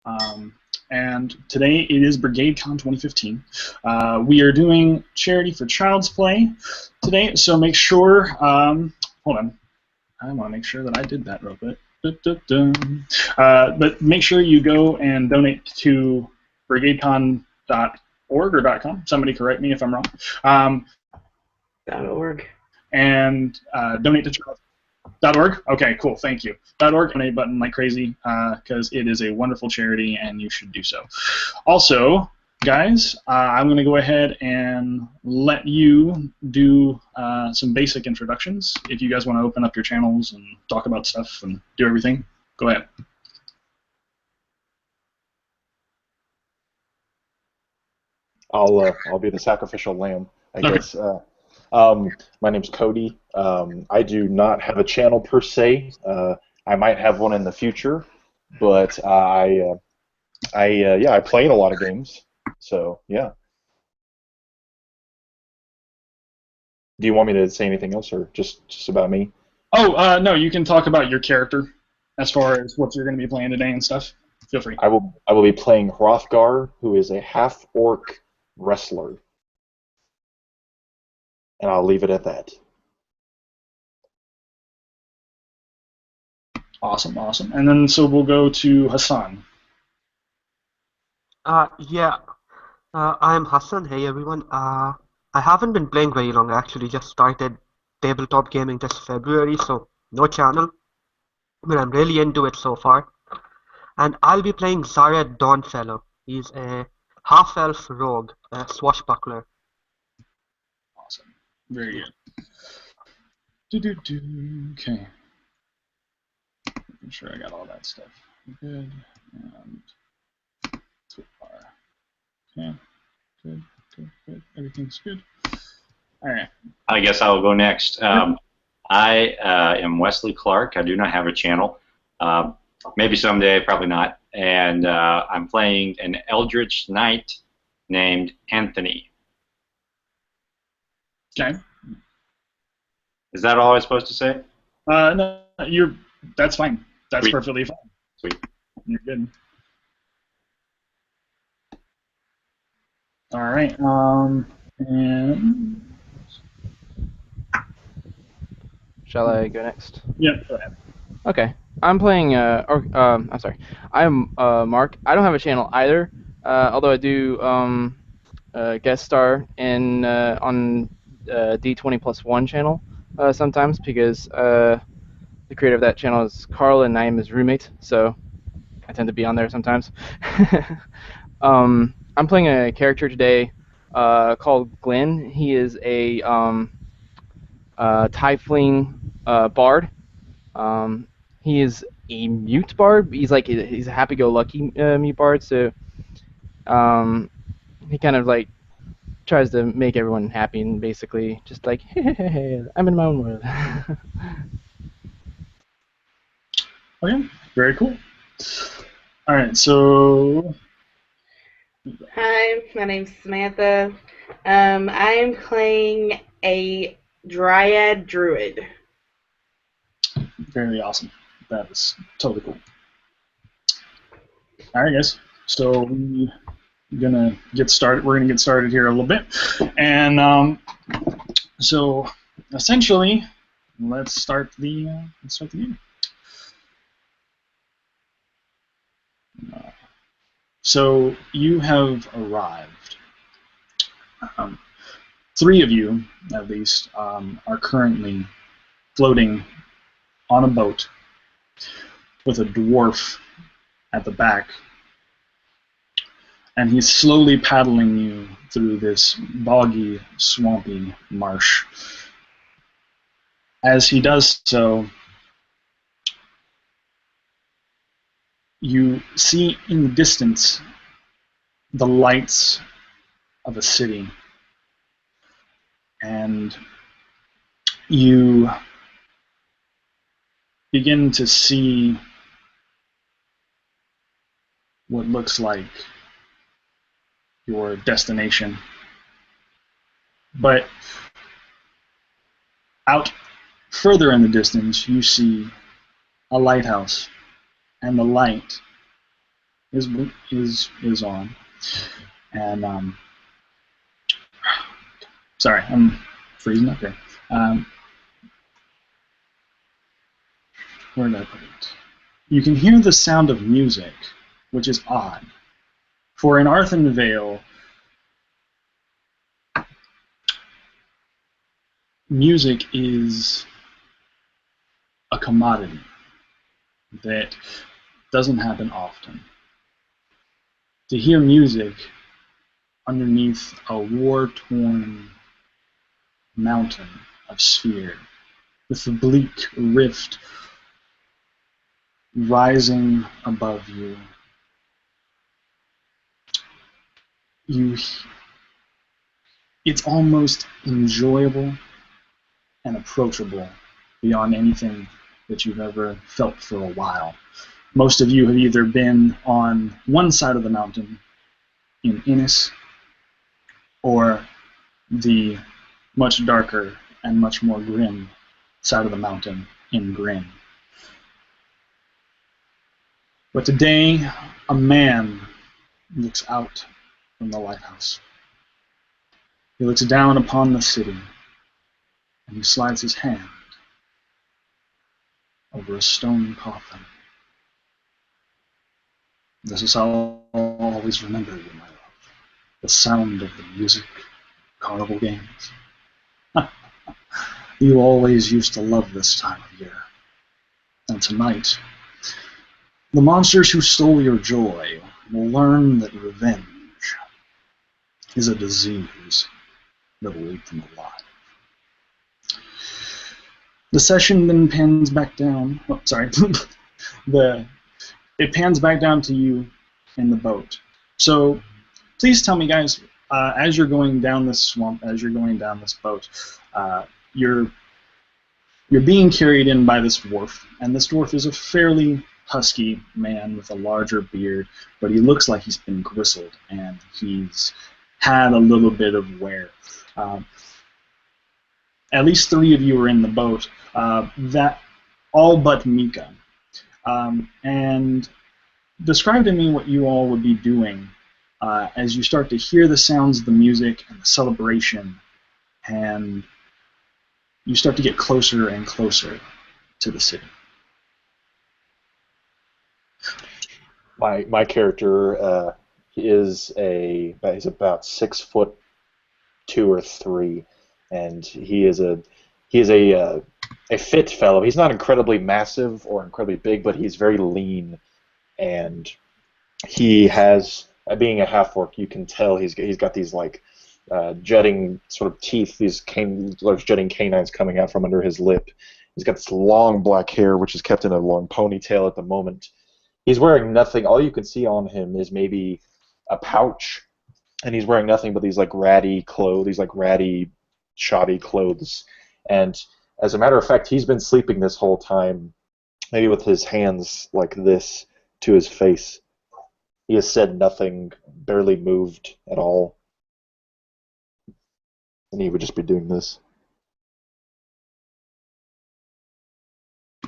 And today it is BrigadeCon 2015. We are doing charity for Child's Play today, so make sure, hold on, I want to make sure that I did that real quick. But make sure you go and donate to brigadecon.org or .com. Somebody correct me if I'm wrong. .org. And donate to Child's .org? Okay, cool, thank you. .org, donate button like crazy, because it is a wonderful charity and you should do so. Also, guys, I'm going to go ahead and let you do some basic introductions. If you guys want to open up your channels and talk about stuff and do everything, go ahead. I'll be the sacrificial lamb, I guess. My name's Cody. I do not have a channel per se. I might have one in the future, but I play in a lot of games. So yeah. Do you want me to say anything else, or just about me? Oh, no, you can talk about your character as far as what you're going to be playing today and stuff. Feel free. I will be playing Hrothgar, who is a half-orc wrestler. And I'll leave it at that. Awesome, awesome. And then so we'll go to Hassan. I'm Hassan. Hey everyone. I haven't been playing very long. I actually just started tabletop gaming this February, so no channel. But I'm really into it so far. And I'll be playing Zared Dawnfellow. He's a half-elf rogue, a swashbuckler. Awesome. Very good. Okay. Making sure I got all that stuff good. And okay. Good. Everything's good. All right. I guess I'll go next. I am Wesley Clark. I do not have a channel. Maybe someday, probably not. And I'm playing an Eldritch Knight named Anthony. Okay. Is that all I was supposed to say? No, that's fine. That's Sweet. Perfectly fine. Sweet. You're good. All right. And shall I go next? Yeah, go ahead. Okay. I'm playing. I'm sorry. I'm Mark. I don't have a channel either. Although I do guest star in on D20+1 channel sometimes, because the creator of that channel is Carl and I am his roommate, so I tend to be on there sometimes. I'm playing a character today called Glenn. He is a tiefling bard. He is a mute bard. He's a happy-go-lucky mute bard, so he kind of like tries to make everyone happy and basically just like, hey, I'm in my own world. Okay, very cool. All right, so. Hi, my name's Samantha. I'm playing a Dryad Druid. Very awesome. That is totally cool. All right, guys. So we're gonna get started. We're gonna get started here a little bit, and so essentially, let's start the game. So you have arrived. 3 of you, at least, are currently floating on a boat with a dwarf at the back, and he's slowly paddling you through this boggy, swampy marsh. As he does so, you see in the distance the lights of a city, and you begin to see what looks like your destination. But out further in the distance, you see a lighthouse, and the light is on, and sorry, I'm freezing up here. Where did I put it? You can hear the sound of music, which is odd. For in Arthenvale, music is a commodity that doesn't happen often. To hear music underneath a war-torn mountain of sphere, with the bleak rift rising above you, it's almost enjoyable and approachable beyond anything that you've ever felt for a while. Most of you have either been on one side of the mountain in Innis, or the much darker and much more grim side of the mountain in Grin. But today, a man looks out from the lighthouse. He looks down upon the city, and he slides his hand over a stone coffin. This is how I'll always remember you, my love. The sound of the music, carnival games. You always used to love this time of year. And tonight, the monsters who stole your joy will learn that revenge is a disease that will eat them alive. The session then pans back down. Oh, sorry. It pans back down to you in the boat. So please tell me, guys, as you're going down this swamp, as you're going down this boat, you're being carried in by this dwarf, and this dwarf is a fairly husky man with a larger beard, but he looks like he's been gristled, and he's had a little bit of wear. At least 3 of you are in the boat, that all but Mika. And describe to me what you all would be doing as you start to hear the sounds of the music and the celebration, and you start to get closer and closer to the city. My character he's about 6'2" or 3, and he is a fit fellow. He's not incredibly massive or incredibly big, but he's very lean, and he has, being a half-orc, you can tell he's got these like jutting sort of teeth, these large jutting canines coming out from under his lip. He's got this long black hair, which is kept in a long ponytail at the moment. He's wearing nothing. All you can see on him is maybe a pouch, and he's wearing nothing but these like ratty clothes, these like ratty, shoddy clothes. And as a matter of fact, he's been sleeping this whole time, maybe with his hands like this to his face. He has said nothing, barely moved at all. And he would just be doing this.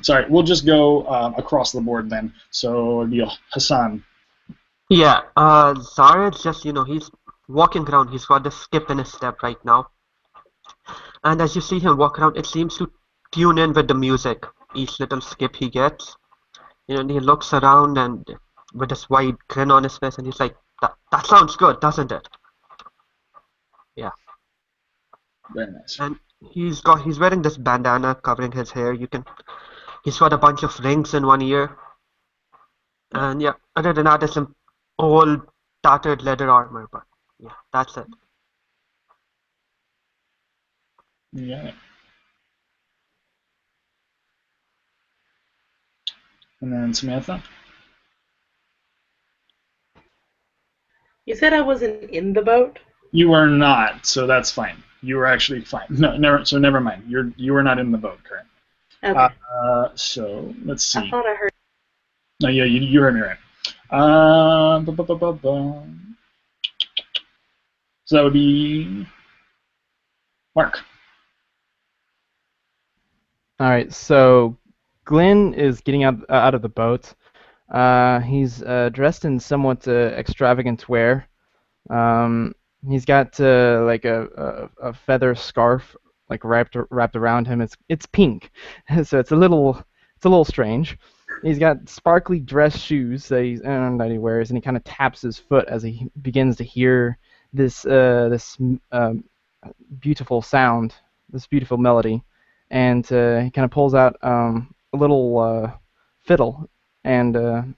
Sorry, we'll just go across the board then. So, Hassan. Yeah, Zared's just, he's walking around. He's got the skip in his step right now. And as you see him walk around, it seems to tune in with the music, each little skip he gets. And he looks around and with this wide grin on his face, and he's like, that sounds good, doesn't it? Yeah. Very nice. And he's wearing this bandana covering his hair. He's got a bunch of rings in one ear. And yeah, other than that, there's some old tattered leather armor, but yeah, that's it. Yeah. And then Samantha? You said I wasn't in the boat? You are not, so that's fine. You were actually fine. No, never mind. You are not in the boat currently. Okay. So let's see. I thought I heard. No, yeah, you heard me right. So that would be Mark. All right, so Glenn is getting out of the boat. He's dressed in somewhat extravagant wear. He's got like a feather scarf like wrapped around him. It's pink, so it's a little strange. He's got sparkly dress shoes that he wears, and he kind of taps his foot as he begins to hear this beautiful sound, this beautiful melody, and he kind of pulls out a little fiddle and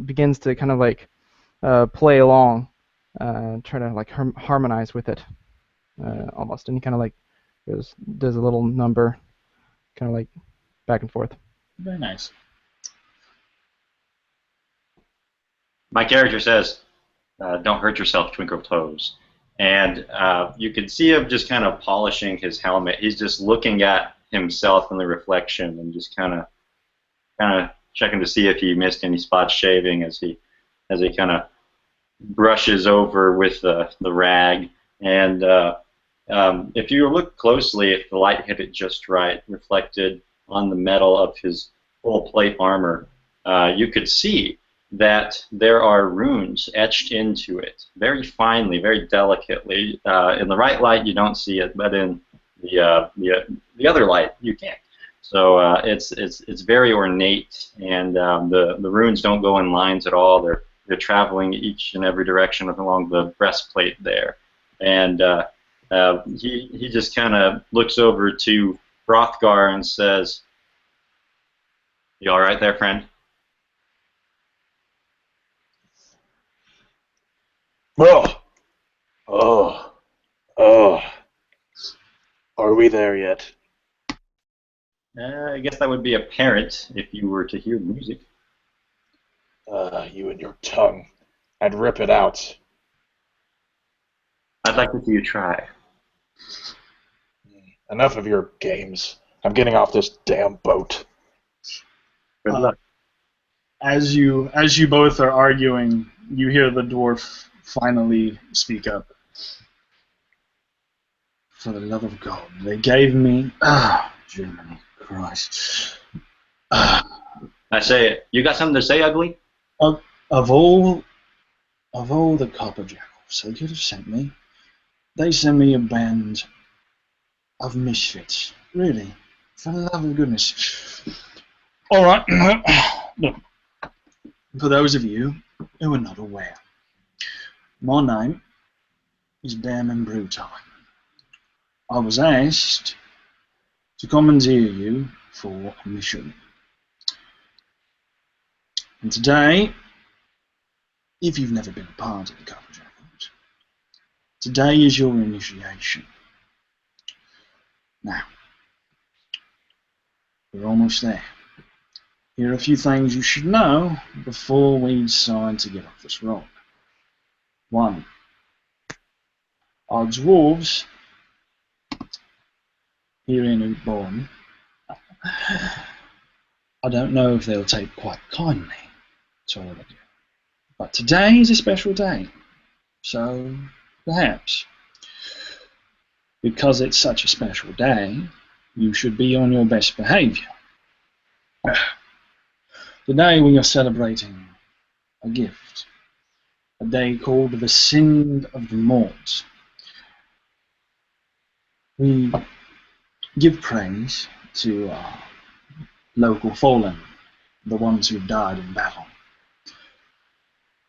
begins to kind of like play along, try to like harmonize with it almost, and he kind of like does a little number, kind of like back and forth. Very nice. My character says, "Don't hurt yourself, twinkle toes." And you can see him just kind of polishing his helmet. He's just looking at himself in the reflection and just kind of checking to see if he missed any spot shaving as he kind of brushes over with the rag. And if you look closely, if the light hit it just right, reflected on the metal of his full plate armor, you could see that there are runes etched into it, very finely, very delicately. In the right light, you don't see it, but in the other light, you can. So it's very ornate, and the runes don't go in lines at all. They're traveling each and every direction along the breastplate there, and he just kind of looks over to Hrothgar and says, "You all right there, friend?" Oh. Are we there yet? I guess that would be apparent if you were to hear music. You and your tongue. I'd rip it out. I'd like to see you try. Enough of your games. I'm getting off this damn boat. Good luck. As you both are arguing, you hear the dwarf finally speak up. For the love of God, they gave me... Germany, Christ. I say, you got something to say, ugly? Of all the Copper Jackals they could have sent me, they sent me a band of misfits. Really, for the love of goodness. All right, look. For those of you who are not aware, my name is Damon Bruton. I was asked to commandeer you for a mission. And today, if you've never been a part of the Copper Jackals, today is your initiation. Now, we're almost there. Here are a few things you should know before we decide to get off this rock. 1. Our dwarves here in Ulte Borgne, I don't know if they'll take quite kindly to all of you. But today is a special day, so perhaps, because it's such a special day, you should be on your best behavior. Today we are celebrating a gift, a day called the Sin of the Mort. We give praise to our local fallen, the ones who died in battle.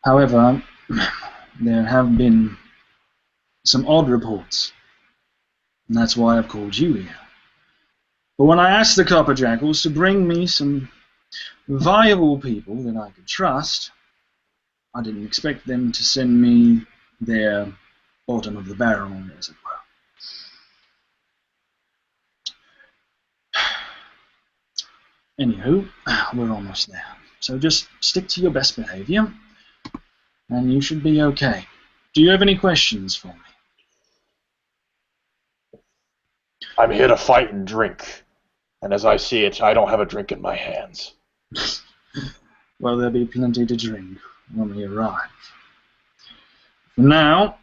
However, there have been some odd reports, and that's why I've called you here. But when I asked the Copper Jackals to bring me some viable people that I could trust, I didn't expect them to send me their bottom of the barrel, as it were. Anywho, we're almost there. So just stick to your best behavior, and you should be okay. Do you have any questions for me? I'm here to fight and drink. And as I see it, I don't have a drink in my hands. Well, there'll be plenty to drink when we arrive. For now,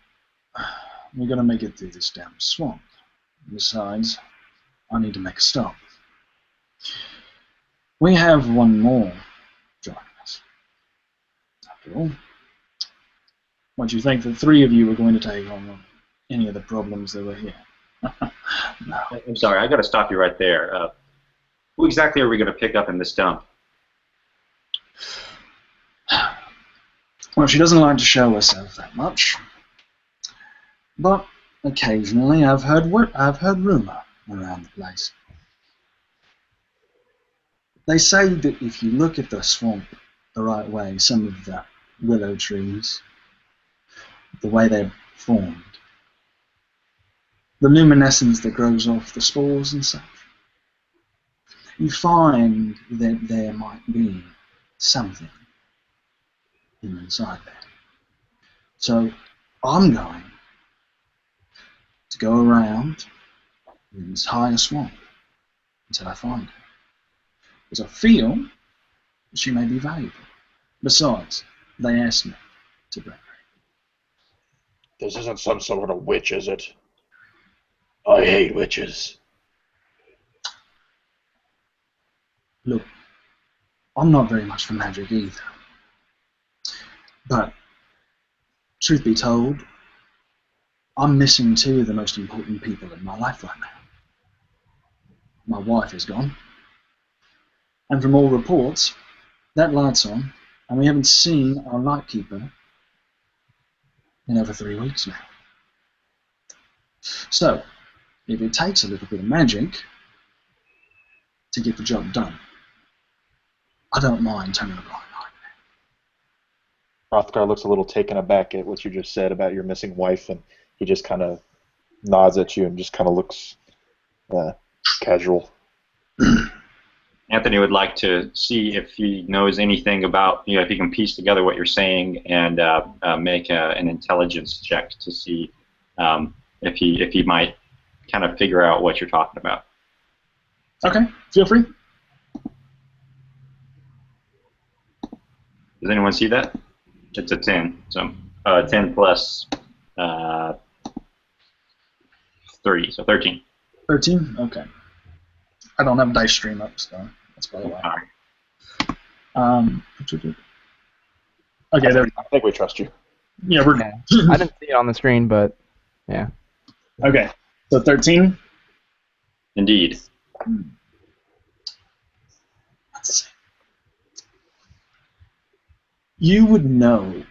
we're going to make it through this damn swamp. Besides, I need to make a stop. We have one more joining us. After all, what do you think the three of you were going to take on any of the problems that were here? No. I'm sorry, I got to stop you right there. Who exactly are we going to pick up in this dump? Well, she doesn't like to show herself that much, but occasionally I've heard rumor around the place. They say that if you look at the swamp the right way, some of the willow trees, the way they're formed, the luminescence that grows off the spores and such, you find that there might be something inside there. So I'm going to go around the entire swamp until I find her. Because I feel that she may be valuable. Besides, they asked me to bring her. This isn't some sort of witch, is it? I hate witches. Look, I'm not very much for magic either. But, truth be told, I'm missing two of the most important people in my life right now. My wife is gone. And from all reports, that light's on, and we haven't seen our lightkeeper in over 3 weeks now. So, if it takes a little bit of magic to get the job done, I don't mind turning a blind eye. Rothgar looks a little taken aback at what you just said about your missing wife, and he just kind of nods at you and just kind of looks casual. Anthony would like to see if he knows anything about, if he can piece together what you're saying and make an intelligence check to see if he might kind of figure out what you're talking about. Okay, feel free. Does anyone see that? It's a 10. So 10 plus 3, so 13. 13? Okay. I don't have dice stream up, so that's probably why. Okay, there we go. I think we trust you. Yeah, we're Yeah. I didn't see it on the screen, but yeah. Okay, so 13? Indeed. Let's see. You would know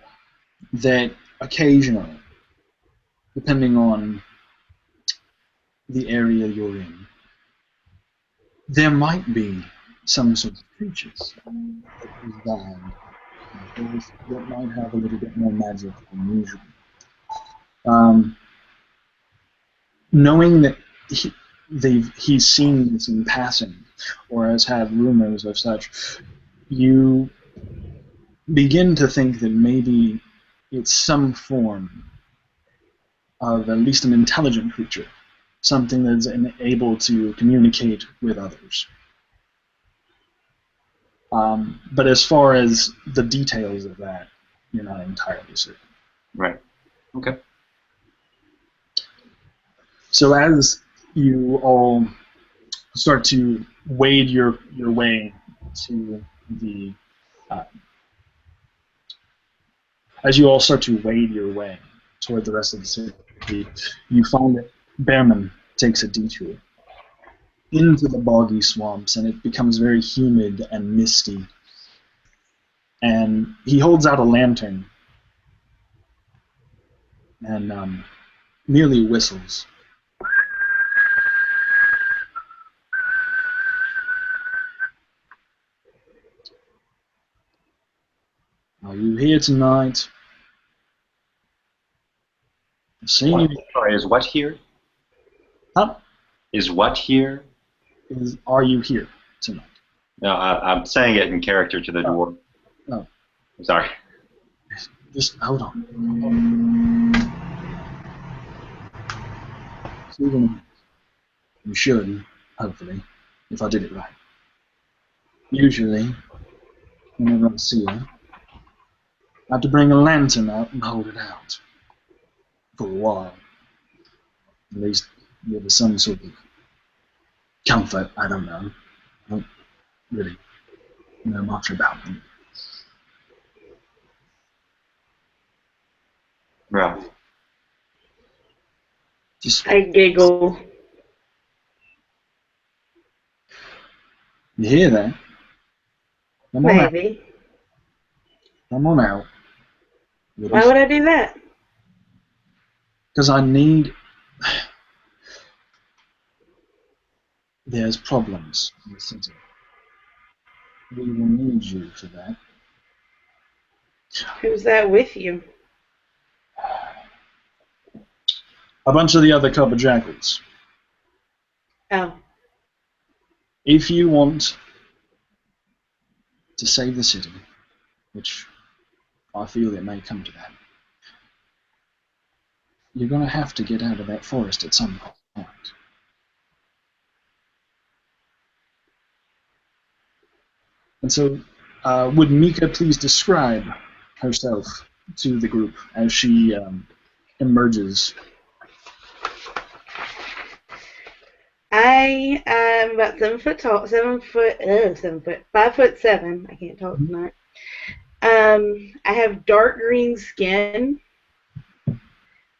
that occasionally, depending on the area you're in, there might be some sort of creatures that reside in the forest that might have a little bit more magic than usual. Knowing that he's seen this in passing, or has had rumors of such, you begin to think that maybe it's some form of at least an intelligent creature, something that's able to communicate with others. But as far as the details of that, you're not entirely certain. Right. Okay. So as you all start to wade your way to the toward the rest of the city, you find that Behrman takes a detour into the boggy swamps, and it becomes very humid and misty. And he holds out a lantern and merely whistles. Are you here tonight? Seeing you. Sorry, is what here? Huh? Is what here? Are you here tonight? No, I'm saying it in character to the dwarf. Oh. I'm sorry. Just hold on. Stephen, you should, hopefully, if I did it right. Usually, whenever I see her, I have to bring a lantern out and hold it out. For a while. At least give her some sort of comfort, I don't know. I don't really know much about them. Just I giggle. you hear that? Come on out. Maybe. Come on out. Why would I do that? Because I need. There's problems in the city. We will need you for that. Who's that with you? A bunch of the other Copper Jackals. Oh. If you want to save the city, which I feel it may come to that, you're going to have to get out of that forest at some point. And so, would Mika please describe herself to the group as she emerges? I am about 7 foot tall, 5'7". I can't talk tonight. I have dark green skin,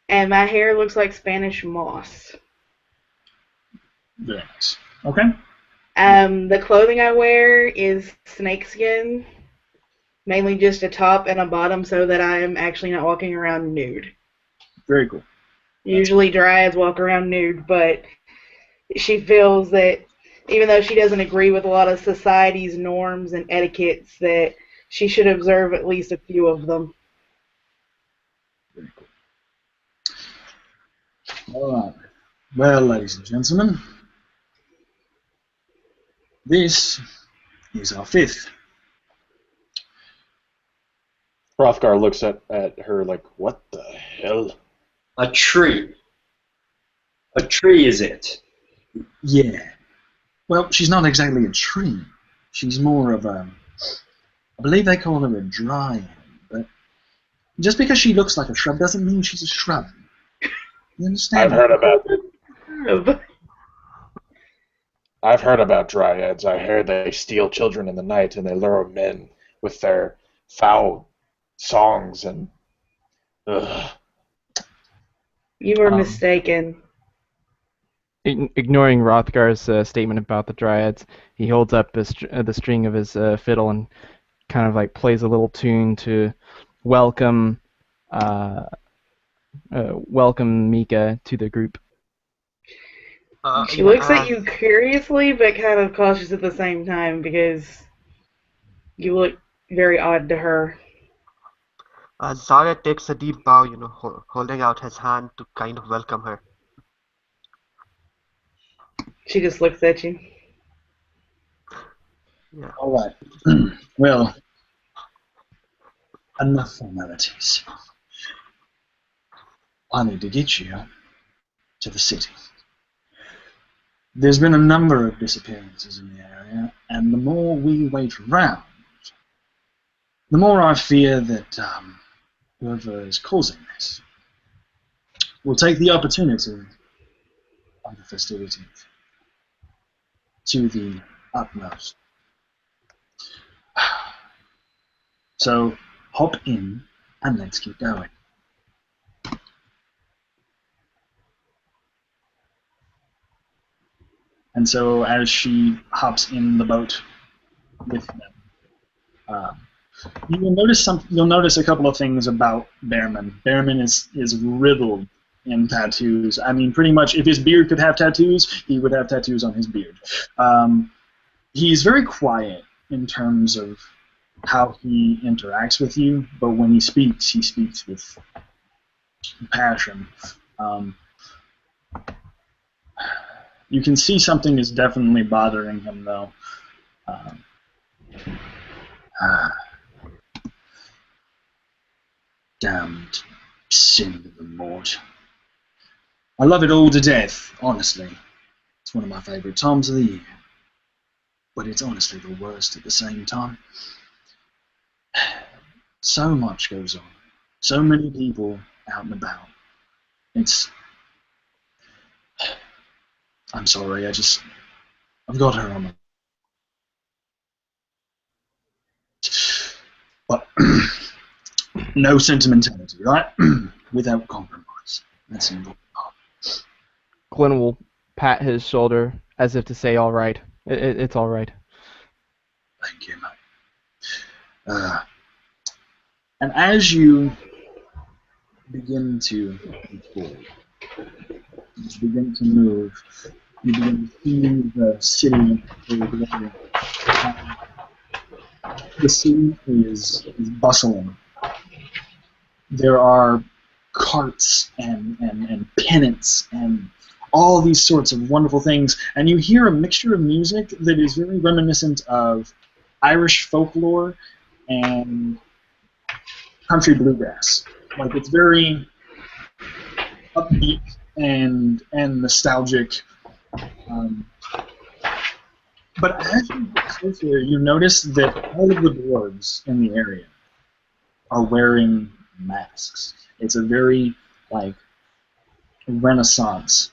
and my hair looks like Spanish moss. Very nice. Okay. The clothing I wear is snakeskin, mainly just a top and a bottom, so that I am actually not walking around nude. Very cool. Usually dryads walk around nude, but she feels that even though she doesn't agree with a lot of society's norms and etiquettes, that she should observe at least a few of them. Very cool. All right. Well, ladies and gentlemen, this is our fifth. Hrothgar looks at her like, what the hell? A tree. A tree is it. Yeah. Well, she's not exactly a tree. She's more of a... I believe they call her a dryad, but just because she looks like a shrub doesn't mean she's a shrub. You understand? I've heard about dryads. I hear they steal children in the night and they lure them in with their foul songs and... Ugh. You were mistaken. Ignoring Rothgar's statement about the dryads, he holds up the string of his fiddle and kind of like plays a little tune to welcome Mika to the group. She looks at you curiously, but kind of cautious at the same time, because you look very odd to her. Zara takes a deep bow, holding out his hand to kind of welcome her. She just looks at you. Yeah. All right. Well, enough formalities. I need to get you to the city. There's been a number of disappearances in the area, and the more we wait around, the more I fear that whoever is causing this will take the opportunity of the festivities to the utmost. So hop in and let's keep going. And so as she hops in the boat with them, you'll notice a couple of things about Behrman. Behrman is riddled in tattoos. I mean, pretty much, if his beard could have tattoos, he would have tattoos on his beard. He's very quiet in terms of how he interacts with you, but when he speaks with passion. You can see something is definitely bothering him, though. Damned sin of the Mort. I love it all to death, honestly. It's one of my favorite times of the year. But it's honestly the worst at the same time. So much goes on. So many people out and about. I'm sorry, I've got her on my... But no sentimentality, right? Without compromise. That's the important part. Glenn will pat his shoulder as if to say, "All right, it's all right." Thank you, mate. And as you begin to move forward, as you begin to move, you begin to see the city. The city is bustling. There are carts and pennants and all these sorts of wonderful things, and you hear a mixture of music that is very reminiscent of Irish folklore and country bluegrass. Like, it's very upbeat and nostalgic. But as you get closer, you notice that all of the dwarves in the area are wearing masks. It's a very, like, Renaissance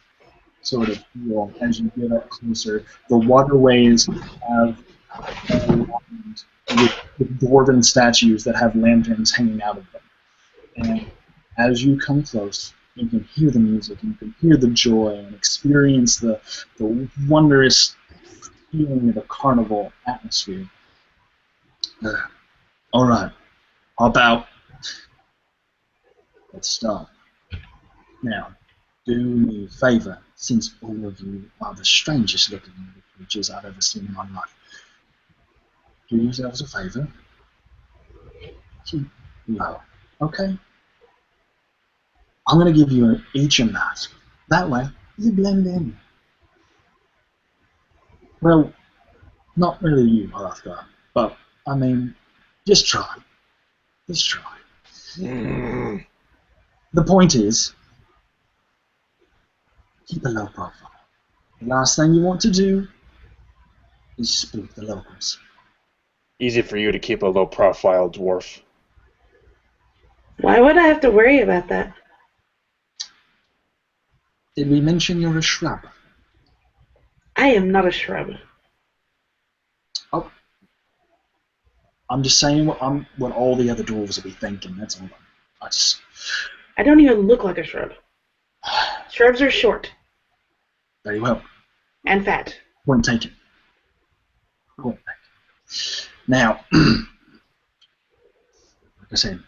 sort of feel as you get up closer. The waterways have lined with dwarven statues that have lanterns hanging out of them. And as you come close, you can hear the music, and you can hear the joy, and experience the wondrous feeling of a carnival atmosphere. All right, how about let's start. Now, do me a favour, since all of you are the strangest looking creatures I've ever seen in my life. Do yourselves a favour. Keep low, okay? I'm going to give you each a mask. That way, you blend in. Well, not really you, Arthur, but, I mean, just try. Just try. The point is, keep a low profile. The last thing you want to do is spook the locals. Easy for you to keep a low profile, dwarf. Why would I have to worry about that? Did we mention you're a shrub? I am not a shrub. Oh, I'm just saying what all the other dwarves will be thinking. That's all. I don't even look like a shrub. Shrubs are short. Very well. And fat. Point taken. Point taken. Now, like I said,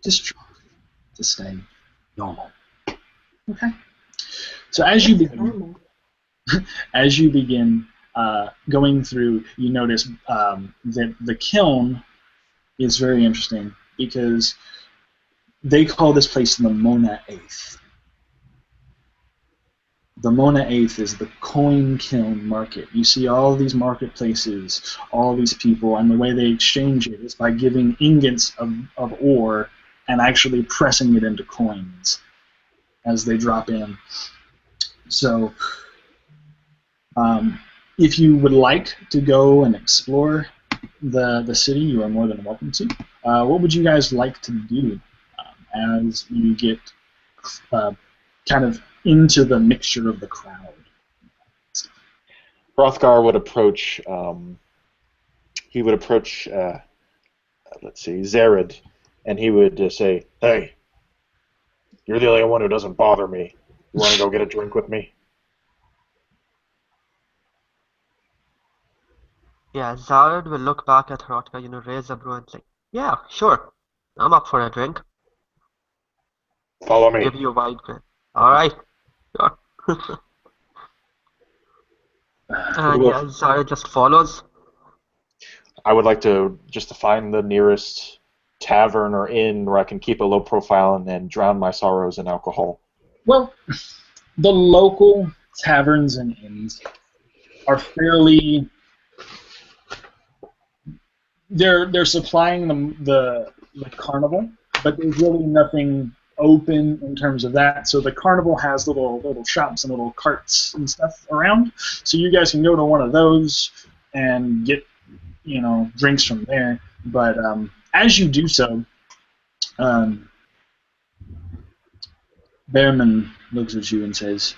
just try to stay normal. Okay. So as you begin, going through, you notice that the kiln is very interesting because they call this place the Mort'eadrom. The Mort'eadrom is the coin kiln market. You see all these marketplaces, all these people, and the way they exchange it is by giving ingots of ore and actually pressing it into coins as they drop in. So, if you would like to go and explore the city, you are more than welcome to. What would you guys like to do as you get kind of into the mixture of the crowd? Hrothgar would approach. He would approach. Let's see, Zared, and he would say, "Hey, you're the only one who doesn't bother me. You want to go get a drink with me?" Yeah, Zared will look back at Hrothgar, raise a brow and say, "Yeah, sure. I'm up for a drink." Follow me. Give you a wide grin. All right. Sure. And yeah, Zared just follows. I would like to find the nearest tavern or inn where I can keep a low profile and then drown my sorrows in alcohol. Well, the local taverns and inns are fairly. They're supplying the carnival, but there's really nothing open in terms of that. So the carnival has little shops and little carts and stuff around. So you guys can go to one of those and get drinks from there. But as you do so, Behrman looks at you and says,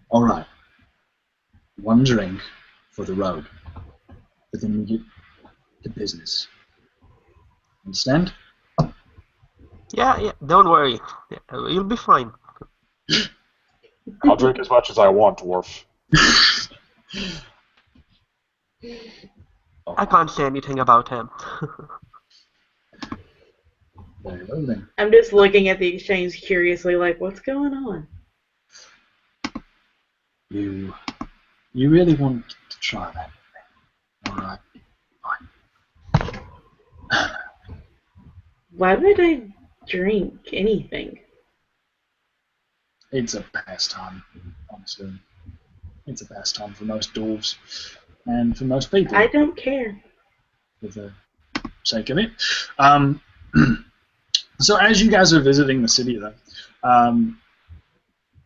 "All right, one drink for the road, but then we get to business. Understand?" Yeah, don't worry. Yeah, you'll be fine. I'll drink as much as I want, dwarf. I can't say anything about him. Very well then. I'm just looking at the exchange curiously, like, what's going on? You really want to try that? All right. Fine. Why would I drink anything? It's a pastime, honestly. It's a pastime for most dwarves and for most people. I don't care. For the sake of it. So as you guys are visiting the city, though,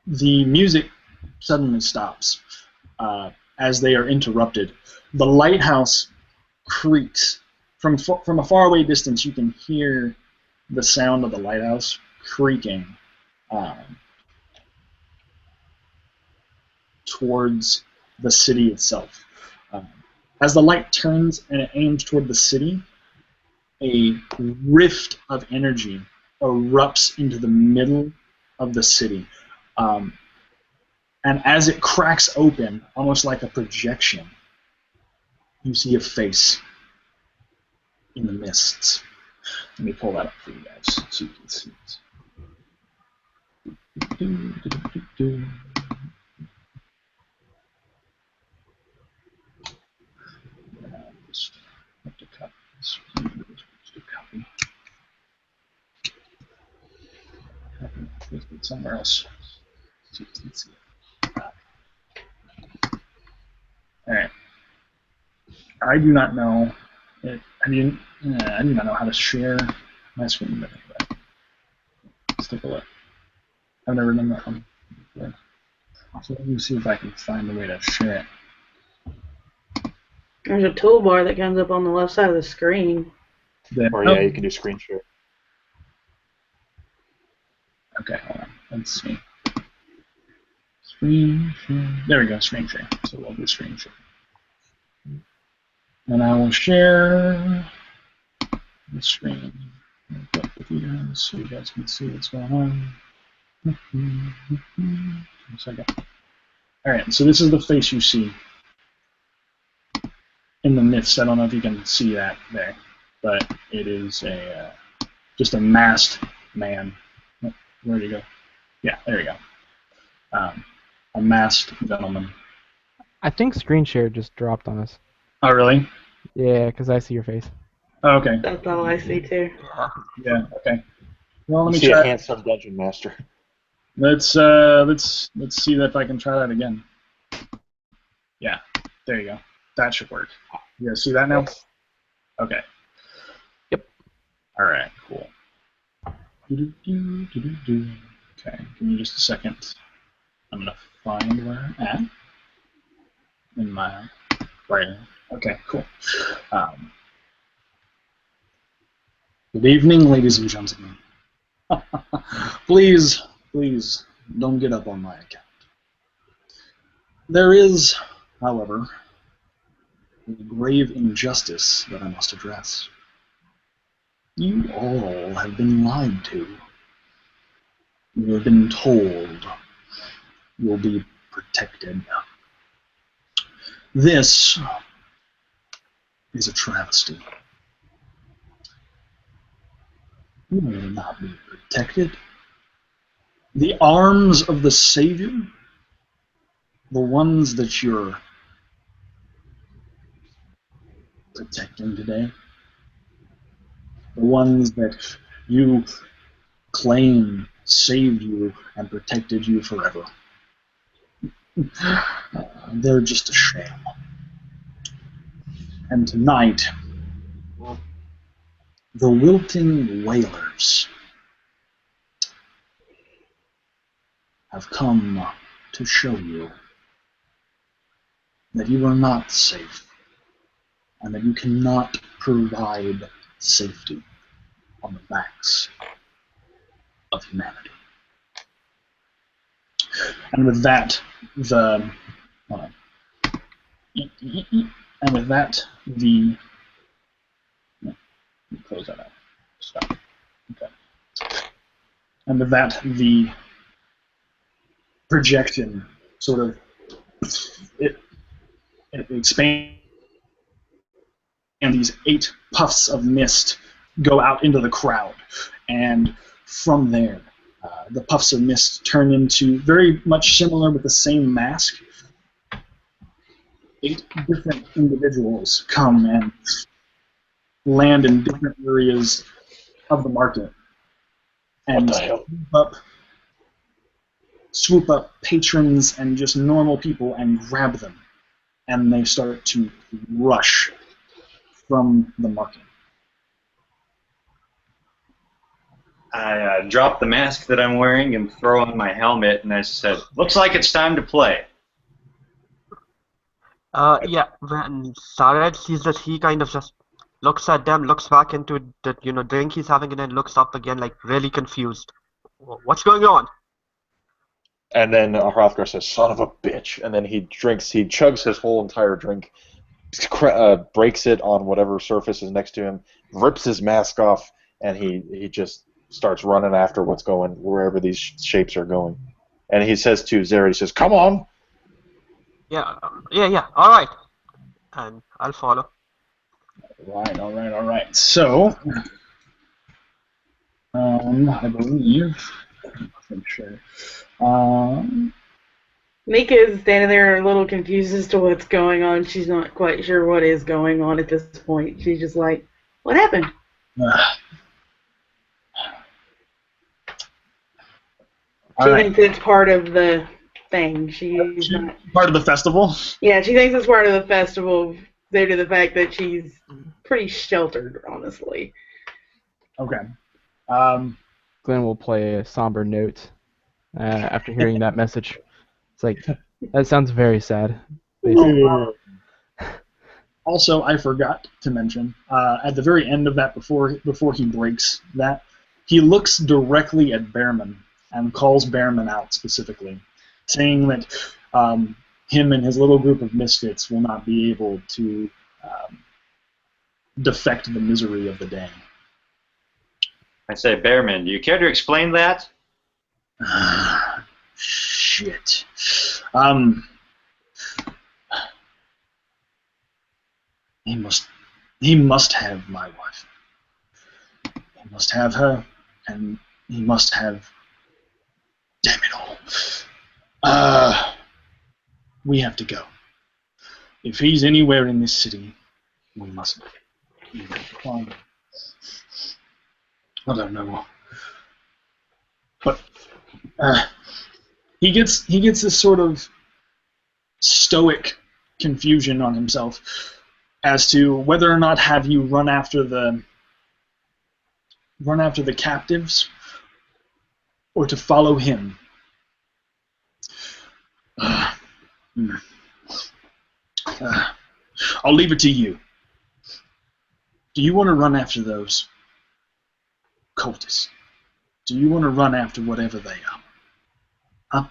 the music suddenly stops as they are interrupted. The lighthouse creaks. From a faraway distance, you can hear the sound of the lighthouse creaking towards the city itself. As the light turns and it aims toward the city, a rift of energy erupts into the middle of the city. And as it cracks open, almost like a projection, you see a face in the mists. Let me pull that up for you guys so you can see it. Just have to cut this. Just copy. Let's put it somewhere else. So you can see it. All right. I do not know. I do not know how to share my screen. But anyway, let's take a look. I've never done that one before. So let me see if I can find a way to share it. There's a toolbar that comes up on the left side of the screen. Or yeah, you can do screen share. Okay, hold on. Let's see. Screen share. There we go, screen share. So we'll do screen share. And I will share the screen with you guys so you guys can see what's going on. One second. Alright, so this is the face you see in the mist. I don't know if you can see that there, but it is just a masked man. Where'd he go? Yeah, there you go. A masked gentleman. I think screen share just dropped on us. Oh, really? Yeah, because I see your face. Oh, okay. That's all I see too. Yeah. Okay. Well, let me See try. a handsome dungeon master. Let's see if I can try that again. Yeah. There you go. That should work. You guys see that now? Okay. Yep. All right. Cool. Okay. Give me just a second. I'm gonna find where I'm at in my writing. Okay. Cool. Good evening, ladies and gentlemen. Please, don't get up on my account. There is, however, a grave injustice that I must address. You all have been lied to. You have been told you'll be protected. This is a travesty. You will not be protected. The arms of the Savior, the ones that you're protecting today, the ones that you claim saved you and protected you forever, they're just a sham. And tonight, the wilting whalers have come to show you that you are not safe and that you cannot provide safety on the backs of humanity. And with that, the close that out. Stop. Okay. And with that, the projection sort of it expands, and these 8 puffs of mist go out into the crowd, and from there, the puffs of mist turn into very much similar with the same mask. 8 different individuals come and land in different areas of the market, and swoop up patrons and just normal people and grab them, and they start to rush from the market. I drop the mask that I'm wearing and throw on my helmet, and I said, "Looks like it's time to play." Yeah, when Sarad sees this, he kind of just looks at them, looks back into the drink he's having, and then looks up again, like really confused. What's going on? And then Hrothgar says, "Son of a bitch," and then he chugs his whole entire drink, breaks it on whatever surface is next to him, rips his mask off, and he just starts running after what's going, wherever these shapes are going. And he says to Zeri, he says, "Come on!" Yeah, all right. And I'll follow. All right. So, I believe, I'm sure. Nika is standing there a little confused as to what's going on. She's not quite sure what is going on at this point. She's just like, what happened? She thinks it's part of the thing. She's not part of the festival? Yeah, she thinks it's part of the festival due to the fact that she's pretty sheltered, honestly. Okay. Glenn will play a somber note after hearing that message. It's like, that sounds very sad. Basically. Also, I forgot to mention, at the very end of that, before he breaks that, he looks directly at Bearman and calls Bearman out specifically, saying that him and his little group of misfits will not be able to defect the misery of the day. I say, Bearman, do you care to explain that? Shit. He must have my wife. He must have her, and he must have... Damn it all. We have to go. If he's anywhere in this city, we must find him. I don't know. But he gets this sort of stoic confusion on himself as to whether or not have you run after the captives or to follow him. I'll leave it to you. Do you want to run after those cultists? Do you want to run after whatever they are? Huh?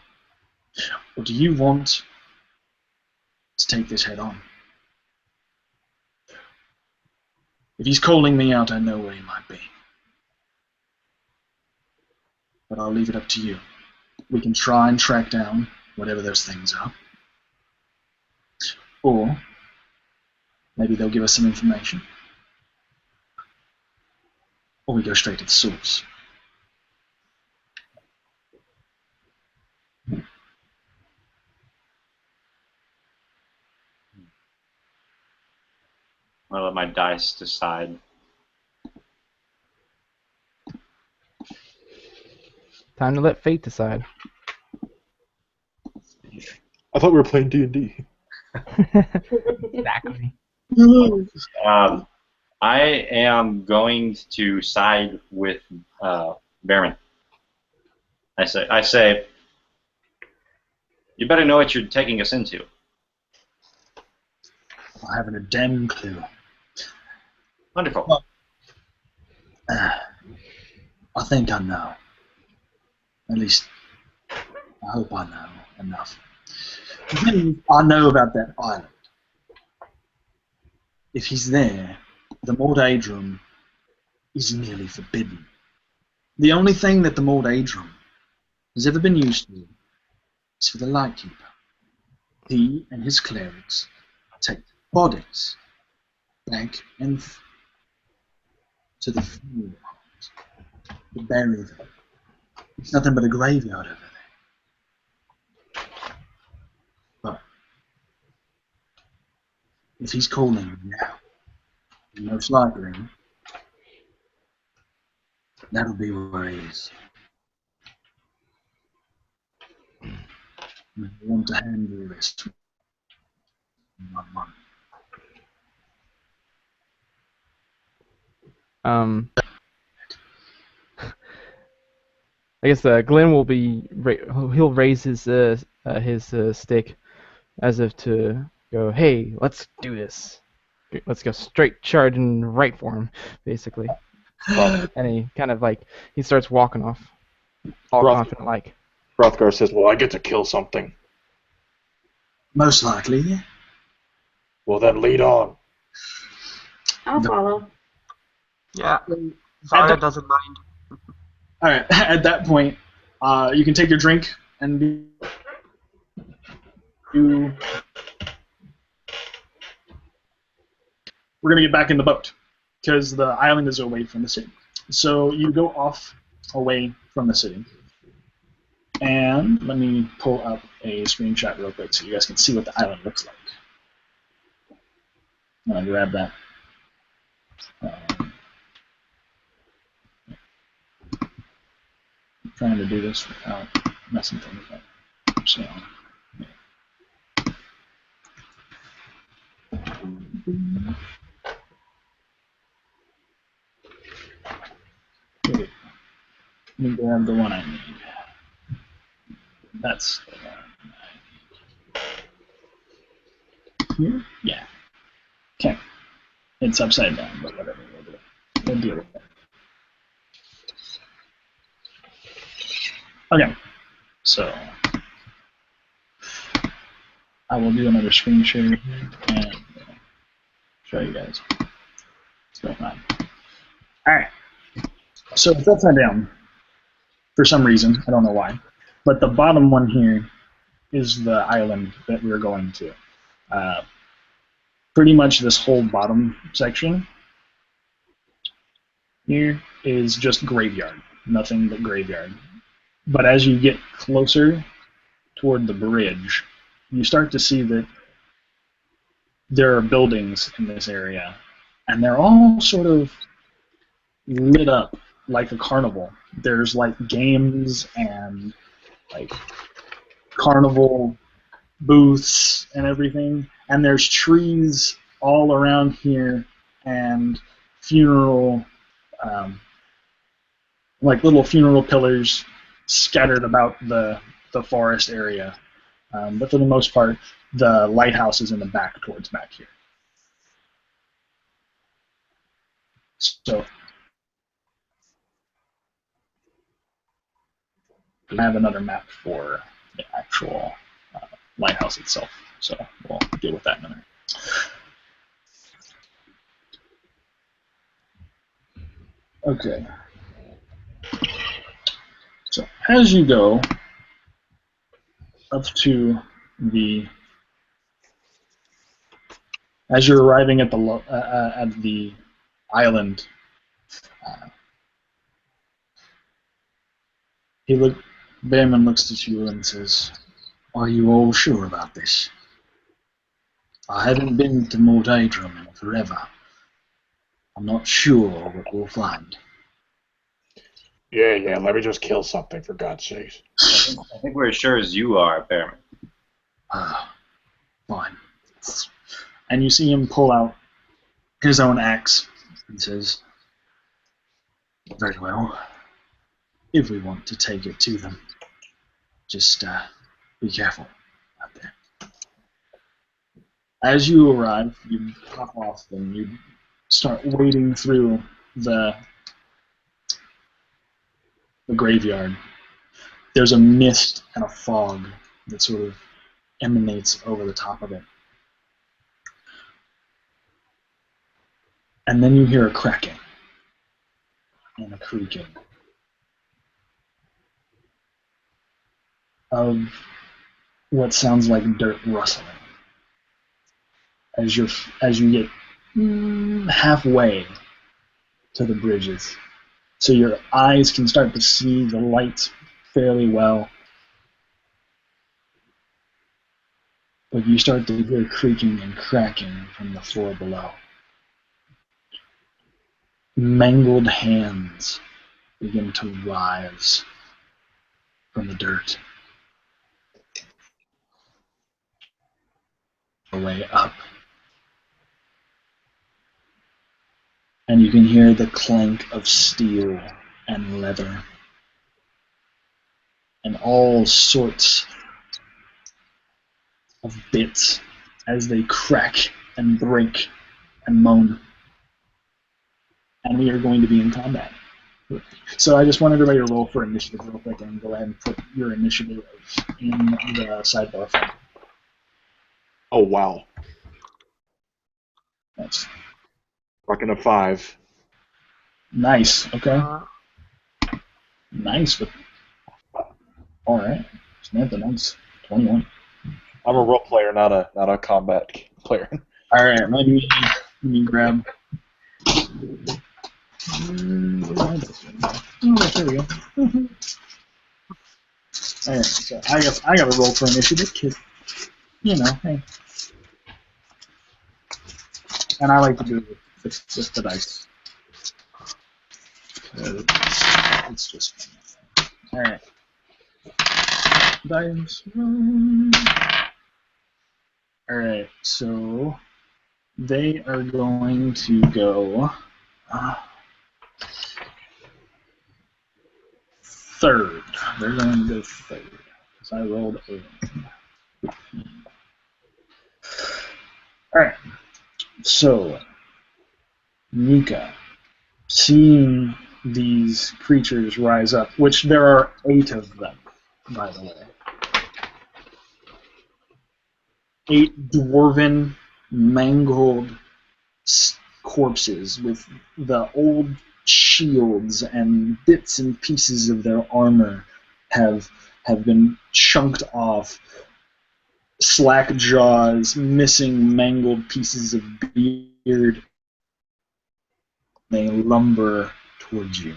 Or do you want to take this head on? If he's calling me out, I know where he might be. But I'll leave it up to you. We can try and track down whatever those things are. Or maybe they'll give us some information. Or we go straight to the source. I'll let my dice decide. Time to let fate decide. I thought we were playing D&D. Exactly. I am going to side with Bearman. I say, you better know what you're taking us into. I haven't a damn clue. Wonderful. Well, I think I know. At least, I hope I know enough. The thing I know about that island. If he's there, the Mort'eadrom is nearly forbidden. The only thing that the Mort'eadrom has ever been used to is for the Lightkeeper. He and his clerics take bodies back and to the funeral homes to bury them. It's nothing but a graveyard over there. But if he's calling you now, most likely that'll be where he is. I want to handle this one month. I guess Glenn will be he'll raise his stick as if to go, hey, let's do this. Let's go straight charging right for him, basically. And he kind of like he starts walking off, all confident like. Hrothgar says, "Well, I get to kill something." Most likely, yeah. Well, then lead on. I'll follow. Yeah, Zara doesn't mind. All right. At that point, you can take your drink and we're gonna get back in the boat because the island is away from the city. So you go off away from the city. And let me pull up a screenshot real quick so you guys can see what the island looks like. I'm going to grab that. I'm trying to do this without messing things up. So, let me grab the one I need. That's the one I need. Here? Yeah. Okay. It's upside down, but whatever. We'll deal with it. Okay. So, I will do another screen share here and show you guys what's going on. Alright. So it's upside down for some reason. I don't know why. But the bottom one here is the island that we're going to. Pretty much this whole bottom section here is just graveyard. Nothing but graveyard. But as you get closer toward the bridge, you start to see that there are buildings in this area, and they're all sort of lit up like a carnival. There's like games and like carnival booths and everything, and there's trees all around here and funeral, like little funeral pillars scattered about the forest area. But for the most part, the lighthouse is in the back towards back here. So I have another map for the actual lighthouse itself, so we'll deal with that in a minute. Okay. So as you go up to as you're arriving at the island, Behrman looks at you and says, "Are you all sure about this? I haven't been to Mort'eadrom in forever. I'm not sure what we'll find." Yeah, let me just kill something, for God's sake. I think we're as sure as you are, Behrman. Fine. And you see him pull out his own axe and says, "Very well. If we want to take it to them, just be careful out there." As you arrive, you pop off and you start wading through the graveyard. There's a mist and a fog that sort of emanates over the top of it. And then you hear a cracking and a creaking of what sounds like dirt rustling as you get halfway to the bridges, so your eyes can start to see the lights fairly well. But you start to hear creaking and cracking from the floor below. Mangled hands begin to rise from the dirt. Way up. And you can hear the clank of steel and leather. And all sorts of bits as they crack and break and moan. And we are going to be in combat. So I just want everybody to roll for initiative real quick and go ahead and put your initiative in the sidebar file. Oh, wow. That's Rocking a 5. nice. Okay. Nice. But all right. Samantha, nice. 21. I'm a role player, not a combat player. All right. Let me grab. Oh, there we go. All right. So I got to roll for initiative, kid. You know, hey. And I like to do it with the dice. It's just fun. All right. Dice. All right. So they are going to go third. They're going to go third. So I rolled a. All right. So, Nika, seeing these creatures rise up, which there are 8 of them, by the way. 8 dwarven, mangled corpses with the old shields and bits and pieces of their armor have been chunked off. Slack jaws, missing mangled pieces of beard. They lumber towards you.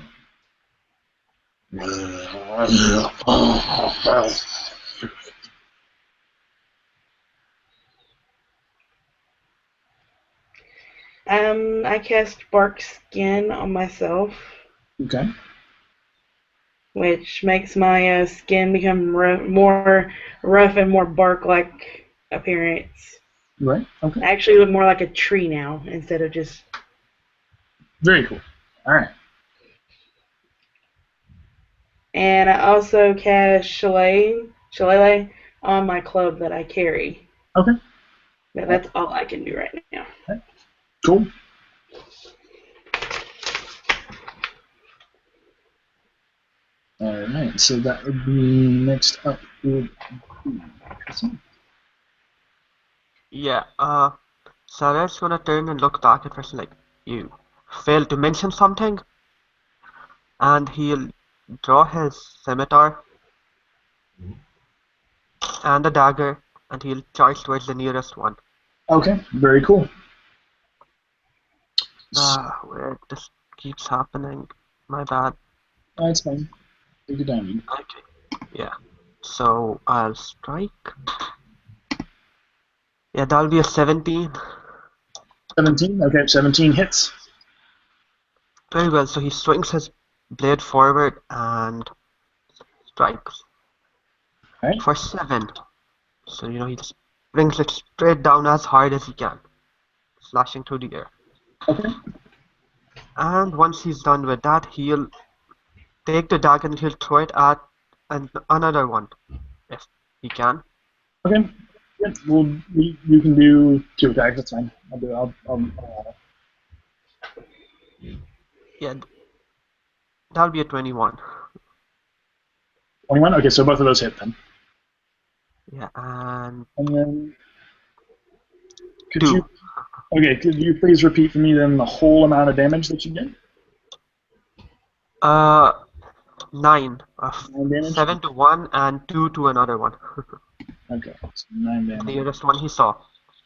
I cast Bark Skin on myself, Okay. which makes my skin become more rough and more bark-like appearance. Right. Okay. I actually look more like a tree now instead of just... Very cool. All right. And I also cast Shillelagh on my club that I carry. Okay. But that's all I can do right now. Okay. Cool. All right. So that would be next up. Yeah, Sarah's gonna turn and look back at us like, you failed to mention something? And he'll draw his scimitar and a dagger, and he'll charge towards the nearest one. Okay. Very cool. Where this keeps happening. My bad. That's fine. Take your time. Okay. Yeah. So I'll strike. Yeah, that'll be a 17. 17. Okay. 17 hits. Very well. So he swings his blade forward and strikes. Right. For 7. So, he just brings it straight down as hard as he can, slashing through the air. Okay. And once he's done with that, he'll take the dagger and he'll throw it at another one, if he can. Okay. Yep. Well, you can do 2 attacks. That's fine. Yeah, that'll be a 21. 21. Okay. So both of those hit then. Yeah, and then could 2. could you please repeat for me then the whole amount of damage that you did? 9. 9 damage? 7 to one and 2 to another one. Okay, so 9 The damage. nearest one he saw.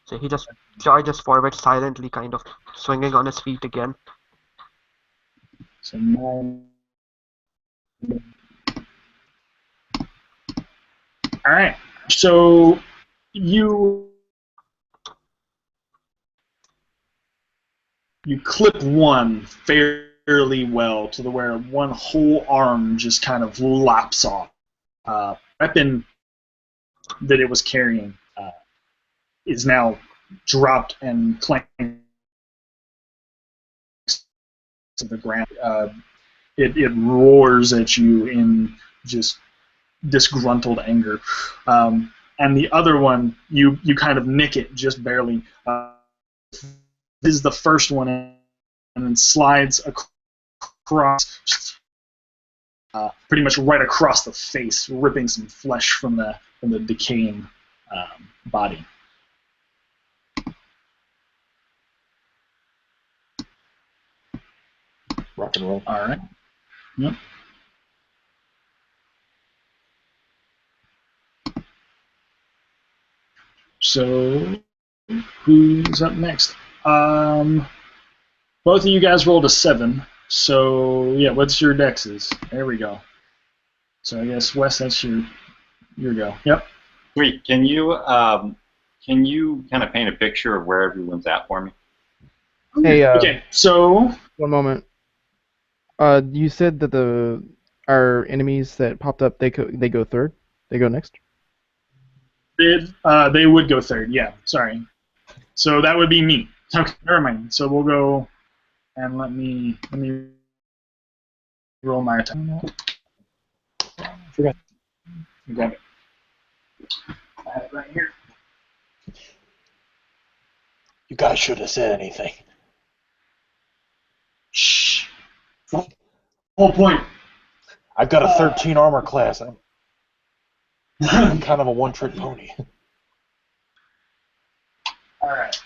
So he just charges forward silently, kind of swinging on his feet again. So 9. All right. So you clip one fairly well to the where one whole arm just kind of lops off. Weapon that it was carrying is now dropped and clanked to the ground. It roars at you in just disgruntled anger. And the other one, you kind of nick it just barely. This is the first one, and then slides across, pretty much right across the face, ripping some flesh from the decaying body. Rock and roll. All right. Yep. So, who's up next? Both of you guys rolled a 7. So, yeah, what's your dexes? There we go. So I guess, Wes, that's your go. Yep. Sweet. Can you kind of paint a picture of where everyone's at for me? Hey, Okay, so... one moment. You said that our enemies that popped up, they go third? They go next? They would go third, yeah. Sorry. So that would be me. Okay, never mind. So we'll go, and let me roll my attack. Forgot. You got it. I have it right here. You guys should have said anything. Shh. Whole point. I've got a 13 armor class. I'm kind of a one-trick pony. All right.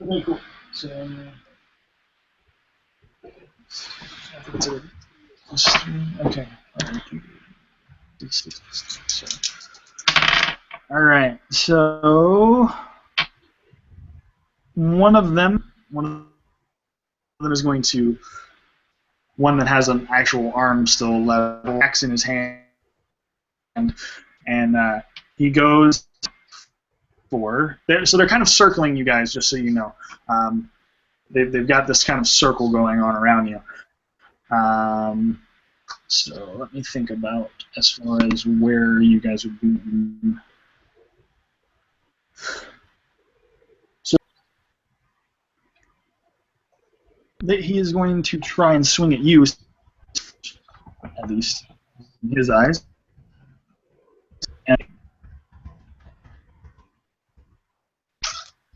Okay, cool. So, okay. All right. So, one of them is going to, one that has an actual arm still left, axe in his hand, and he goes for. So they're kind of circling you guys, just so you know. They've got this kind of circle going on around you. So let me think about as far as where you guys would be. So he is going to try and swing at you, at least in his eyes. And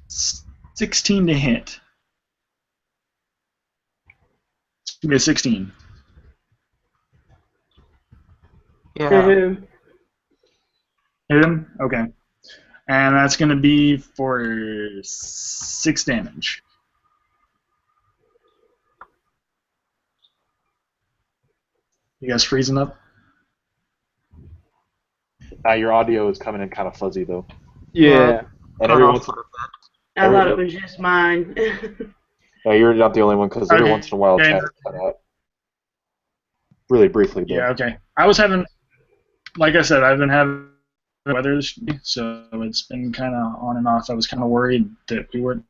16 to hit. Give me a 16. Yeah. Mm-hmm. Hit him? Okay. And that's going to be for 6 damage. You guys freezing up? Your audio is coming in kind of fuzzy, though. Yeah. And every once I thought it was just mine. yeah, you're not the only one, because every once in a while Okay. chat will cut out. Really briefly, though. Yeah, okay. I was having, like I said, I've been having weather this week, so it's been kind of on and off. I was kind of worried that we weren't.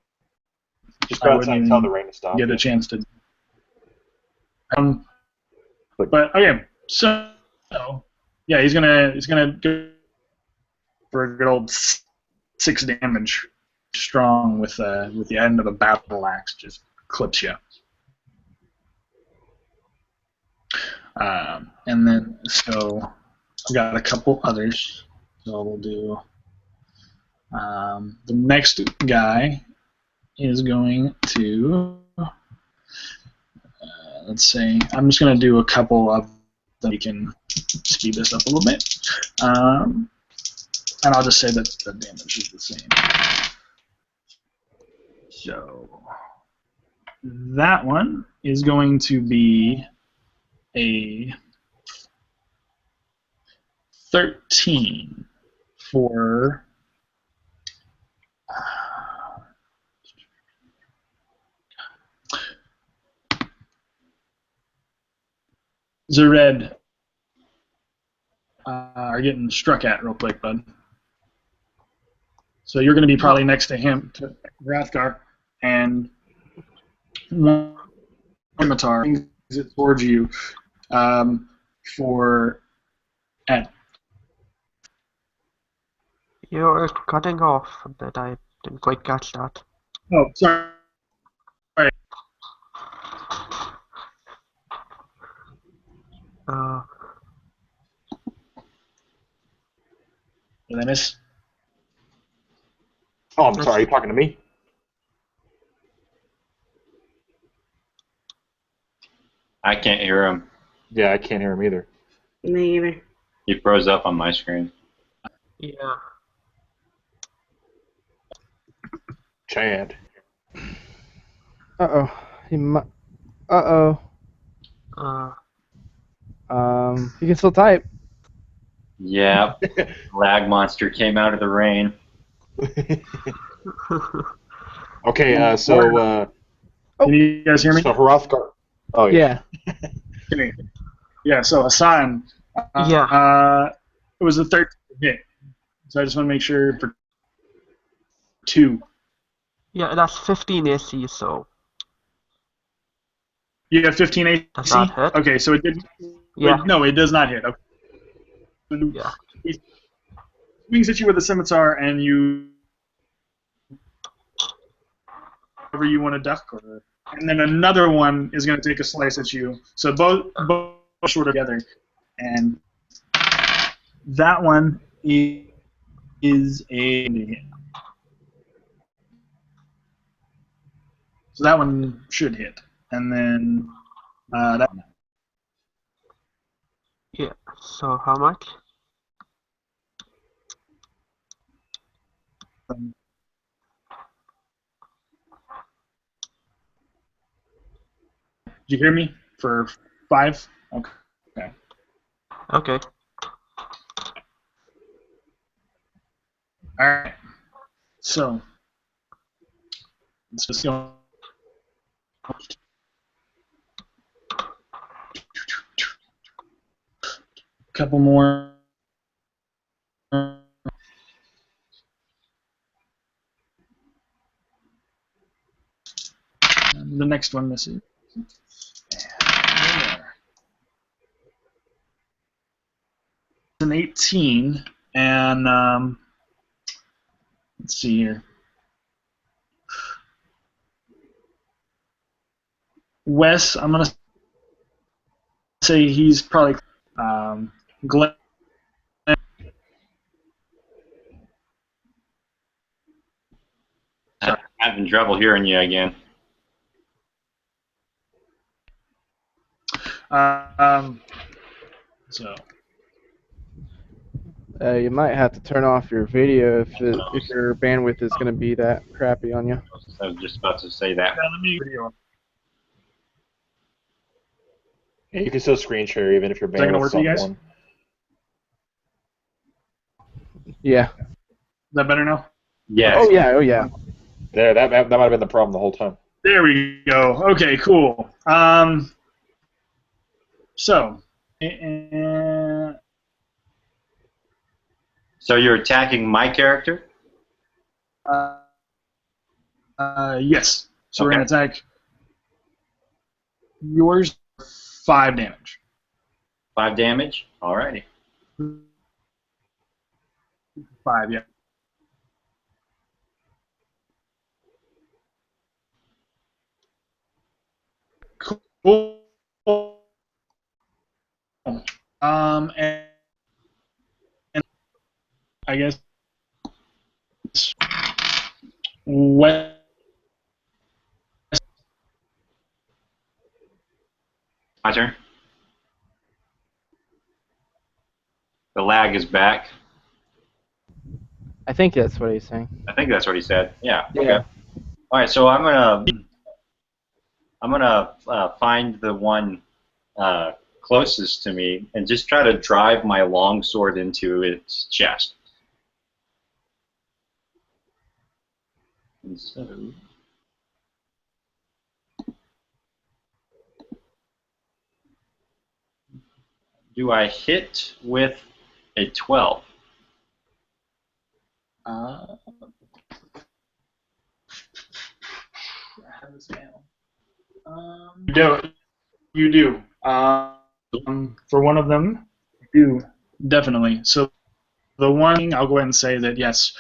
Just go outside and tell the rain to stop. Get a chance to. But okay, so yeah, he's gonna go for a good old 6 damage, strong with the end of a battle axe, just clips you. And then so we got a couple others. So we'll do the next guy is going to let's say I'm just going to do a couple of then we can speed this up a little bit. And I'll just say that the damage is the same. So that one is going to be a 13 for Zered. Are getting struck at real quick, bud. So you're going to be probably next to him, to Hrothgar, and one scimitar brings it towards you for at. You're cutting off a bit. I didn't quite catch that. Oh, sorry. Did I miss? Oh, I'm sorry. Are you talking to me? I can't hear him. Yeah, I can't hear him either. Me either. He froze up on my screen. Yeah. Chad. Uh-oh. He might... Uh-oh. He can still type. Yeah. Lag monster came out of the rain. Okay, so Can you guys hear me? so Hrothgar. Oh yeah. Yeah. Yeah. So Hassan. It was a 13 hit. So I just want to make sure for 2. Yeah, that's 15 AC, so... You have 15 AC? Does that hit? Okay, so it didn't. Yeah. No, it does not hit. Okay. Yeah. He swings at you with a scimitar, and you. Whatever you want to duck, and then another one is going to take a slice at you. So both sort of together, and that one is a. So that one should hit, and then that. Yeah, so how much? Did you hear me? For 5? Okay. Okay. Alright. So let's just go. Couple more. And the next one misses. An 18, and let's see here. Wes, I'm gonna say he's probably Glenn. I'm having trouble hearing you again. So. You might have to turn off your video if your bandwidth is going to be that crappy on you. I was just about to say that. Yeah, let me video. Yeah, you can still screen share even if your Is that gonna work bandwidth's for on you guys? 1. Yeah. Is that better now? Yes. Oh yeah. Oh yeah. There, that might have been the problem the whole time. There we go. Okay, cool. So. So you're attacking my character? Yes. So we're Okay. gonna attack yours. 5 damage. 5 damage? Alrighty. 5, yeah. Cool. And I guess what. My turn? bag his back. I think that's what he's saying. I think that's what he said. Yeah. Yeah. Okay. All right. So I'm gonna find the one closest to me and just try to drive my long sword into its chest. And so, do I hit with a 12? I have this now. You do. For one of them, you do. Definitely. So the one, I'll go ahead and say that yes,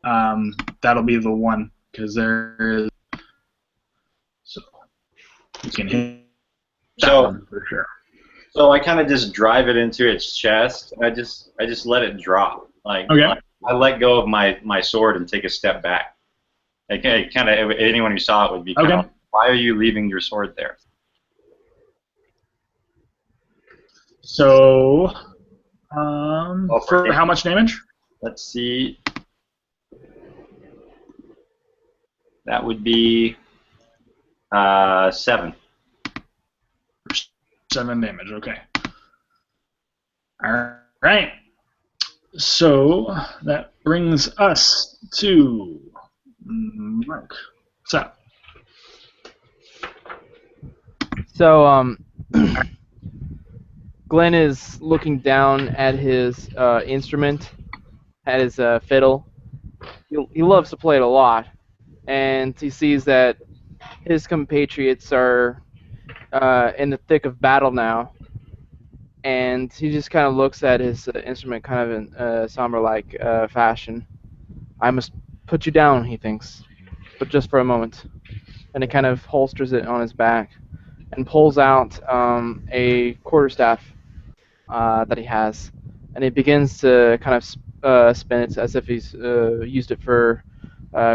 that'll be the one, because there is. So you can hit that one for sure. So I kind of just drive it into its chest. I just let it drop. Like, Okay. I let go of my sword and take a step back. Okay, kind of anyone who saw it would be kind of, why are you leaving your sword there? So, for how much damage? Let's see. That would be 7. 7 damage. Okay. All right. So that brings us to Mark. What's up? So, Glenn is looking down at his instrument, at his fiddle. He loves to play it a lot, and he sees that his compatriots are in the thick of battle now, and he just kind of looks at his instrument kind of in somber-like fashion. I must put you down, he thinks, but just for a moment. And he kind of holsters it on his back and pulls out a quarterstaff that he has, and he begins to kind of spin it as if he's used it for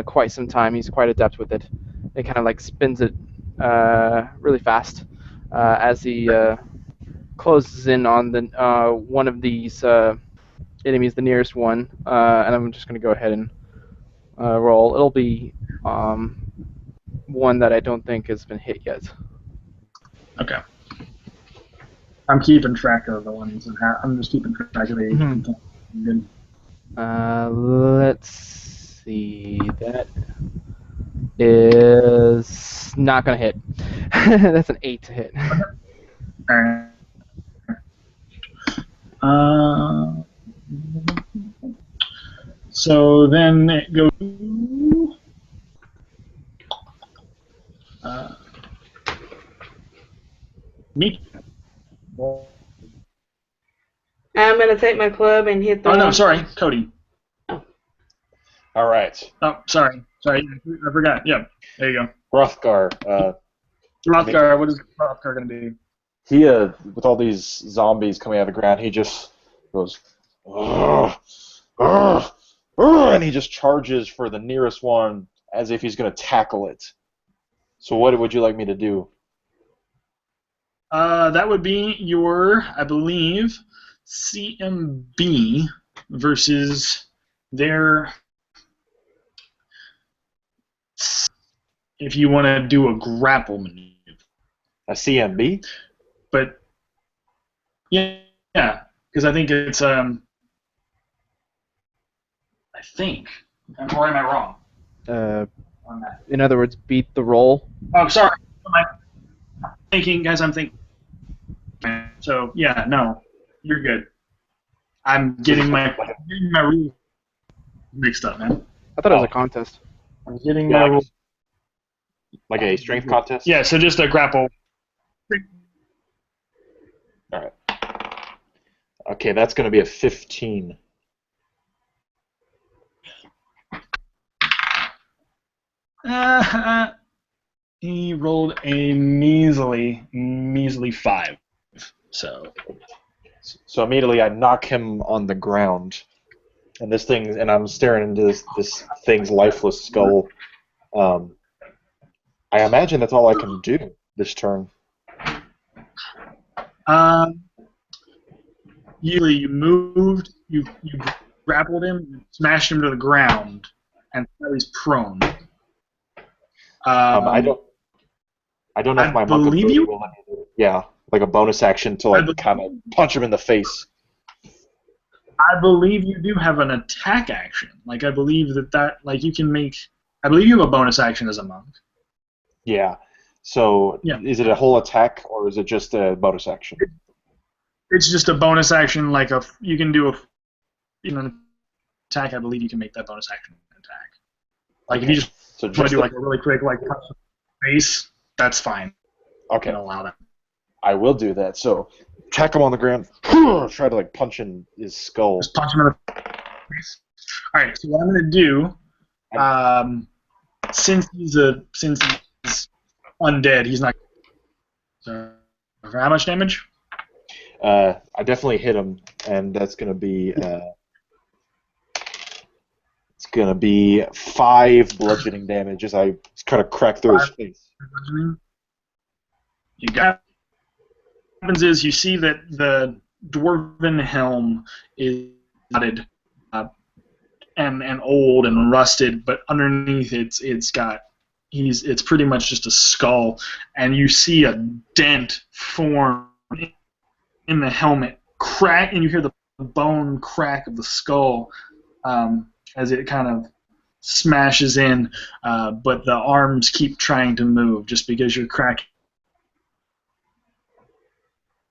quite some time. He's quite adept with it. He kind of like spins it really fast as he closes in on the one of these enemies, the nearest one, and I'm just going to go ahead and roll. It'll be one that I don't think has been hit yet. Okay. I'm keeping track of the ones that I'm just keeping track of the. Good. Let's see. That is not going to hit. That's an 8 to hit. All right. So then it goes. Me. I'm going to take my club and hit the Oh, no, one. sorry, Cody. Oh. All right. Oh, sorry. I forgot. Yeah, there you go. Hrothgar. Hrothgar, what is Hrothgar going to do? He, with all these zombies coming out of the ground, he just goes, "Ugh, ugh, ugh," and he just charges for the nearest one as if he's going to tackle it. So what would you like me to do? That would be your, I believe, CMB versus their. If you want to do a grapple maneuver. A CMB? But yeah, because I think it's I think, or am I wrong? On that? In other words, beat the roll. Oh, sorry. I'm thinking. So yeah, no, you're good. I'm getting my rules mixed up, man. I thought it was a contest. I'm getting my rules. Like a strength contest? Yeah, so just a grapple. All right. Okay, that's going to be a 15. He rolled a measly 5. So immediately I knock him on the ground, and I'm staring into this thing's lifeless skull. I imagine that's all I can do this turn. you moved, you grappled him, you smashed him to the ground, and now he's prone. I don't know if my monk of believe booty you. will let me do it. Yeah, like a bonus action to like kind of punch him in the face. I believe you do have an attack action. Like I believe that like you can make. I believe you have a bonus action as a monk. Yeah. So Yeah. Is it a whole attack or is it just a bonus action? It's just a bonus action. Like you can do an attack. I believe you can make that bonus action an attack. Like if you just want to do like a really quick like punch in the face, that's fine. Okay. You can allow that. I I will do that. So tack him on the ground. Try to like punch in his skull. Just punch him in the face. All right. So what I'm gonna do, since he's undead, he's not. So for how much damage? I definitely hit him, and that's gonna be it's gonna be 5 bludgeoning damage as I kind of crack through his face. You got. What happens is you see that the dwarven helm is rotted and old and rusted, but underneath it's pretty much just a skull, and you see a dent form in the helmet, crack, and you hear the bone crack of the skull as it kind of smashes in, but the arms keep trying to move just because you're cracking.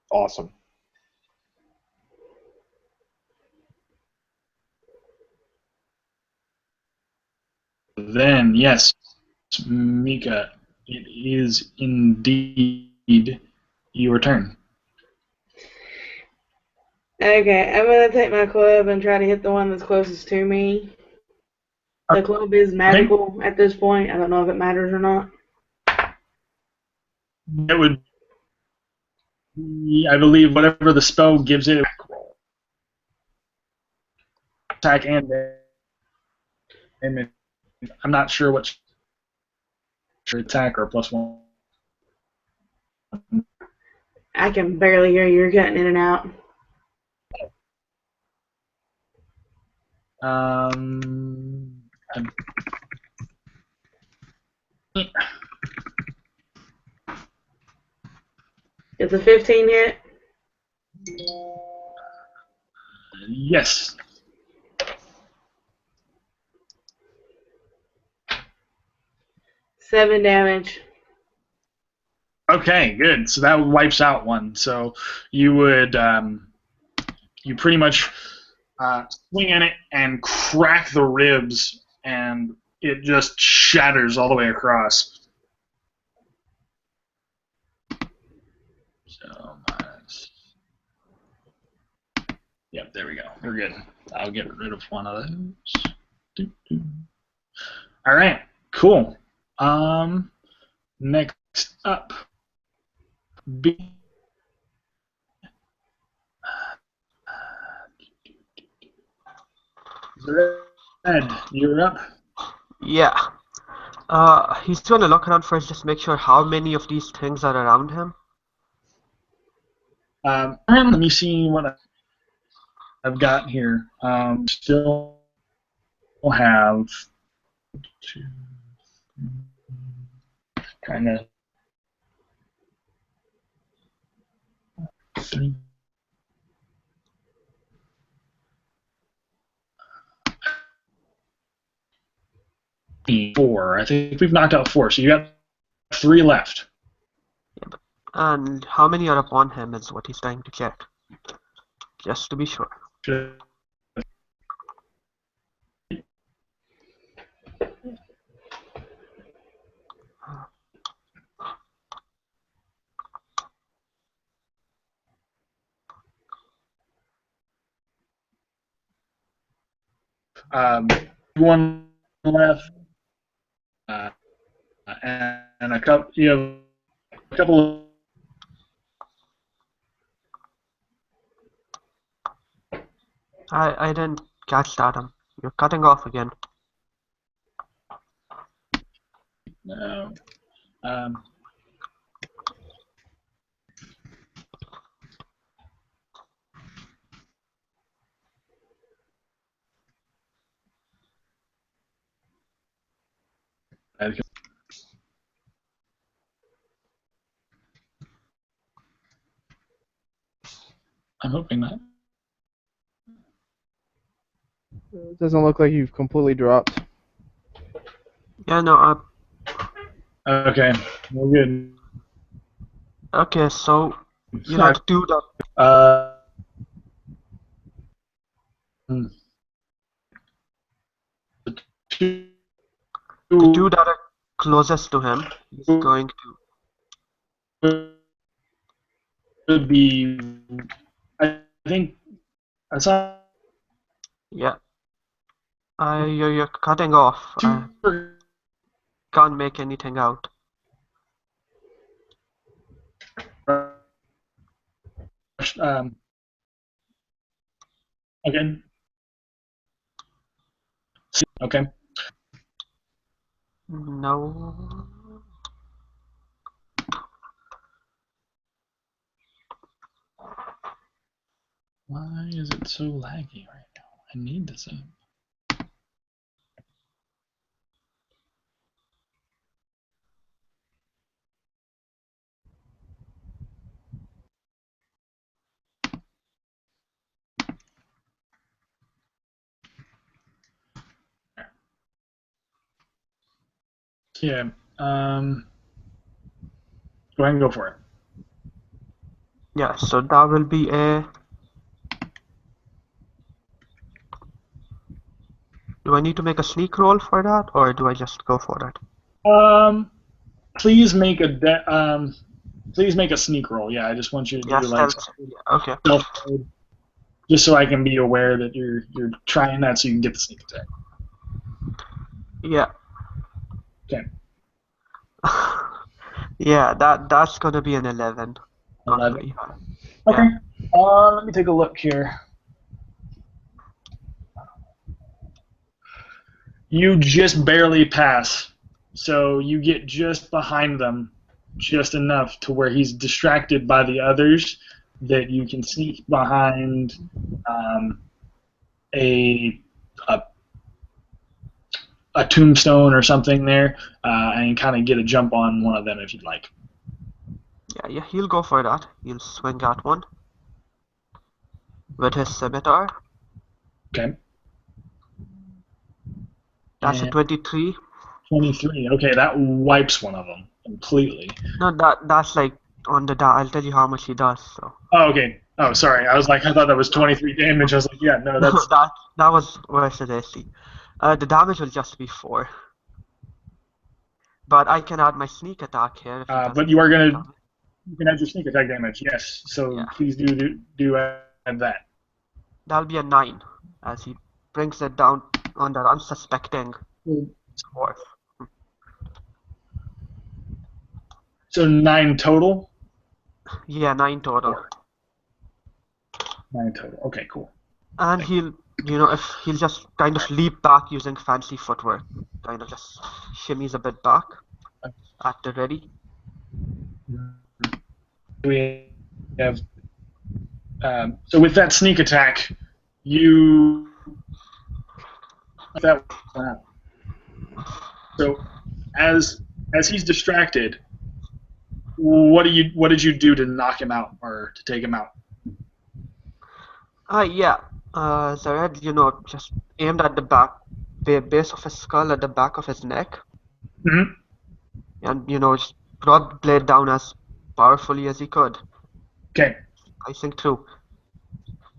Awesome. Then, yes, Mika, it is indeed your turn. Okay, I'm gonna take my club and try to hit the one that's closest to me. The club is magical at this point. I don't know if it matters or not. It would, I believe, whatever the spell gives it, attack and damage. I'm not sure what your attack or +1. I can barely hear you. You're cutting in and out. It's a 15 hit. Yes. Seven damage. Okay, good. So that wipes out one. So you would, you pretty much swing in it and crack the ribs, and it just shatters all the way across. So minus. Yep, there we go. We're good. I'll get rid of one of those. All right, cool. Next up, B. Red, you're up. Yeah. He's gonna look around first, just make sure how many of these things are around him. And let me see what I've got here. Still have two, kind of 3. 4. I think we've knocked out 4, so you got 3 left. Yeah, and how many are upon him is what he's trying to check. Just to be sure. One left, and a couple. You have a couple. I didn't catch that. You're cutting off again. No. I'm hoping not. It doesn't look like you've completely dropped. Yeah, no, Okay, we're good. okay, so you have to do that. Hmm. Two The two that are closest to him is going to. would be, I think, I saw Yeah, you're cutting off. I two. can't make anything out. Um, again. Okay. No. Why is it so laggy right now? I need this in. Yeah. Go ahead and go for it. Yeah, so that will be a. Do I need to make a sneak roll for that, or do I just go for it? Please make a please make a sneak roll. Yeah, I just want you to Yeah, do like stealth. Yeah, okay. stealth mode, just so I can be aware that you're trying that, so you can get the sneak attack. Yeah. Okay. Yeah, that's gonna be an 11. Not 11. very high. Okay. Yeah. Let me take a look here. You just barely pass, so you get just behind them, just enough to where he's distracted by the others that you can sneak behind a, a a tombstone or something there, and kind of get a jump on one of them if you'd like. Yeah, he'll go for that. He'll swing at one with his scimitar. Okay. That's a And 23. 23. Okay, that wipes one of them completely. No, that's like on the I'll tell you how much he does. So. Oh, okay. Oh, sorry. I thought that was 23 damage. I was like, yeah, no, that's. that was versus AC. The damage will just be 4. But I can add my sneak attack here if he doesn't. But you are gonna. You can add your sneak attack damage. Yes. So yeah. please do add that. That'll be a 9 as he brings it down on the unsuspecting dwarf. So 9 total. Yeah, 9 total. 9 total. Okay, cool. And he'll, if he'll just kind of leap back using fancy footwork, kind of just shimmies a bit back at the ready. We have. So with that sneak attack, you. That. So as he's distracted, what did you do to knock him out or to take him out? Yeah. Zared, just aimed at the base of his skull, at the back of his neck. Mm-hmm. And, just brought the blade down as powerfully as he could. Okay. Slicing through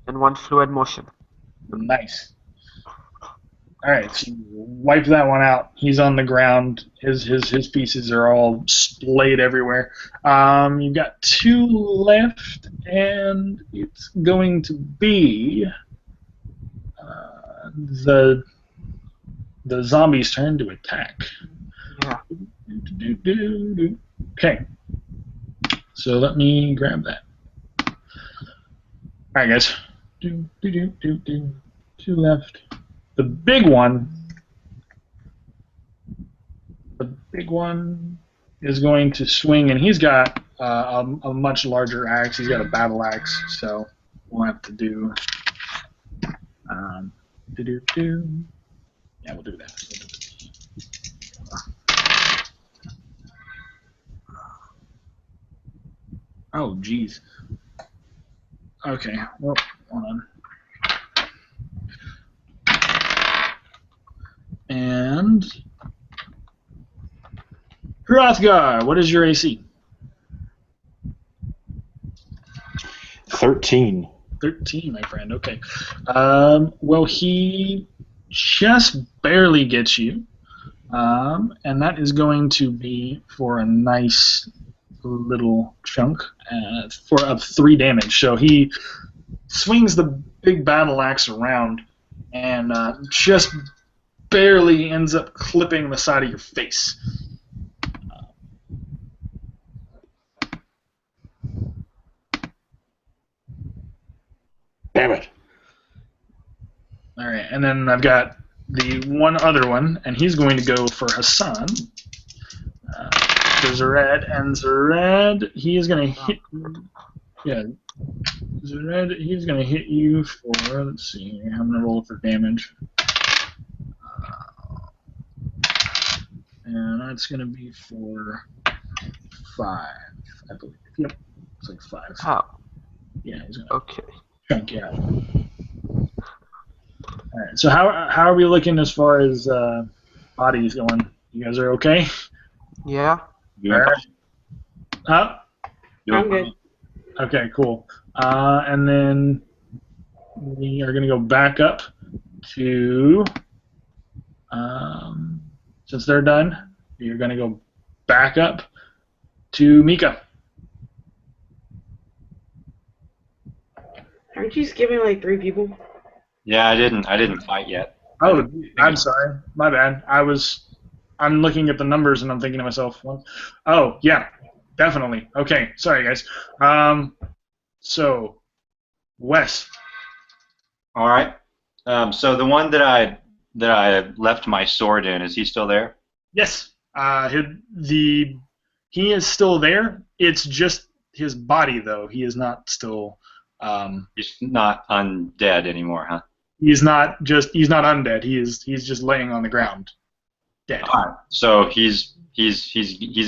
in one fluid motion. Nice. All right, so wipe that one out. He's on the ground. His pieces are all splayed everywhere. You've got 2 left, and it's going to be the zombie's turn to attack. Yeah. Okay. So let me grab that. All right, guys. 2 left. The big one is going to swing, and he's got a much larger axe. He's got a battle axe, so we'll have to do. Yeah, we'll do that. Oh, geez. Okay. Well, hold on. And Hrothgar, what is your AC? 13. 13, my friend. Okay. Well, he just barely gets you, and that is going to be for a nice little chunk for 3 damage. So he swings the big battle axe around and just barely ends up clipping the side of your face. Damn it. All right, and then I've got the one other one, and he's going to go for Hassan. Zered, and Zered, he is going to hit. Yeah, Zered, he's going to hit you for. Let's see here. I'm going to roll for damage. And that's going to be for 5, I believe. Yep, it's like 5. Oh. Yeah, he's going to Okay. chunk you out. All right, so how are we looking as far as bodies going? You guys are okay? Yeah. Doing All right. Huh? I'm good. Okay, cool. And then we are going to go back up to, since they're done, you're going to go back up to Mika. Aren't you skipping like 3 people? Yeah, I didn't fight yet. Oh, I'm sorry. My bad. I'm looking at the numbers and I'm thinking to myself, well, oh, yeah, definitely. Okay, sorry, guys. So, Wes. All right. So the one that I left my sword in, is he still there? Yes. He is still there. It's just his body, though. He is not still. He's not undead anymore, huh? He's not undead. He's just laying on the ground, dead. All right. So he's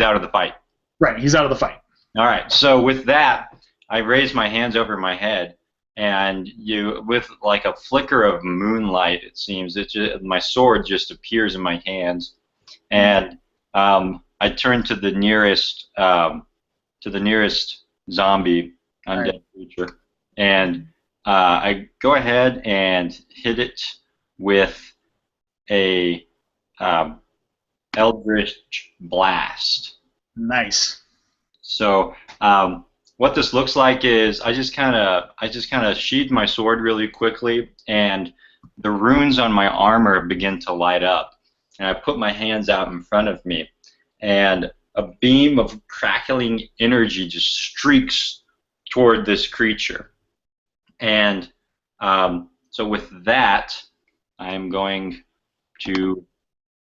out of the fight. Right. He's out of the fight. All right. So with that, I raise my hands over my head, and with like a flicker of moonlight, it seems my sword just appears in my hands, and I turn to the nearest zombie undead creature, and I go ahead and hit it with a eldritch blast. Nice. So what this looks like is I just kind of sheathe my sword really quickly, and the runes on my armor begin to light up, and I put my hands out in front of me, and a beam of crackling energy just streaks toward this creature. And so with that, I'm going to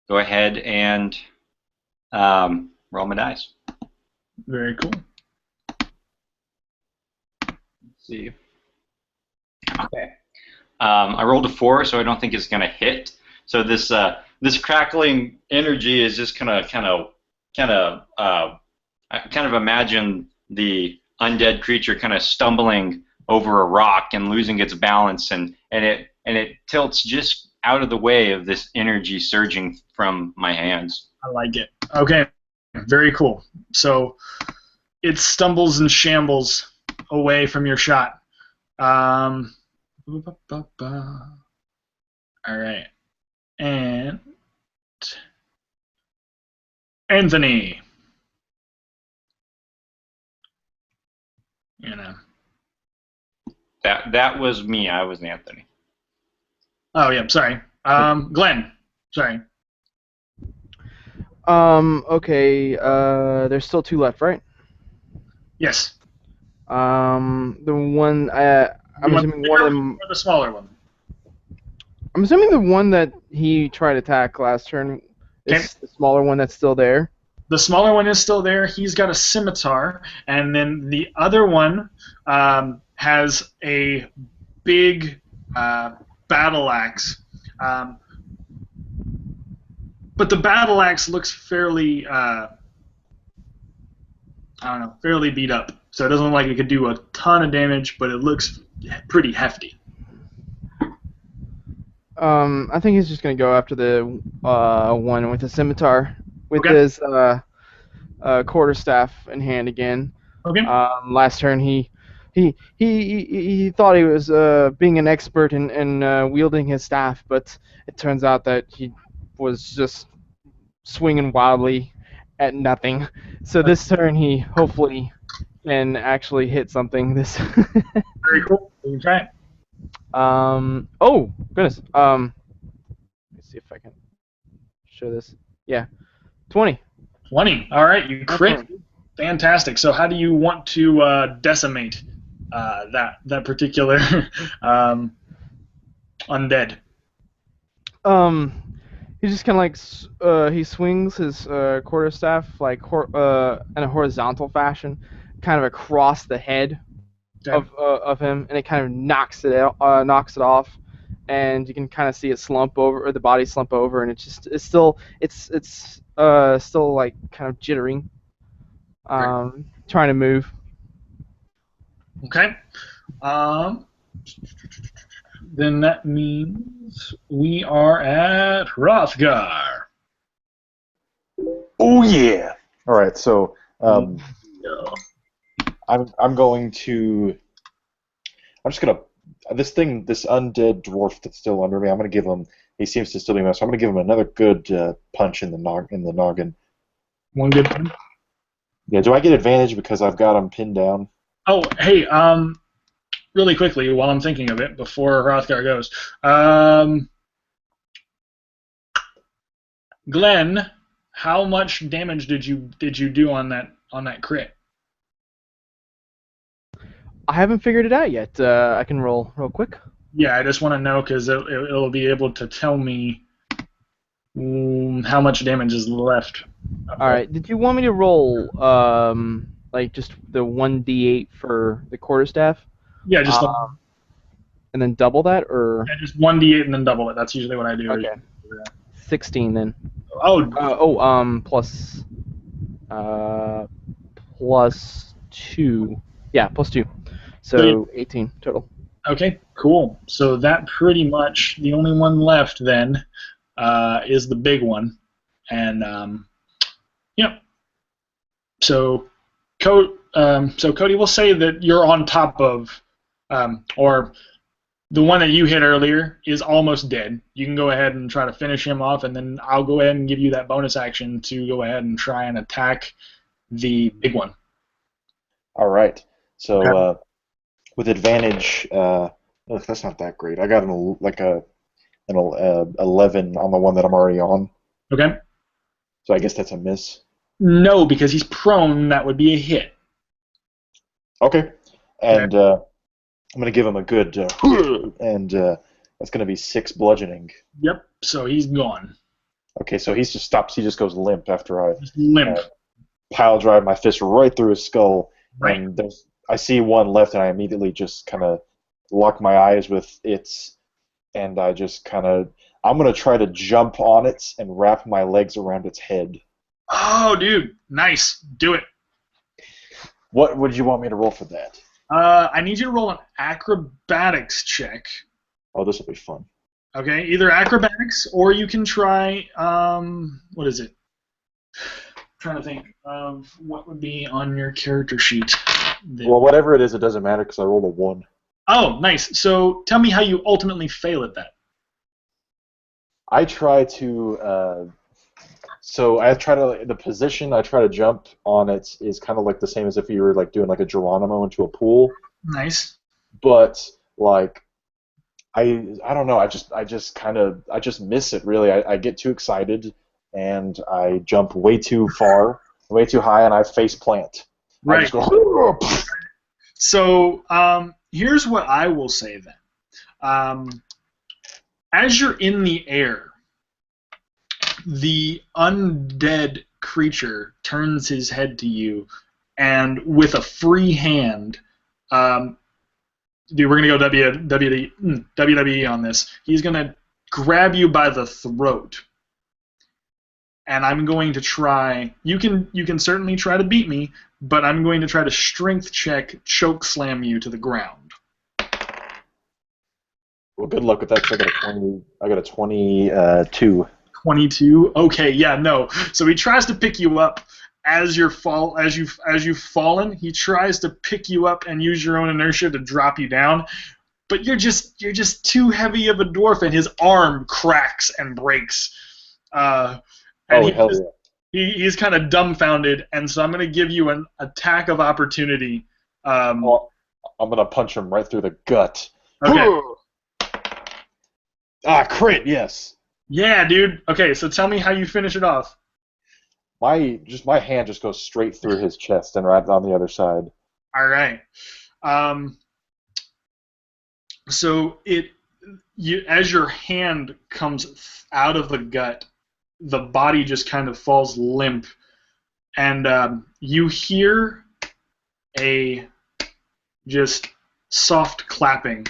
go ahead and roll my dice. Very cool. Let's see. Okay. I rolled a 4, so I don't think it's going to hit. So this crackling energy is just kind of imagine the undead creature kind of stumbling over a rock and losing its balance, and it tilts just out of the way of this energy surging from my hands. I like it. Okay, very cool. So it stumbles and shambles away from your shot. All right, and Anthony. You know. That was me. I was Anthony. Oh yeah, sorry. Glenn. Sorry. Okay. There's still 2 left, right? Yes. The one I'm assuming one of them. Or the smaller one. I'm assuming the one that he tried to attack last turn is the smaller one that's still there. The smaller one is still there. He's got a scimitar, and then the other one has a big battle axe. But the battle axe looks fairly, fairly beat up. So it doesn't look like it could do a ton of damage, but it looks pretty hefty. I think he's just gonna go after the one with the scimitar, with Okay. his quarterstaff in hand again. Okay. Last turn he thought he was being an expert in wielding his staff, but it turns out that he was just swinging wildly at nothing. So this turn he hopefully can actually hit something. This. Very cool. You can try it. Oh goodness. Let me see if I can show this. Yeah. 20. 20. All right, you crit. Fantastic. So how do you want to decimate that particular undead? He just kind of like he swings his quarterstaff like in a horizontal fashion, kind of across the head of him, and it kind of knocks it off, and you can kind of see it slump over, or the body slump over, and it's still like kind of jittering, trying to move. Okay. Then that means we are at Hrothgar. Oh yeah. All right. So I'm going to. I'm just gonna. This undead dwarf that's still under me. I'm gonna give him. He seems to still be messed. So I'm gonna give him another good punch in the noggin. One good punch. Yeah. Do I get advantage because I've got him pinned down? Oh, hey. Really quickly, while I'm thinking of it, before Hrothgar goes, Glenn, how much damage did you do on that crit? I haven't figured it out yet. I can roll real quick. Yeah, I just want to know because it'll be able to tell me how much damage is left. All right. Did you want me to roll like just the 1d8 for the quarterstaff? Yeah, just and then double that, or just 1d8 and then double it. That's usually what I do. Okay. 16 then. Plus 2. Yeah, plus 2. So 18 total. Okay, cool. So that pretty much the only one left then is the big one, and yep. So Cody, we'll say that you're on top of, or the one that you hit earlier is almost dead. You can go ahead and try to finish him off, and then I'll go ahead and give you that bonus action to go ahead and try and attack the big one. All right. So with advantage, that's not that great. I got an 11 on the one that I'm already on. Okay. So I guess that's a miss. No, because he's prone. That would be a hit. Okay. And I'm going to give him a good, and that's going to be 6 bludgeoning. Yep. So he's gone. Okay, so he just stops. He just goes limp after I limp. Pile drive my fist right through his skull. Right. And I see one left, and I immediately just kind of lock my eyes with its, and I just kind of, I'm going to try to jump on it and wrap my legs around its head. Oh, dude. Nice. Do it. What would you want me to roll for that? I need you to roll an acrobatics check. Oh, this will be fun. Okay, either acrobatics or you can try, what is it? I'm trying to think of what would be on your character sheet. Well, whatever it is, it doesn't matter because I rolled a 1. Oh, nice. So tell me how you ultimately fail at that. I try to, the position I try to jump on it is kind of like the same as if you were like doing like a Geronimo into a pool. Nice. But like, I don't know. I just miss it really. I get too excited and I jump way too far, way too high, and I face plant. Right. I just go. So here's what I will say then. As you're in the air, the undead creature turns his head to you, and with a free hand, dude, we're going to go WWE on this. He's going to grab you by the throat and I'm going to try. You can certainly try to beat me, but I'm going to try to strength check choke slam you to the ground. Well, good luck with that. 'Cause I got a 22. 22. Okay, yeah, no. So he tries to pick you up as you've fallen. He tries to pick you up and use your own inertia to drop you down, but you're just too heavy of a dwarf, and his arm cracks and breaks. And he's kind of dumbfounded, and so I'm going to give you an attack of opportunity. I'm going to punch him right through the gut. Okay. Crit, yes. Yeah, dude. Okay, so tell me how you finish it off. My hand just goes straight through his chest and right on the other side. All right. So as your hand comes out of the gut, the body just kind of falls limp, and you hear a just soft clapping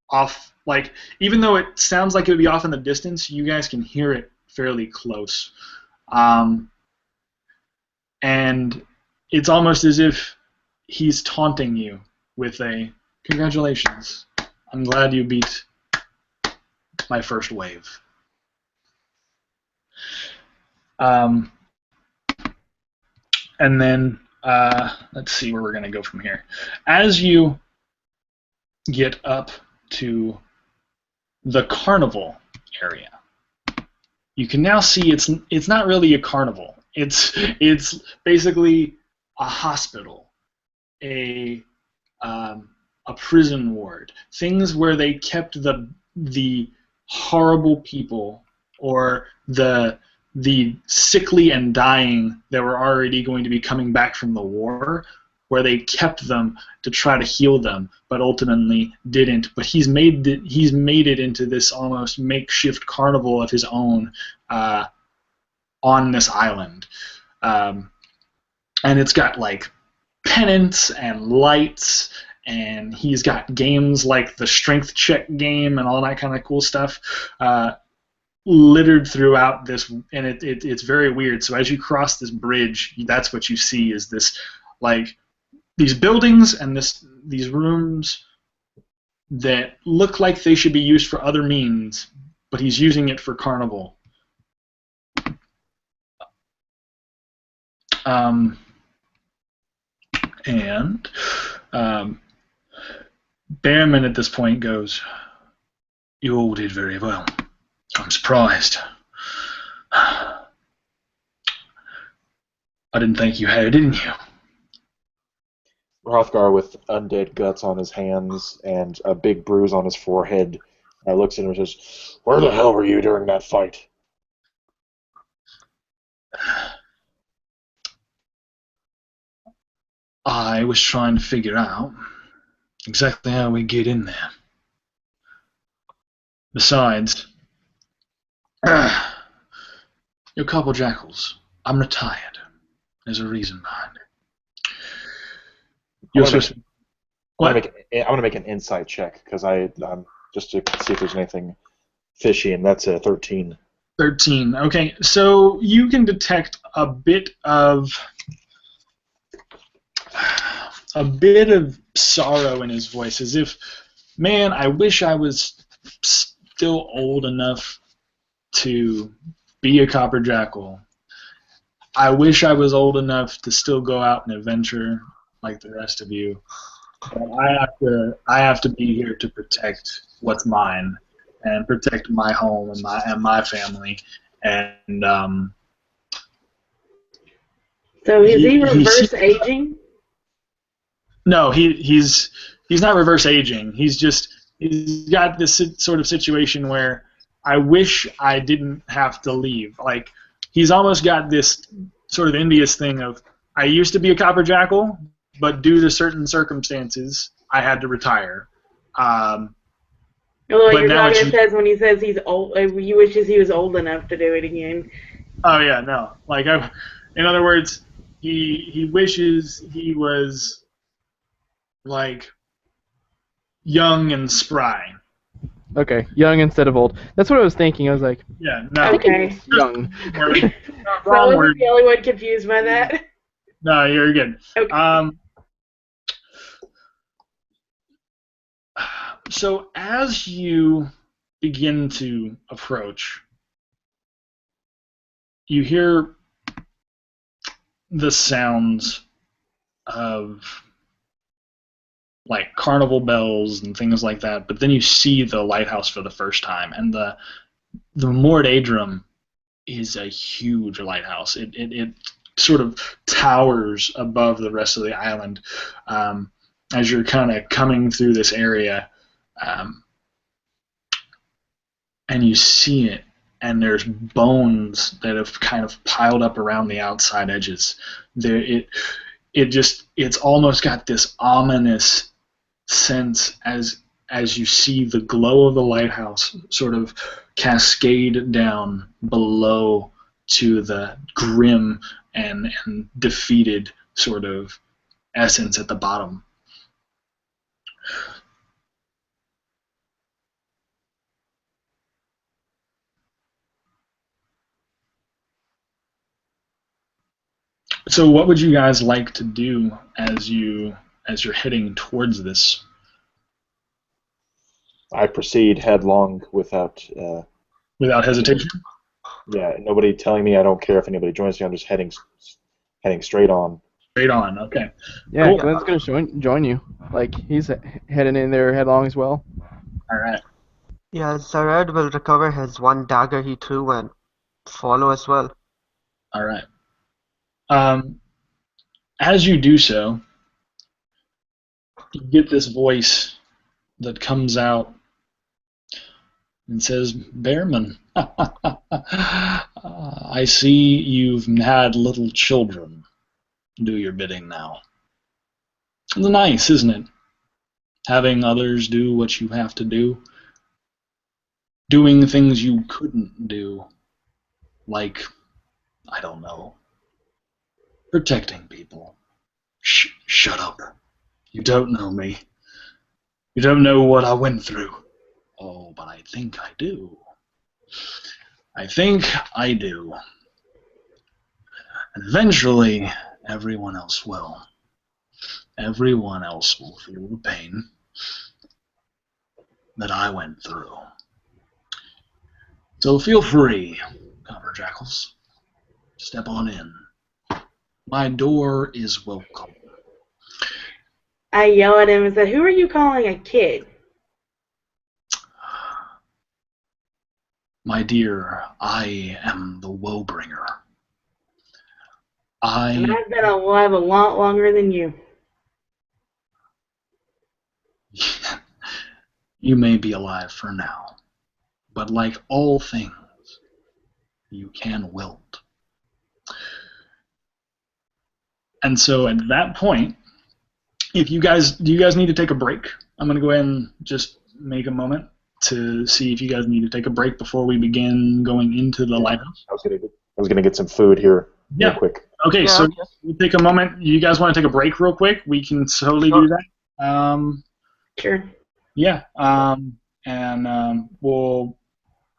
off. Like, even though it sounds like it would be off in the distance, you guys can hear it fairly close. And it's almost as if he's taunting you with a, "Congratulations, I'm glad you beat my first wave." And then, let's see where we're going to go from here. As you get up to the carnival area, you can now see it's not really a carnival. It's basically a hospital, a prison ward, things where they kept the horrible people or the sickly and dying that were already going to be coming back from the war, where they kept them to try to heal them, but ultimately didn't. But he's made it into this almost makeshift carnival of his own on this island, and it's got like pennants and lights, and he's got games like the strength check game and all that kind of cool stuff littered throughout this, and it's very weird. So as you cross this bridge, that's what you see is this, like, these buildings and these rooms that look like they should be used for other means, but he's using it for carnival. Behrman at this point goes, "You all did very well. I'm surprised. I didn't think you had, didn't you?" Hrothgar, with undead guts on his hands and a big bruise on his forehead, looks at him and says, "Where the hell were you during that fight?" I was trying to figure out exactly how we get in there. Besides, you're Copper Jackals. I'm retired. There's a reason behind it. I'm gonna make an insight check because just to see if there's anything fishy, and that's a 13. 13. Okay, so you can detect a bit of sorrow in his voice, as if, man, I wish I was still old enough to be a Copper Jackal. I wish I was old enough to still go out and adventure like the rest of you. But I have to be here to protect what's mine and protect my home and my family. And so is he reverse aging? No, he's not reverse aging. He's got this sort of situation where I wish I didn't have to leave. Like, he's almost got this sort of envious thing of, I used to be a Copper Jackal, but due to certain circumstances, I had to retire. Well, your dog says when he says he's old, he wishes he was old enough to do it again. Oh yeah, no. Like, in other words, he wishes he was like young and spry. Okay, young instead of old. That's what I was thinking. I was like, Yeah, I no. think Okay. it's young. Word. So I Wrong wasn't word. the only one confused by that. No, you're good. Okay. So as you begin to approach, you hear the sounds of like carnival bells and things like that, but then you see the lighthouse for the first time, and the Mort'eadrom is a huge lighthouse. It sort of towers above the rest of the island. As you're kind of coming through this area, and you see it, and there's bones that have kind of piled up around the outside edges. It's almost got this ominous sense as you see the glow of the lighthouse sort of cascade down below to the grim and defeated sort of essence at the bottom. So what would you guys like to do as you're heading towards this? I proceed headlong without. Without hesitation? Yeah, nobody telling me. I don't care if anybody joins me. I'm just heading straight on. Straight on, okay. Yeah, Cool. Glenn's gonna join you. Like he's heading in there headlong as well. All right. Yeah, Zared will recover his one dagger he threw and follow as well. All right. As you do so, you get this voice that comes out and says, Bearman, I see you've had little children do your bidding now. It's nice, isn't it? Having others do what you have to do. Doing things you couldn't do. Like, I don't know, protecting people. Shut up. You don't know me. You don't know what I went through. Oh, but I think I do. I think I do. And eventually, everyone else will. Everyone else will feel the pain that I went through. So feel free, Copper Jackals. Step on in. My door is welcome. I yell at him and said, "Who are you calling a kid?" My dear, I am the Woebringer. And I've been alive a lot longer than you. You may be alive for now, but like all things, you can wilt. And so at that point, do you guys need to take a break? I'm going to go ahead and just make a moment to see if you guys need to take a break before we begin going into the lighthouse. I was gonna get some food here real Yeah. quick. Okay, Yeah, so okay. we'll take a moment. You guys want to take a break real quick? We can totally do that. Sure. Yeah, I'll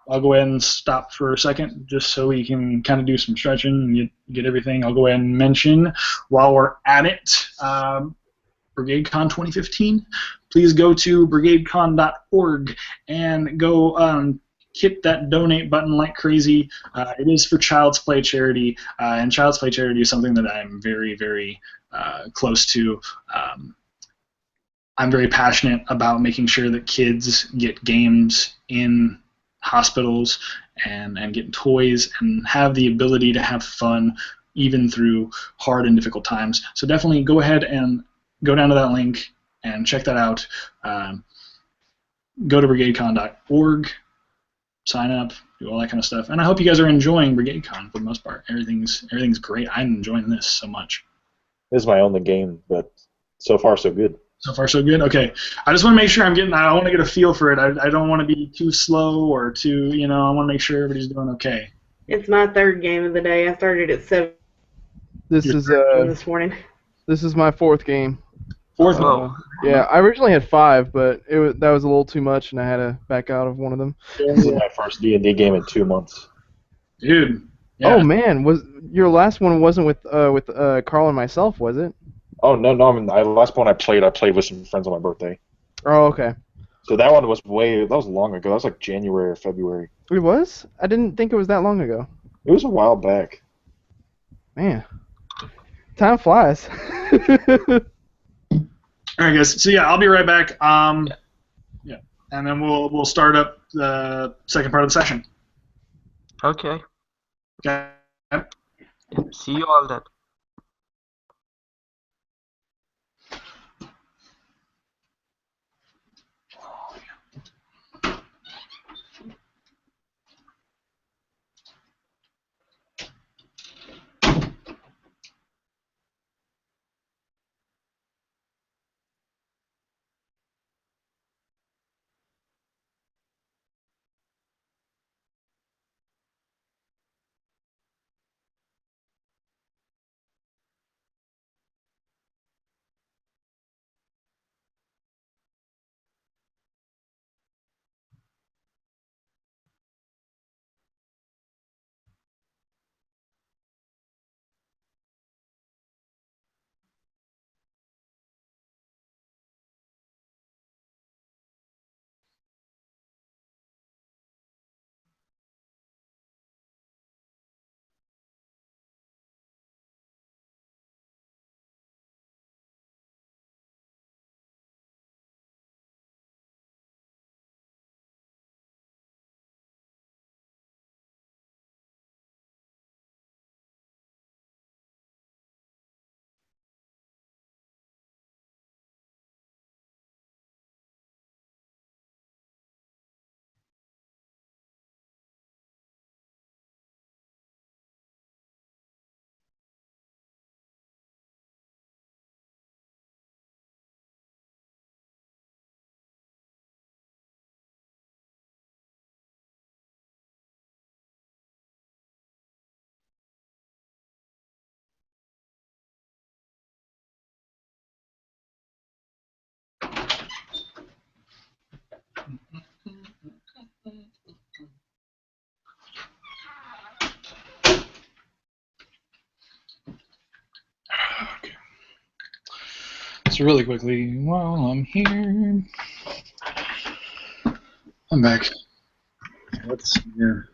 go ahead and stop for a second just so we can kind of do some stretching and get everything. I'll go ahead and mention while we're at it, BrigadeCon 2015. Please go to brigadecon.org and go hit that donate button like crazy. It is for Child's Play charity, and Child's Play charity is something that I'm very, very close to. I'm very passionate about making sure that kids get games in hospitals and get toys and have the ability to have fun even through hard and difficult times. So definitely go ahead and go down to that link and check that out. Go to brigadecon.org, sign up, do all that kind of stuff. And I hope you guys are enjoying BrigadeCon for the most part. Everything's great. I'm enjoying this so much. This is my only game, but so far so good. So far, so good. Okay, I just want to make sure I want to get a feel for it. I don't want to be too slow or too, I want to make sure everybody's doing okay. It's my third game of the day. I started at 7 This is this morning. this is my fourth game. Fourth Oh. one. Yeah, I originally had 5, but that was a little too much, and I had to back out of one of them. This is my first D&D game in 2 months. Dude. Yeah. Oh man, was your last one wasn't with Carl and myself, was it? Oh no, I mean, the last one I played with some friends on my birthday. Oh, okay. So that one was that was long ago. That was like January or February. It was? I didn't think it was that long ago. It was a while back. Man, time flies. All right, guys. So yeah, I'll be right back. Yeah, and then we'll start up the second part of the session. Okay. Okay. See you all then. Okay. So really quickly, while I'm here, I'm back. Let's see here.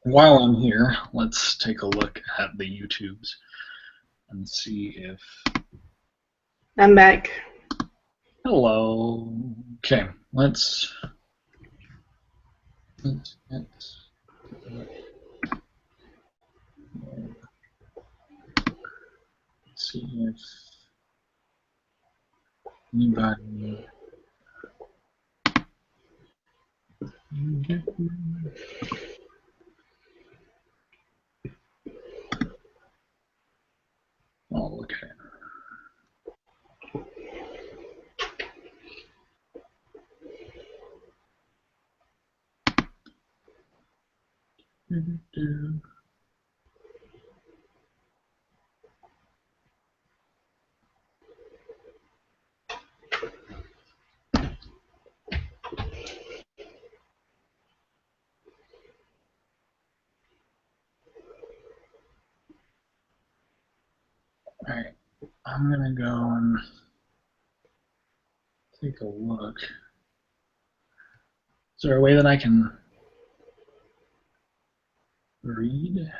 While I'm here, let's take a look at the YouTubes and see if. I'm back. Hello. Okay, let's see if anybody. Oh, okay. Alright, I'm gonna go and take a look. Is there a way that I can read?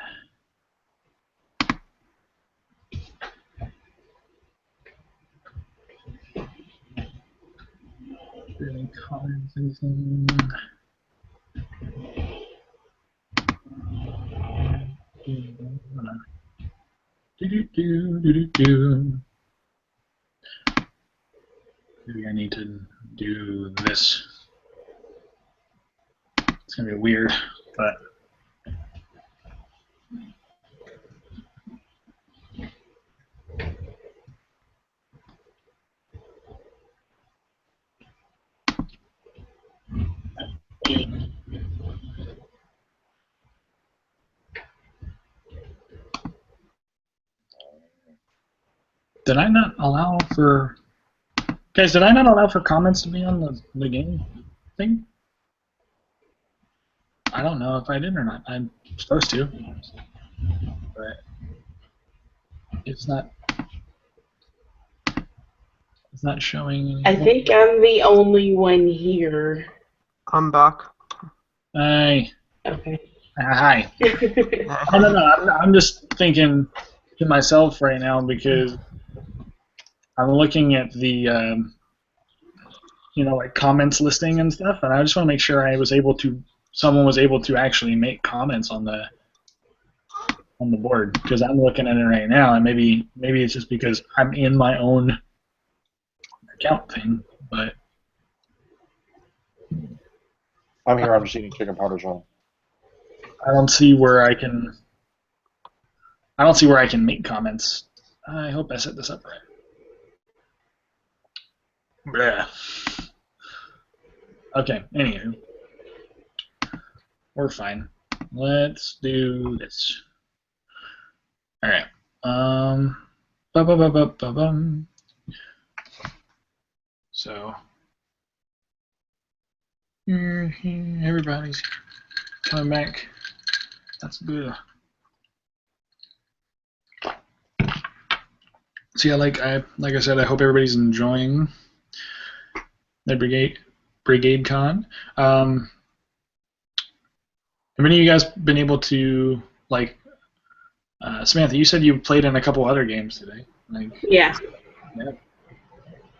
Any comments, anything? Do. Maybe I need to do this. It's gonna be weird, but. Did I not allow for Guys, did I not allow for comments to be on the game thing? I don't know if I did or not. I'm supposed to, but it's not. It's not showing. I think I'm the only one here. I'm back. Hi. Okay. Hi. Oh, no. I'm just thinking to myself right now because I'm looking at the like comments listing and stuff, and I just want to make sure someone was able to actually make comments on the board, because I'm looking at it right now, and maybe it's just because I'm in my own account thing, but I'm here. I'm just eating chicken powder, John. I don't see where I can make comments. I hope I set this up right. Bleh. Okay, anywho. We're fine. Let's do this. Alright. So everybody's coming back. That's good. So yeah, like I said, I hope everybody's enjoying the BrigadeCon. Have any of you guys been able to, like, Samantha? You said you played in a couple other games today. Yeah.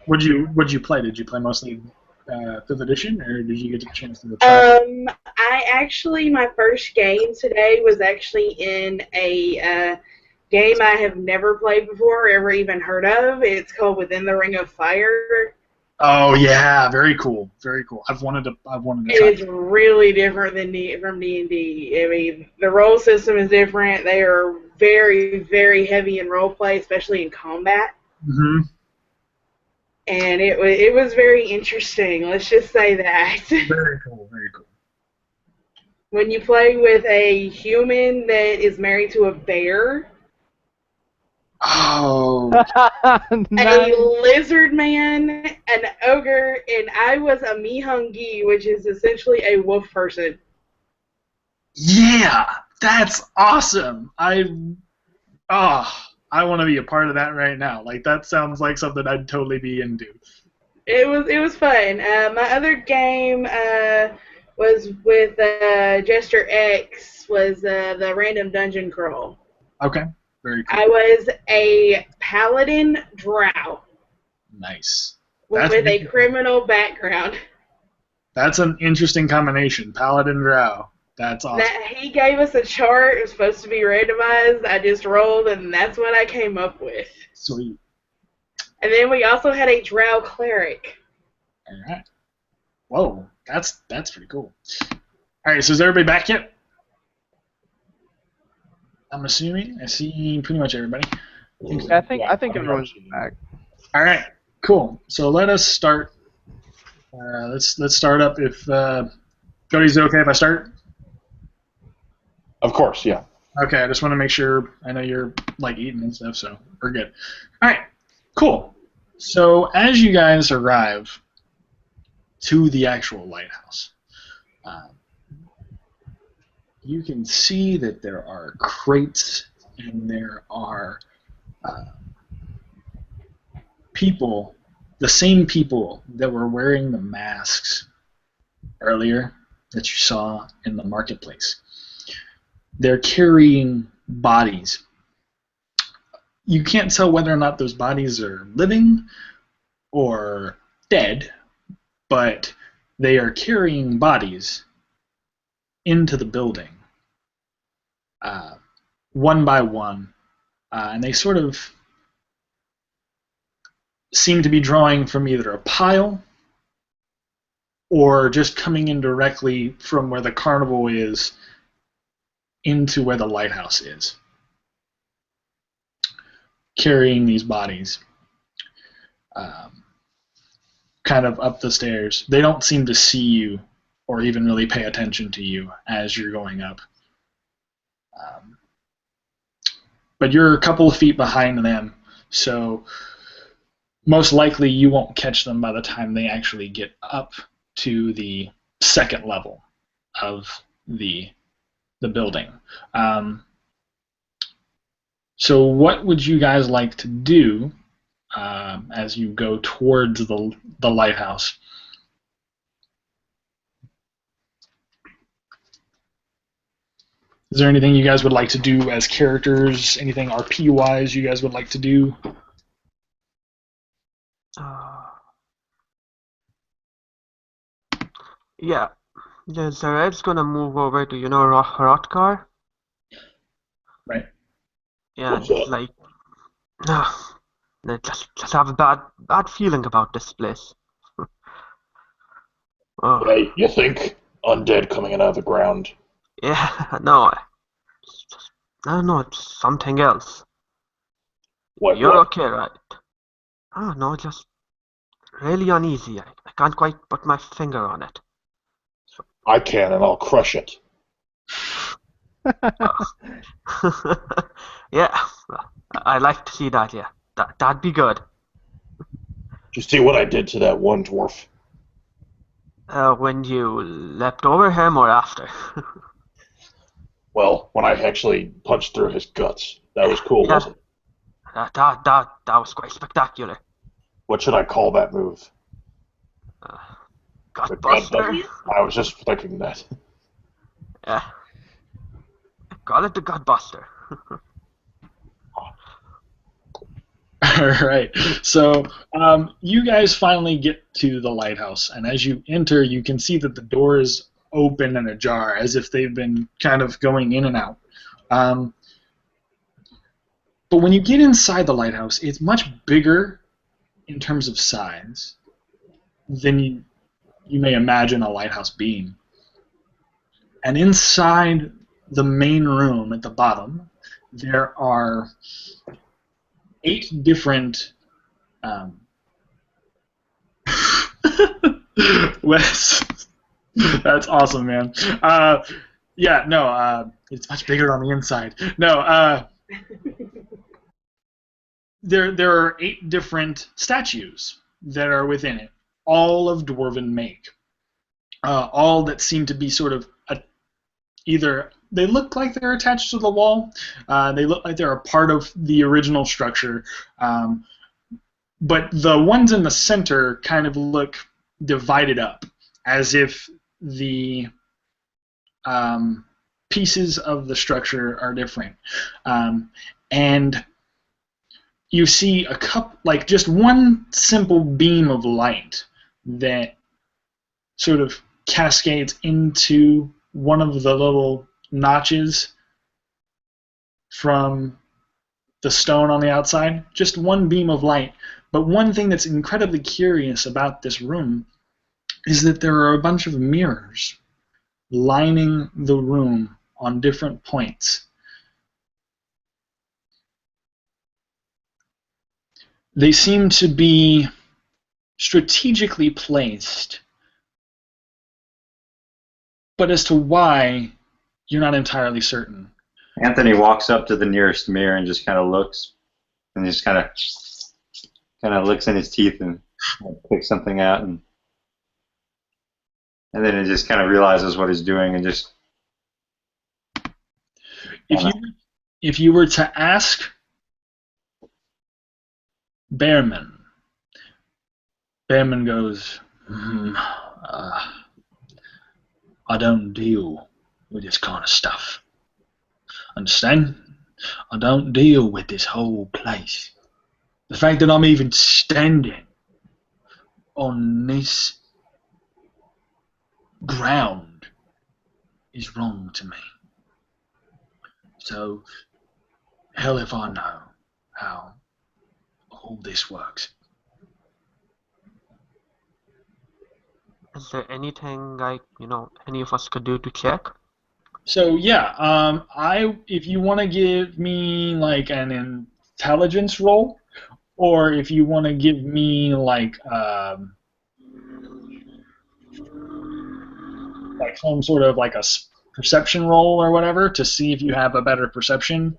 What'd you play? Did you play mostly 5th edition, or did you get a chance to try? My first game today was actually in a game I have never played before or ever even heard of. It's called Within the Ring of Fire. Oh yeah, very cool, very cool. I've wanted to try. It's really different from D&D. I mean, the role system is different. They are very, very heavy in role play, especially in combat. Mm-hmm. And it was very interesting. Let's just say that. Very cool, very cool. When you play with a human that is married to a bear. Oh. Nice. A lizard man, an ogre, and I was a Mihungi, which is essentially a wolf person. Yeah, that's awesome. I want to be a part of that right now. Like, that sounds like something I'd totally be into. It was fun. My other game was with Jester X, was the random dungeon crawl. Okay, very cool. I was a paladin drow. Nice. With a criminal background. That's an interesting combination. Paladin drow. That's awesome. He gave us a chart. It was supposed to be randomized. I just rolled, and that's what I came up with. Sweet. And then we also had a drow cleric. All right. Whoa, that's pretty cool. All right, so is everybody back yet? I'm assuming. I see pretty much everybody. I think everyone's back. All right, cool. So let us start. Let's start up. If Cody's okay if I start? Of course, yeah. Okay, I just want to make sure. I know you're like eating and stuff, so we're good. All right, cool. So as you guys arrive to the actual lighthouse, you can see that there are crates and there are people, the same people that were wearing the masks earlier that you saw in the marketplace. They're carrying bodies. You can't tell whether or not those bodies are living or dead, but they are carrying bodies into the building, one by one, and they sort of seem to be drawing from either a pile or just coming in directly from where the carnival is into where the lighthouse is, carrying these bodies kind of up the stairs. They don't seem to see you or even really pay attention to you as you're going up. But you're a couple of feet behind them, so most likely you won't catch them by the time they actually get up to the second level of the building. So what would you guys like to do as you go towards the lighthouse? Is there anything you guys would like to do as characters? Anything RP-wise you guys would like to do? Yeah. Zared's gonna move over to, Hrothgar. Right. Yeah, like, just have a bad feeling about this place. Hey, you think undead coming out of the ground? Yeah, no, I don't know, it's something else. You're What? okay, right? Oh, no, just really uneasy. I can't quite put my finger on it. I can, and I'll crush it. Yeah, I'd like to see that, yeah. That'd be good. Did you see what I did to that one dwarf? When you leapt over him or after? Well, when I actually punched through his guts. That was cool, Yeah. wasn't it? That was quite spectacular. What should I call that move? The Gutbuster? I was just thinking that. Yeah. Call it the Gutbuster. Alright, so you guys finally get to the lighthouse, and as you enter, you can see that the door is open and ajar, as if they've been kind of going in and out. But when you get inside the lighthouse, it's much bigger in terms of size than you may imagine a lighthouse being. And inside the main room at the bottom, there are 8 different Wes, that's awesome, man. Yeah, no, it's much bigger on the inside. No, there are 8 different statues that are within it, all of dwarven make. All that seem to be sort of either they look like they're attached to the wall, they look like they're a part of the original structure, but the ones in the center kind of look divided up, as if the pieces of the structure are different. And you see just one simple beam of light that sort of cascades into one of the little notches from the stone on the outside. Just one beam of light. But one thing that's incredibly curious about this room is that there are a bunch of mirrors lining the room on different points. They seem to be strategically placed, but as to why, you're not entirely certain. Anthony walks up to the nearest mirror and just kind of looks, and just kind of looks in his teeth and picks something out, and then he just kind of realizes what he's doing and just. If you were to ask Bearman goes, I don't deal with this kind of stuff. Understand? I don't deal with this whole place. The fact that I'm even standing on this ground is wrong to me. So, hell if I know how all this works. Is there anything any of us could do to check? So yeah, if you want to give me like an intelligence roll, or if you want to give me like some sort of like a perception roll or whatever to see if you have a better perception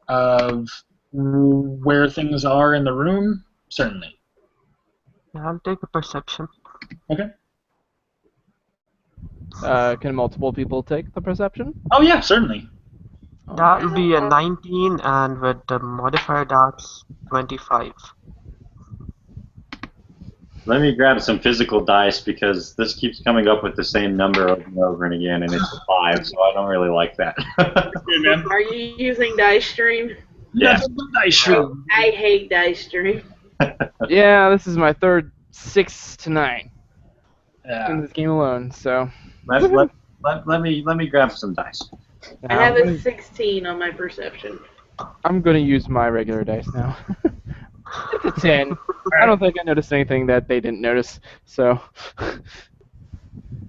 of where things are in the room, certainly. Yeah, I'll take a perception. Okay. Can multiple people take the perception? Oh yeah, certainly. That'll be a 19, and with the modifier, that's 25. Let me grab some physical dice because this keeps coming up with the same number over and over and again, and it's a 5, so I don't really like that. Good, man. Are you using Dice Stream? Yeah. Nothing but dice stream. I hate Dice Stream. Yeah, this is my third 6 tonight in Yeah. this game alone. So let me grab some dice. I have a 16 on my perception. I'm gonna use my regular dice now. It's a 10. I don't think I noticed anything that they didn't notice. So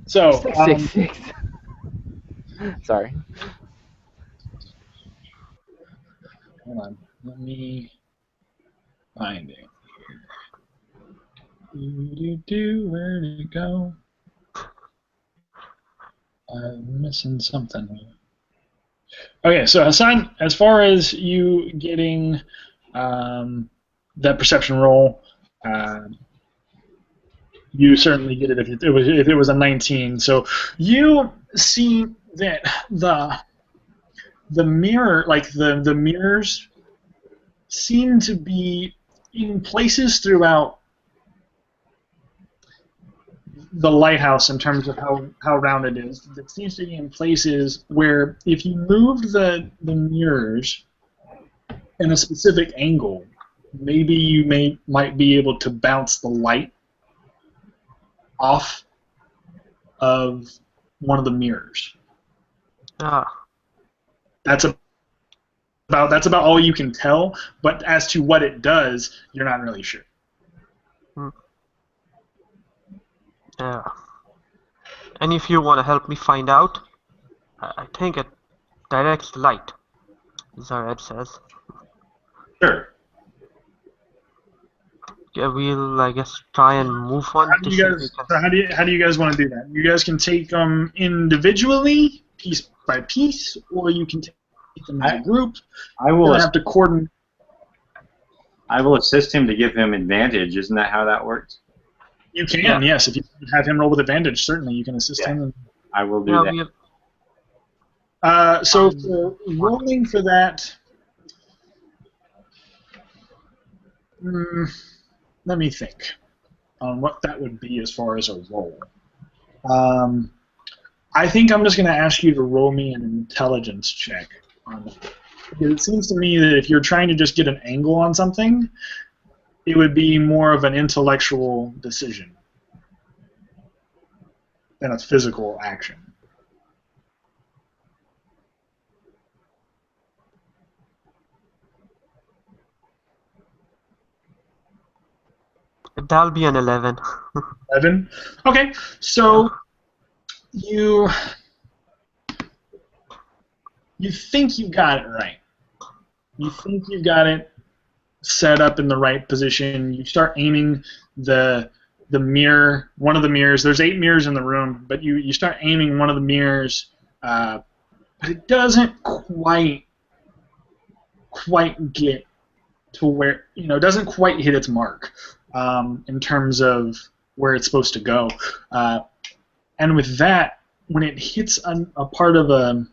So, 666. Sorry. hold on. Let me find it. Where'd it go? I'm missing something here. Okay, so Hassan, as far as you getting that perception roll, you certainly get it if it was a 19. So you see that the mirror, like the mirrors, seem to be in places throughout the lighthouse in terms of how round it is. It seems to be in places where if you moved the mirrors in a specific angle, maybe you might be able to bounce the light off of one of the mirrors. Ah, That's about all you can tell, but as to what it does, you're not really sure. yeah. And if you want to help me find out, I think it directs light, Zared says. Sure. Yeah, we'll, I guess, try and move on. How do you guys want to do that? You guys can take them individually, piece by piece, or you can take them as a group. I You're will. gonna have to coordinate. I will assist him to give him advantage. Isn't that how that works? You can, Yeah. yes. If you have him roll with advantage, certainly you can assist him. I will do Yeah, that. So for rolling for that, let me think on what that would be as far as a roll. I think I'm just going to ask you to roll me an intelligence check on that. Because it seems to me that if you're trying to just get an angle on something, it would be more of an intellectual decision than a physical action. that'll be an 11. 11? Okay, so you think you got it right. You think you got it set up in the right position. You start aiming the mirror, one of the mirrors. There's 8 mirrors in the room, but you start aiming one of the mirrors, but it doesn't quite get to where, it doesn't quite hit its mark in terms of where it's supposed to go. And with that, when it hits a part of the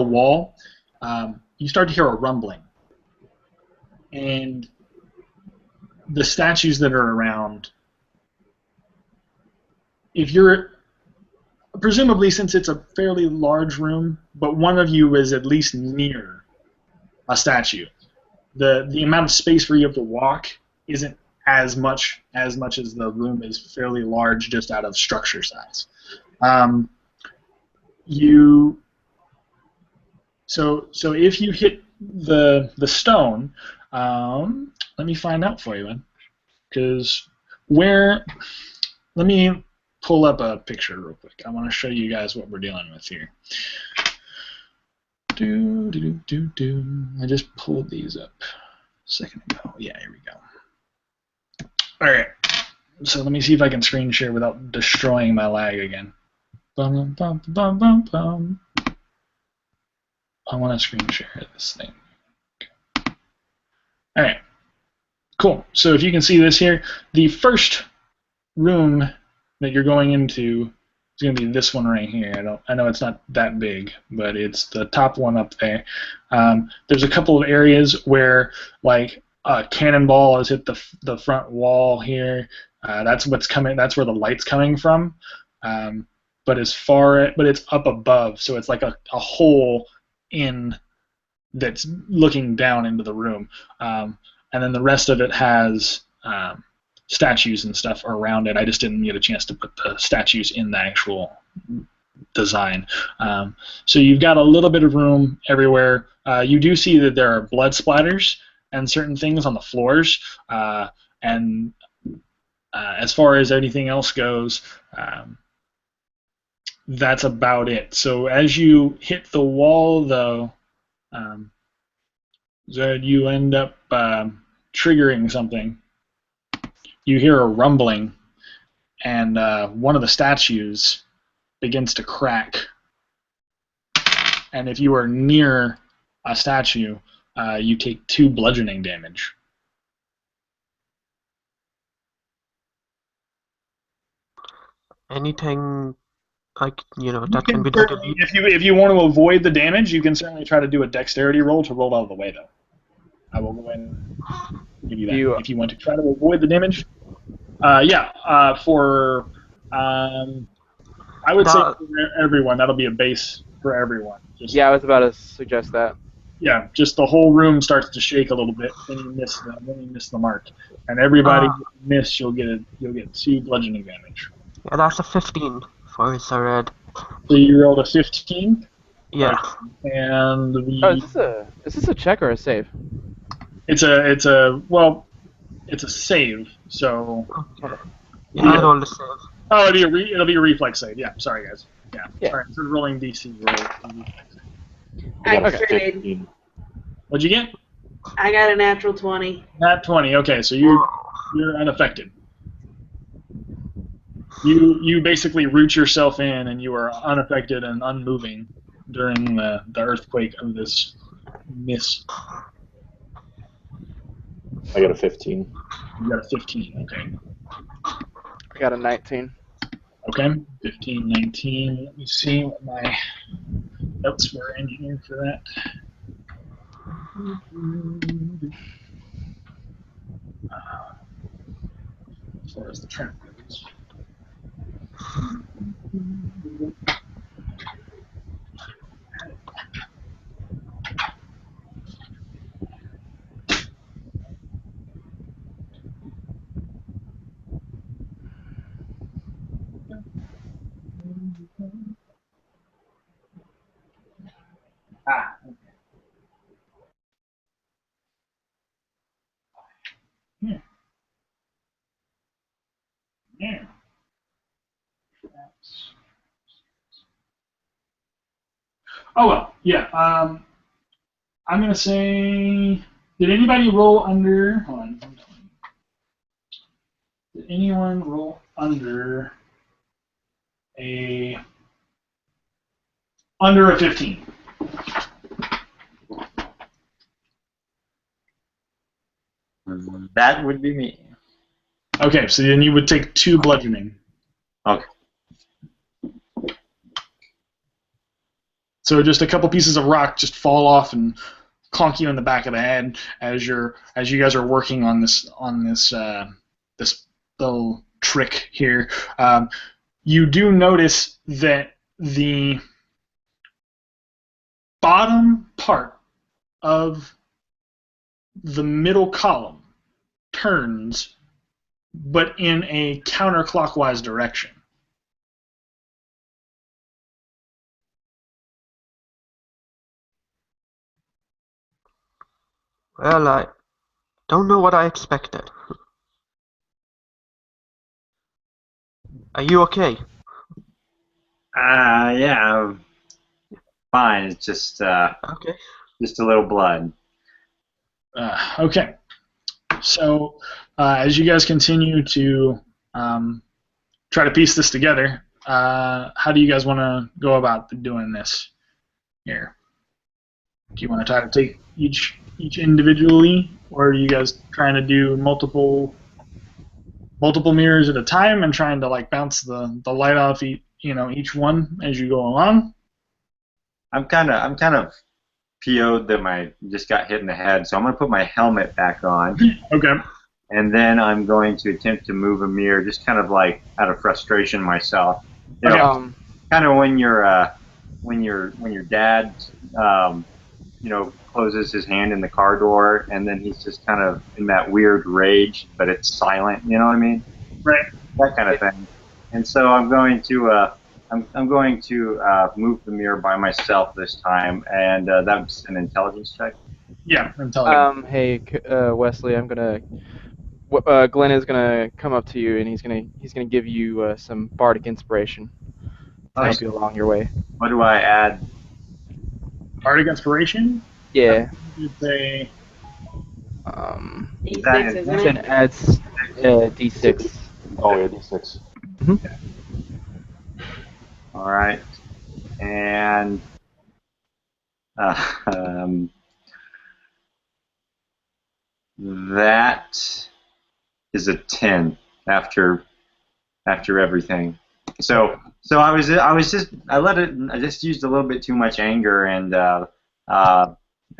wall, you start to hear a rumbling, and the statues that are around, if you're presumably, since it's a fairly large room, but one of you is at least near a statue, the amount of space for you to walk isn't as much as the room is fairly large just out of structure size. So if you hit the stone, let me find out for you, man. Because let me pull up a picture real quick. I want to show you guys what we're dealing with here. I just pulled these up a second ago. Yeah, here we go. All right. So let me see if I can screen share without destroying my lag again. Bum, bum, bum, bum, bum. I want to screen share this thing. All right. Cool. So if you can see this here, the first room that you're going into is going to be this one right here. I know it's not that big, but it's the top one up there. There's a couple of areas where like a cannonball has hit the front wall here. That's what's coming. That's where the light's coming from. But it's up above, so it's like a hole in that's looking down into the room. And then the rest of it has statues and stuff around it. I just didn't get a chance to put the statues in the actual design. So you've got a little bit of room everywhere. You do see that there are blood splatters and certain things on the floors. And as far as anything else goes, that's about it. So as you hit the wall, though, you end up triggering something. You hear a rumbling, and one of the statues begins to crack. And if you are near a statue, you take 2 bludgeoning damage. Anything like that can be done. If you want to avoid the damage, you can certainly try to do a dexterity roll to roll out of the way, though. I will go ahead and give you that. If you want to try to avoid the damage, I would say for everyone, that'll be a base for everyone. I was about to suggest that. Yeah, just the whole room starts to shake a little bit when you miss the mark, and everybody miss, you'll get 2 bludgeoning damage. Yeah, that's a 15 for red. So you rolled a 15. Yeah. And is this a check or a save? It's a save. So. Okay. Yeah, I rolled a save. Oh, it'll be a reflex save. Yeah, sorry guys. Yeah. All right, so rolling DC roll. Okay. What'd you get? I got a natural 20. Nat 20. Okay, so you're unaffected. You basically root yourself in, and you are unaffected and unmoving during the earthquake of this mist. I got a 15. You got a 15. Okay. I got a 19. Okay, 15, 19. Let me see what my notes were in here for that. As far as the trap goes. Okay. Yeah. Yeah. Oh well, yeah. I'm gonna say, did anybody roll under? Hold on. Did anyone roll under a 15? That would be me. Okay, so then you would take 2 bludgeoning. Okay. So just a couple pieces of rock just fall off and clonk you in the back of the head as you guys are working on this this little trick here. You do notice that the bottom part of the middle column turns, but in a counterclockwise direction. Well, I don't know what I expected. Are you okay? Yeah, fine. It's just Okay. just a little blood. Okay. So as you guys continue to try to piece this together, how do you guys want to go about doing this here? Do you want to try to take each individually, or are you guys trying to do multiple mirrors at a time and trying to like bounce the light off each one as you go along? I'm kind of PO'd that I just got hit in the head, so I'm gonna put my helmet back on. Okay. And then I'm going to attempt to move a mirror, just kind of like out of frustration myself. You know, kind of when your dad, closes his hand in the car door, and then he's just kind of in that weird rage, but it's silent. You know what I mean? Right. That kind of thing. And so I'm going to move the mirror by myself this time, and that's an intelligence check. Yeah, intelligence. Hey, Wesley, I'm gonna. Glenn is gonna come up to you, and he's gonna give you some bardic inspiration to help you along your way. What do I add? Bardic inspiration? Yeah. You'd say. D6, isn't Then it? adds D6. Oh yeah, D6. All right, and that is a 10 after everything. So I just used a little bit too much anger, and I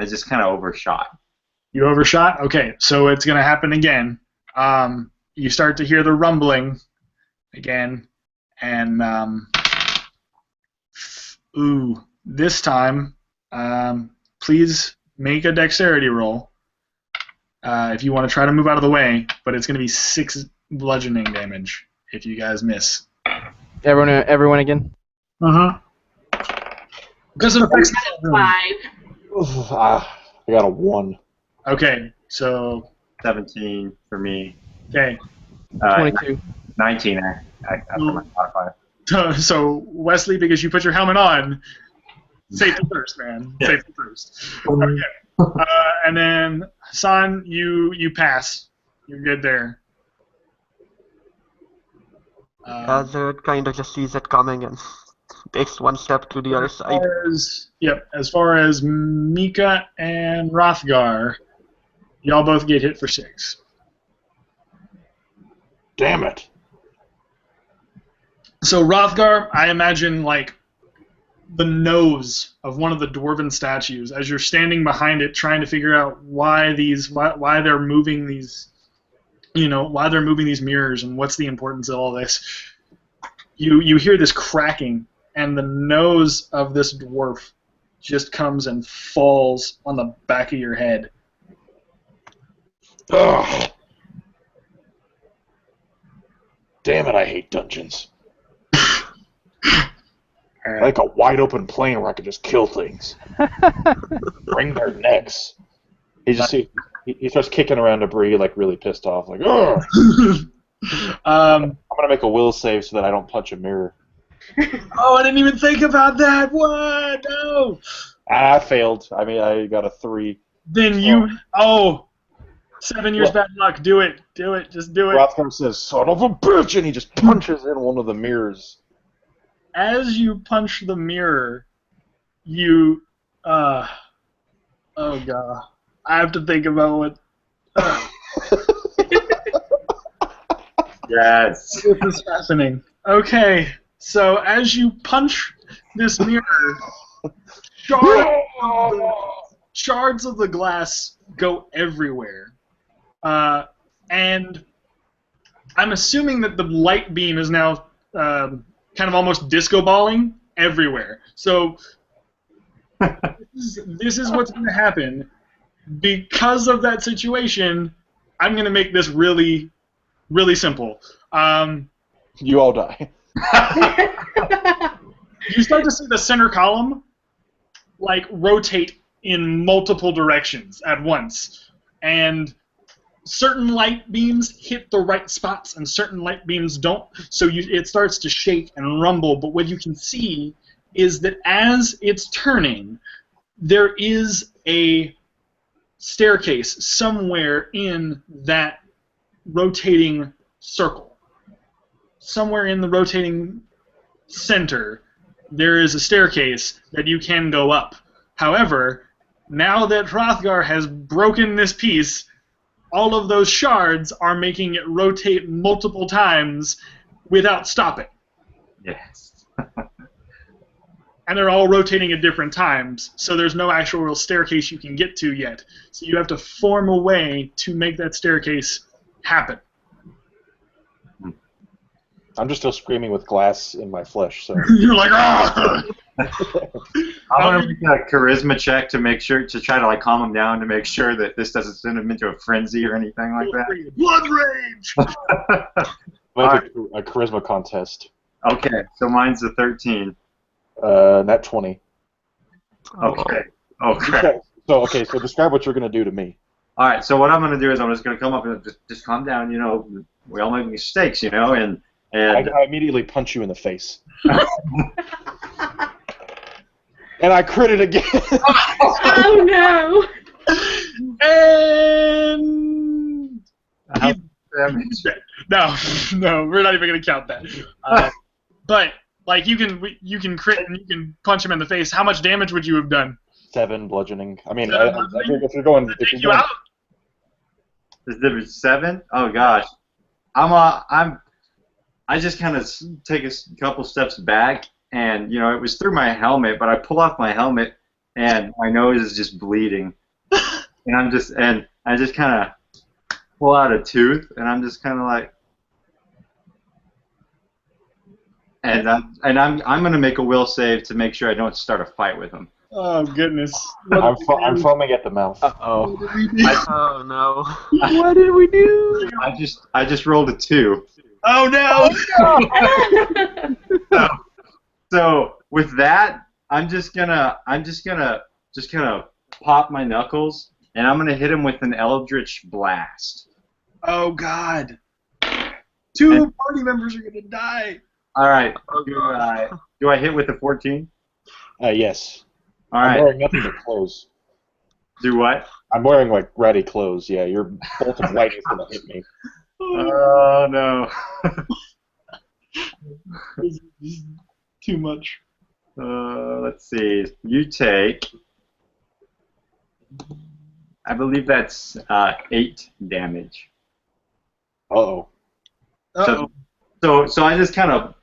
just kind of overshot. You overshot? Okay, so it's going to happen again. You start to hear the rumbling again, and this time, please make a dexterity roll if you want to try to move out of the way, but it's going to be 6 bludgeoning damage if you guys miss. Everyone again? Because it affects 5. I got a 1. Okay, so 17 for me. Okay. 22. 19 after my modifier. So Wesley, because you put your helmet on, safety first, man. Yeah. Safety first. Okay. And then Hassan, you pass. You're good there. Azure kind of just sees it coming and takes one step to the other side. As far as Mika and Rothgar, y'all both get hit for 6. Damn it. So Rothgar, I imagine like the nose of one of the dwarven statues as you're standing behind it trying to figure out why they're moving these mirrors and what's the importance of all this. You hear this cracking and the nose of this dwarf just comes and falls on the back of your head. Ugh. Damn it, I hate dungeons. I like a wide open plain where I can just kill things. Wring their necks. He starts kicking around debris like really pissed off, like ugh. I'm gonna make a will save so that I don't punch a mirror. Oh, I didn't even think about that. What? No. I failed. I mean, I got a 3. Then 7 years bad luck. Do it. Just do it. Rothgar says, "Son of a bitch," and he just punches in one of the mirrors. As you punch the mirror, you, oh god, I have to think about what. Yes. This is fascinating. Okay, so as you punch this mirror, shards of the glass go everywhere, and I'm assuming that the light beam is now kind of almost disco balling everywhere. So this is what's going to happen. Because of that situation, I'm going to make this really, really simple. You all die. You start to see the center column like rotate in multiple directions at once, and certain light beams hit the right spots and certain light beams don't, so it starts to shake and rumble. But what you can see is that as it's turning, there is a staircase somewhere in that rotating circle. Somewhere in the rotating center, there is a staircase that you can go up. However, now that Hrothgar has broken this piece, all of those shards are making it rotate multiple times without stopping. Yes. And they're all rotating at different times, so there's no actual real staircase you can get to yet. So you have to form a way to make that staircase happen. I'm just still screaming with glass in my flesh, so. You're like, ah! I want to make a charisma check to make sure, to try to like calm him down, to make sure that this doesn't send him into a frenzy or anything like that. Blood rage! A charisma contest. Okay, so mine's a 13. Nat 20. Okay. Okay. So describe what you're going to do to me. All right, so what I'm going to do is I'm just going to come up and just calm down, you know, we all make mistakes, you know, and I immediately punch you in the face. And I crit it again. Oh no! And no, we're not even gonna count that. But like you can crit and you can punch him in the face. How much damage would you have done? 7 bludgeoning. I mean, Bludgeoning? if you're going, Out? Is there 7? Oh gosh, I just kind of take a couple steps back, and you know it was through my helmet, but I pull off my helmet, and my nose is just bleeding, and I just kind of pull out a tooth, and I'm just kind of like, and I'm gonna make a will save to make sure I don't start a fight with him. Oh goodness! I'm foaming at the mouth. Oh no! What did we do? I just rolled a 2. Oh no! So with that, I'm just gonna pop my knuckles, and I'm gonna hit him with an Eldritch Blast. Oh god! 2 party members are gonna die. All right. Do I hit with a 14? Yes. All I'm right. wearing nothing but clothes. Do what? I'm wearing like ratty clothes. Yeah, your bolt of lightning is gonna hit me. Oh no. This is too much. Let's see. You take. I believe that's 8 damage. Uh-oh. Uh-oh. So I just kind of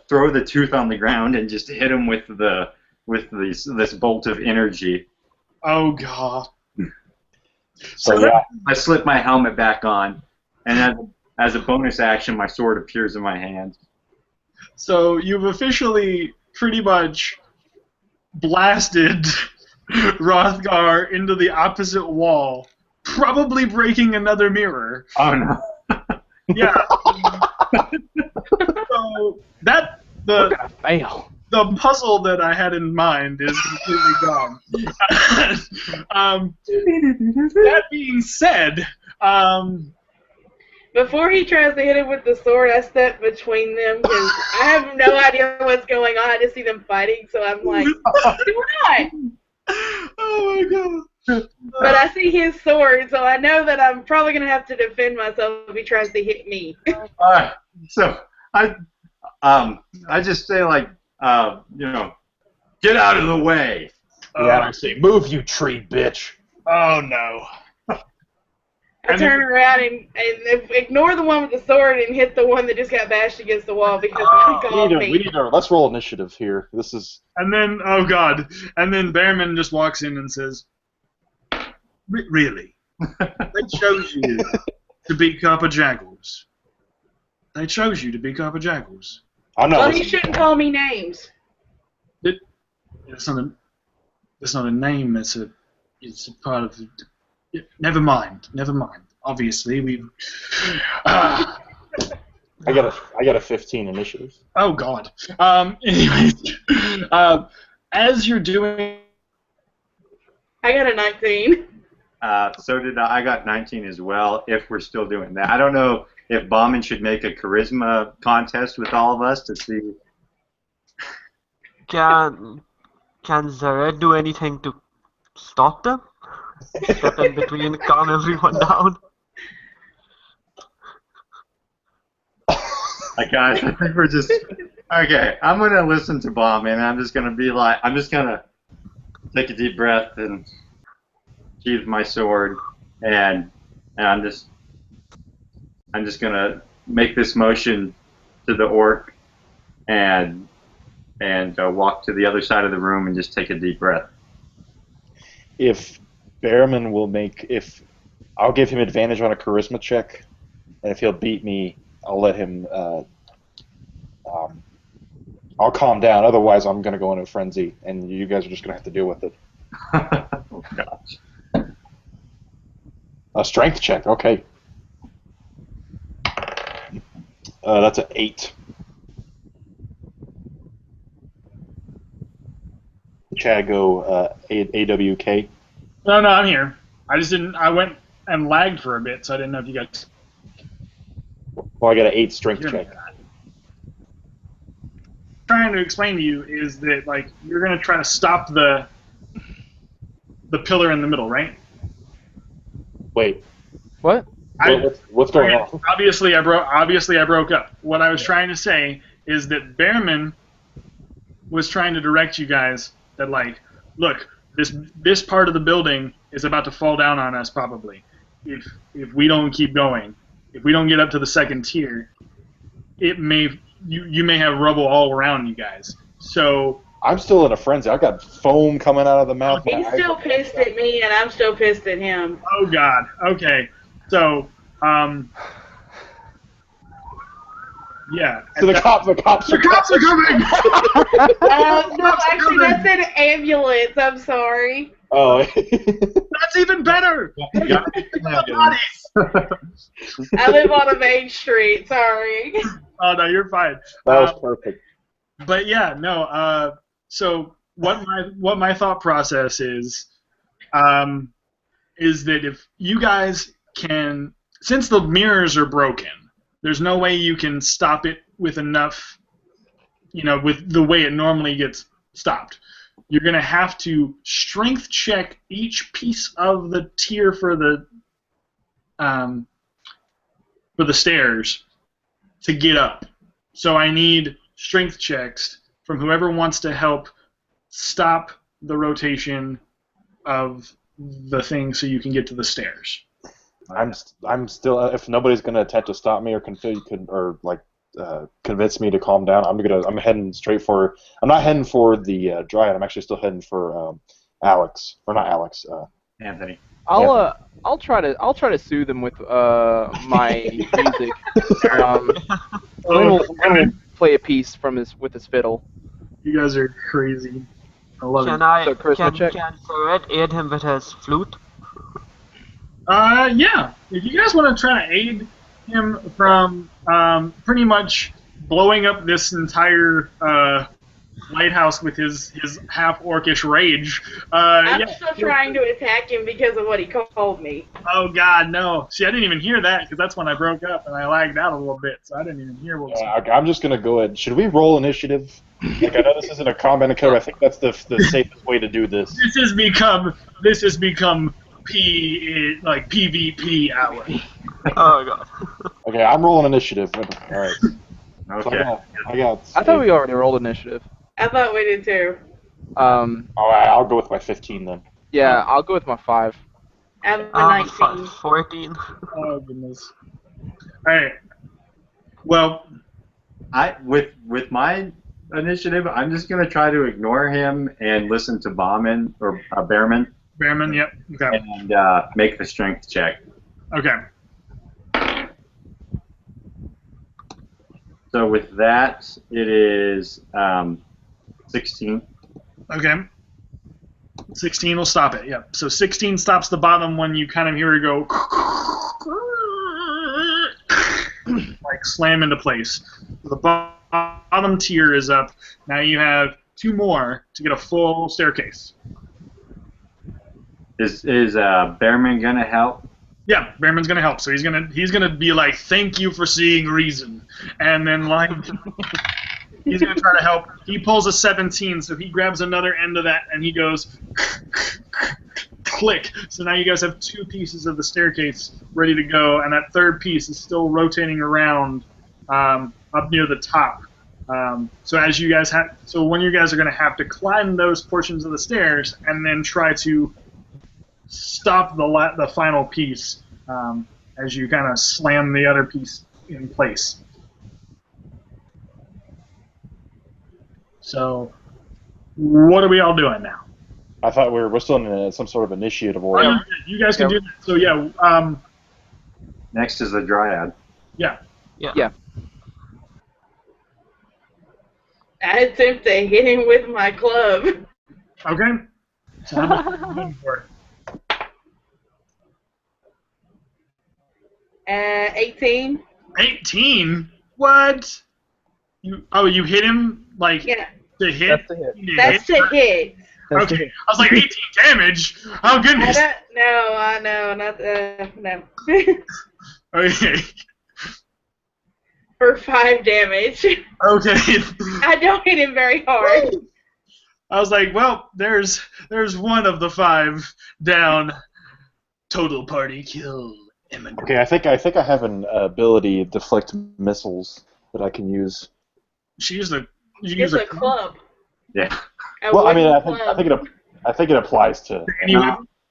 throw the tooth on the ground and just hit him with this bolt of energy. Oh god. So yeah. I slip my helmet back on, and as a bonus action, my sword appears in my hand. So you've officially pretty much blasted Rothgar into the opposite wall, probably breaking another mirror. Oh no. Yeah. So Fail. the puzzle that I had in mind is completely gone. That being said, Before he tries to hit him with the sword, I step between them because I have no idea what's going on. I just see them fighting, so I'm like, do not. oh my god. But I see his sword, so I know that I'm probably going to have to defend myself if he tries to hit me. Alright, so I just say like, you know, get out of the way. Yeah, I say, move, you tree, bitch. Oh no. I turn around and ignore the one with the sword and hit the one that just got bashed against the wall because he called me. Let's roll initiative here. This is. And then, oh god, and then Bearman just walks in and says, really? They chose you to be Copper Jackals. They chose you to be Copper Jackals. I'm not. Well, he shouldn't call me names. It's not a name. It's a part of. Never mind. Obviously, we've. I got a 15 initiative. Oh God. Anyways, as you're doing. I got a 19. So did I. I got 19 as well. If we're still doing that, I don't know if Bauman should make a charisma contest with all of us to see. Can Zared do anything to stop them? Step in between, calm everyone down. Guys, I think we're just okay. I'm gonna listen to Bauman, and I'm just gonna take a deep breath and sheathe my sword, and I'm just gonna make this motion to the orc and walk to the other side of the room and just take a deep breath. If Behrman will I'll give him advantage on a charisma check, and if he'll beat me, I'll let him. I'll calm down. Otherwise, I'm going to go into a frenzy, and you guys are just going to have to deal with it. Oh gosh. A strength check, okay. That's an 8. Chad, go AWK. No, I'm here. I just didn't. I went and lagged for a bit, so I didn't know if you guys. Well, I got an 8 strength hear me. check. Trying to explain to you is that like you're gonna try to stop the pillar in the middle, right? Wait, What? what's going on? Obviously, I broke up. What I was trying to say is that Behrman was trying to direct you guys that like, look, this part of the building is about to fall down on us probably. If we don't keep going, if we don't get up to the second tier, it may you may have rubble all around you guys. So I'm still in a frenzy. I got foam coming out of the mouth. He's still pissed at me, and I'm still pissed at him. oh god, okay, so yeah. So the cops are coming. No, actually, that's an ambulance. I'm sorry. Oh. That's even better. Bodies. I live on a main street. Sorry. Oh no, you're fine. That was perfect. But yeah, no. So what my thought process is that if you guys can, since the mirrors are broken, there's no way you can stop it with enough, with the way it normally gets stopped. You're going to have to strength check each piece of the tier for the stairs to get up. So I need strength checks from whoever wants to help stop the rotation of the thing so you can get to the stairs. I'm still. If nobody's going to attempt to stop me or convince me to calm down, I'm heading straight for. I'm not heading for the Dryad. I'm actually still heading for Alex, or not Alex. Anthony. I'll try to soothe him with my music. We'll play a piece with his fiddle. You guys are crazy. I love it. Can Fred aid him with his flute? Yeah. If you guys want to try to aid him from pretty much blowing up this entire lighthouse with his half-orcish rage. I'm still trying to attack him because of what he called me. Oh God, no! See, I didn't even hear that because that's when I broke up and I lagged out a little bit, so I didn't even hear what. I'm just gonna go ahead. Should we roll initiative? Like, I know this isn't a combat encounter. I think that's the safest way to do this. This has become PvP hour. Oh God. Okay, I'm rolling initiative. All right. Okay. I thought we already rolled initiative. I thought we did too. All right, I'll go with my 15 then. Yeah, I'll go with my 5. I have a 19. 14. Oh goodness. All right. Well, with my initiative, I'm just gonna try to ignore him and listen to Behrman. Behrman, yep. Okay. And make the strength check. Okay. So with that, it is 16. Okay. 16 will stop it, yep. So 16 stops the bottom when you kind of hear it go like slam into place. The bottom tier is up. Now you have 2 more to get a full staircase. Is Behrman gonna help? Yeah, Behrman's gonna help. So he's gonna be like, "Thank you for seeing reason," and then like he's gonna try to help. He pulls a 17, so he grabs another end of that and he goes click. So now you guys have 2 pieces of the staircase ready to go, and that third piece is still rotating around up near the top. So when you guys are gonna have to climb those portions of the stairs and then try to stop the final piece as you kind of slam the other piece in place. So, what are we all doing now? I thought we're still in some sort of initiative order. You guys can do that. So yeah. Next is the Dryad. Yeah. Yeah. I attempt to hit him with my club. Okay. So how much are you looking for? 18. 18? What? You hit him like Yeah. to hit? That's the hit. That's to hit. Okay. I was like 18 damage. Oh goodness. No. Okay. For 5 damage. Okay. I don't hit him very hard. I was like, well, there's one of the 5 down. Total party kill. Okay, I think I have an ability to deflect missiles that I can use. She used a. It's a club. Yeah. Well, I mean, I club. think it applies to.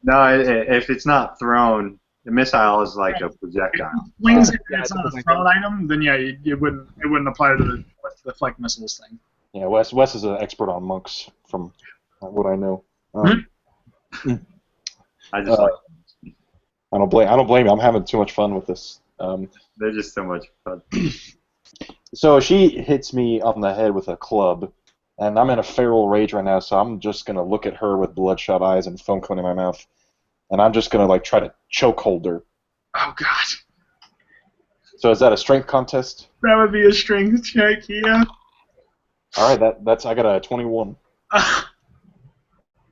No, if it's not thrown, the missile is like a projectile. Flings it and it's not a thrown item, then yeah, it wouldn't apply to the deflect missiles thing. Yeah, Wes is an expert on monks, from what I know. I just like. I don't blame you. I'm having too much fun with this. They're just so much fun. So she hits me on the head with a club, and I'm in a feral rage right now. So I'm just gonna look at her with bloodshot eyes and foam cone in my mouth, and I'm just gonna like try to chokehold her. Oh God. So is that a strength contest? That would be a strength check, yeah. All right, that's I got a 21.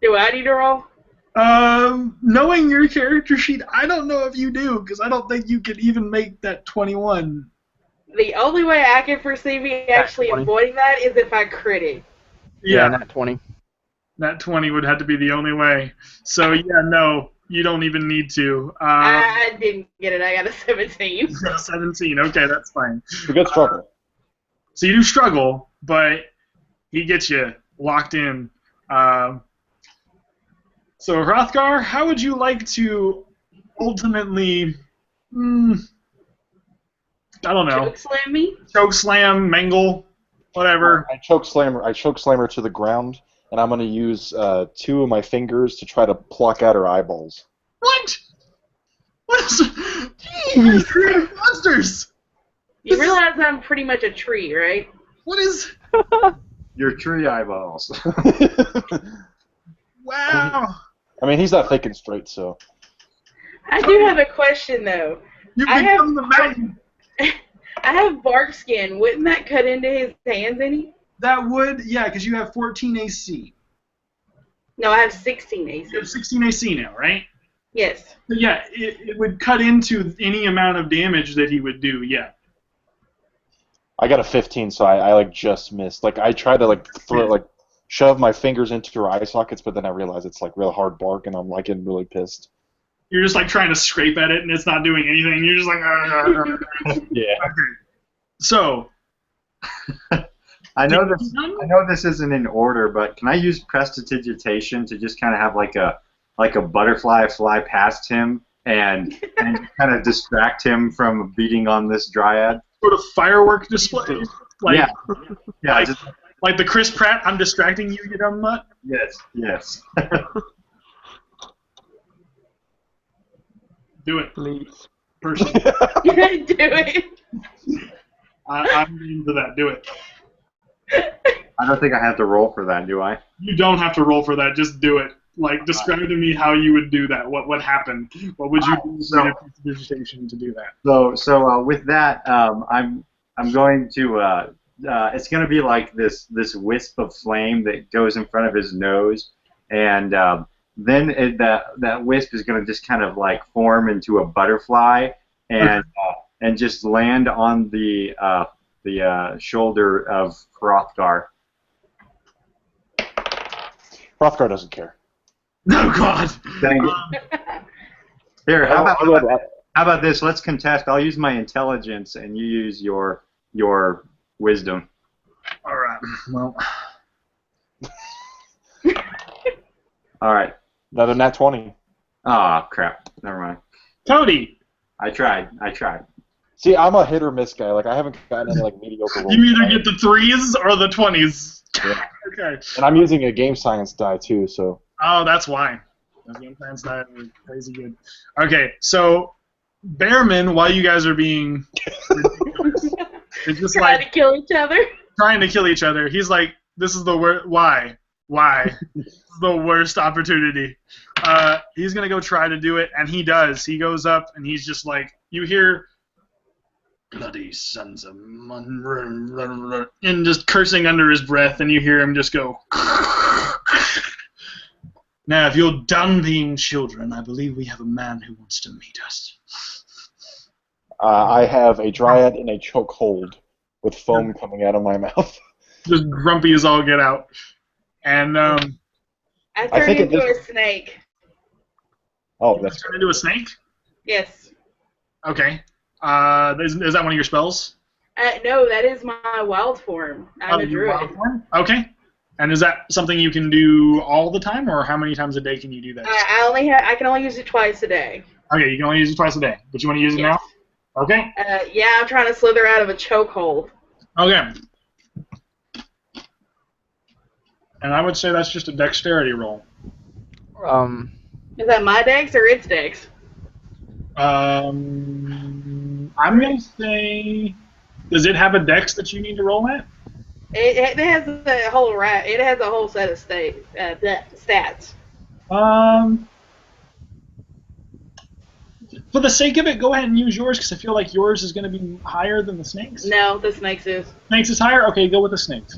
Do I need to roll? Knowing your character sheet, I don't know if you do, because I don't think you could even make that 21. The only way I can foresee me actually avoiding that is if I crit it. Yeah, not 20. That 20 would have to be the only way. So yeah, no, you don't even need to. I didn't get it. I got a 17. 17. Okay, that's fine. You good struggle. So you do struggle, but he gets you locked in. So Hrothgar, how would you like to ultimately? I don't know. Chokeslam me? Chokeslam, mangle, whatever. I choke slam her to the ground, and I'm gonna use 2 of my fingers to try to pluck out her eyeballs. What? What is? Jeez, monsters! You realize I'm pretty much a tree, right? What is? Your tree eyeballs. Wow. I mean, he's not thinking straight, so. I do have a question though. You I become the mountain. I have bark skin. Wouldn't that cut into his hands any? That would, yeah, because you have 14 AC. No, I have 16 AC. You have 16 AC now, right? Yes. So yeah, it would cut into any amount of damage that he would do, yeah. I got a 15, so I like just missed. Like I tried to like shove my fingers into her eye sockets, but then I realized it's like real hard bark, and I'm like getting really pissed. You're just like trying to scrape at it, and it's not doing anything. You're just like, Yeah. Okay. So, I know this isn't in order, but can I use prestidigitation to just kind of have like a butterfly fly past him and kind of distract him from beating on this dryad? Sort of firework display. Like, Yeah. Like the Chris Pratt, I'm distracting you, you dumb nut. Yes. Do it, Please. person. Do it. I'm into that. Do it. I don't think I have to roll for that, do I? You don't have to roll for that. Just do it. Like, describe to me how you would do that. What happened? What would you do presentation to do that? So with that, I'm going to. It's going to be like this wisp of flame that goes in front of his nose, and then that wisp is going to just kind of like form into a butterfly and just land on the shoulder of Hrothgar. Hrothgar doesn't care. No, God. Dang it. Here, how about this? Let's contest. I'll use my intelligence, and you use your wisdom. All right. Well. All right. Another nat 20. Oh, crap. Never mind. Cody, I tried. See, I'm a hit or miss guy. Like I haven't gotten any like mediocre rolls. you either get the 3s or the 20s. Yeah. Okay. And I'm using a game science die too, so. Oh, that's why. Those game plans are crazy good. Okay, so Bearman, while you guys are being ridiculous, it's just Trying like to kill each other. trying to kill each other. He's like, this is the worst. Why? This is the worst opportunity. He's gonna go try to do it, and he does. He goes up, and he's just like, you hear, bloody sons of and just cursing under his breath, and you hear him just go. Now, if you're done being children, I believe we have a man who wants to meet us. I have a dryad in a chokehold with foam coming out of my mouth. Just grumpy as all get out. And I turned think into a snake. Oh, that's turn into a snake? Yes. Okay. Is that one of your spells? No, that is my wild form. I'm a druid. Wild form? Okay. And is that something you can do all the time, or how many times a day can you do that? I can only use it twice a day. Okay, you can only use it twice a day, but you want to use it now? Okay. Yeah, I'm trying to slither out of a chokehold. Okay. And I would say that's just a dexterity roll. Is that my dex or its dex? I'm gonna say, does it have a dex that you need to roll at? It has a whole It has a whole set of stats. For the sake of it, go ahead and use yours, because I feel like yours is going to be higher than the snake's. No, the snake's is. Snake's is higher? Okay, go with the snake's.